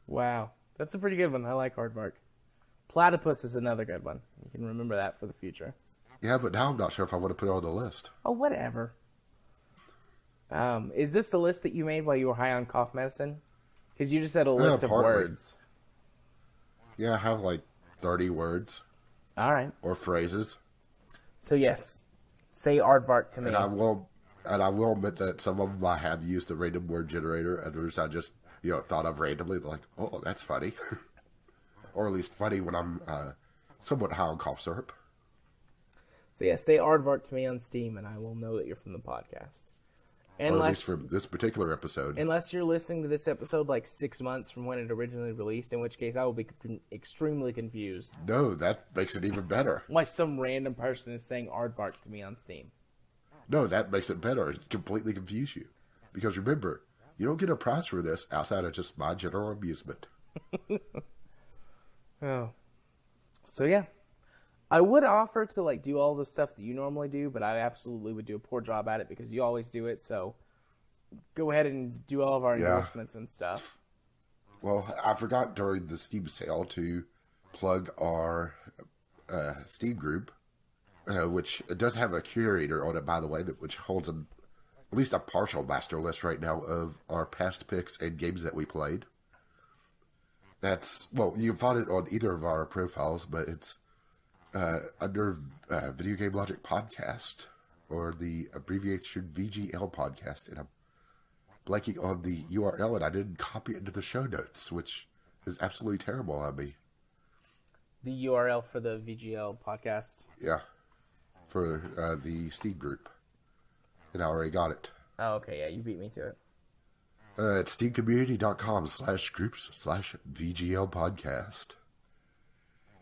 Wow. That's a pretty good one. I like Aardvark. Platypus is another good one. You can remember that for the future. Yeah, but now I'm not sure if I want to put it on the list. Oh, whatever. Is this the list that you made while you were high on cough medicine? Because you just had a list of partly. words. Yeah, I have like 30 words All right. or phrases. So, yes. Say Aardvark to me. And I will admit that some of them I have used a random word generator. Others I just, thought of randomly. Like, oh, that's funny. Or at least funny when I'm somewhat high on cough syrup. So, yeah, say Aardvark to me on Steam, and I will know that you're from the podcast. Or at Unless, least for this particular episode. unless you're listening to this episode like 6 months from when it originally released, in which case I will be extremely confused No, that makes it even better. why some random person is saying Aardvark to me on Steam. No, that makes it better. It completely confuse you. Because remember, you don't get a prize for this outside of just my general amusement. Oh. So, yeah. I would offer to, do all the stuff that you normally do, but I absolutely would do a poor job at it because you always do it, so go ahead and do all of our Yeah. endorsements and stuff. Well, I forgot during the Steam sale to plug our Steam group, which does have a curator on it, by the way, which holds at least a partial master list right now of our past picks and games that we played. You can find it on either of our profiles, but it's under Video Game Logic Podcast, or the abbreviation VGL Podcast, and I'm blanking on the URL, and I didn't copy it into the show notes, which is absolutely terrible on me. The URL for the VGL podcast. Yeah, for the Steam group, and I already got it. Oh, okay, yeah, you beat me to it. It's steamcommunity.com/groups/VGL podcast.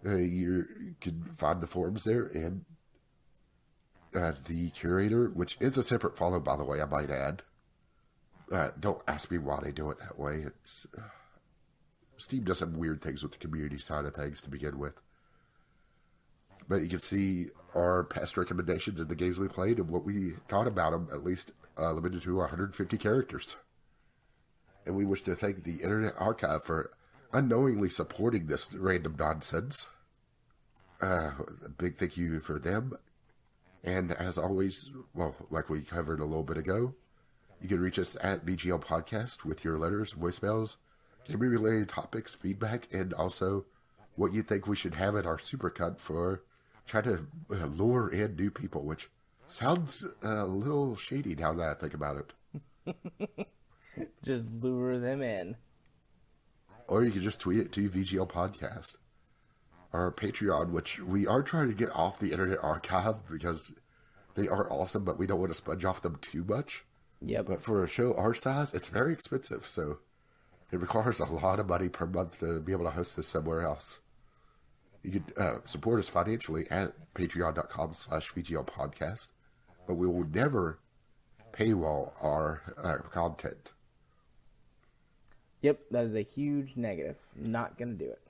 You can find the forums there, and the curator, which is a separate follow, by the way, I might add. Don't ask me why they do it that way. It's Steam does some weird things with the community side of things to begin with. But you can see our past recommendations and the games we played and what we thought about them, at least limited to 150 characters. And we wish to thank the Internet Archive for unknowingly supporting this random nonsense. A big thank you for them. And as always, well, like we covered a little bit ago, you can reach us at VGL Podcast with your letters, voicemails, gaming-related topics, feedback, and also what you think we should have at our supercut for trying to lure in new people, which sounds a little shady now that I think about it. Just lure them in. Or you can just tweet it to VGL Podcast. Our Patreon, which we are trying to get off the Internet Archive because they are awesome, but we don't want to sponge off them too much. Yep. But for a show our size, it's very expensive, so it requires a lot of money per month to be able to host this somewhere else. You can support us financially at patreon.com/VGL podcast, but we will never paywall our content. Yep, that is a huge negative. Not going to do it.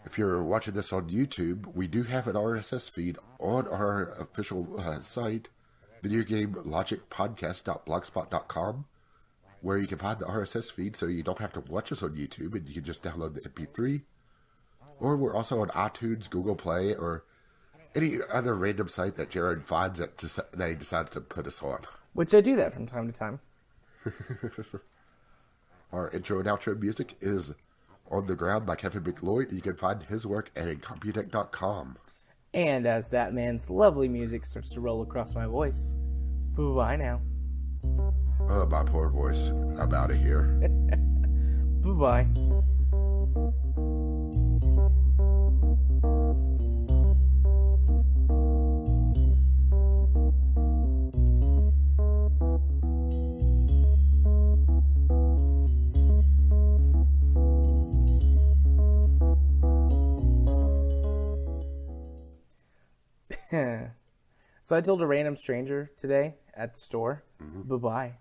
If you're watching this on YouTube, we do have an RSS feed on our official site, videogamelogicpodcast.blogspot.com, where you can find the RSS feed so you don't have to watch us on YouTube and you can just download the MP3. Or we're also on iTunes, Google Play, or any other random site that Jared finds that he decides to put us on. Which I do that from time to time. Our intro and outro music is On the Ground by Kevin McLeod. You can find his work at Incompetech.com. And as that man's lovely music starts to roll across my voice, bye now. Oh, my poor voice. I'm out of here. Bye-bye. So I told a random stranger today at the store, bye-bye.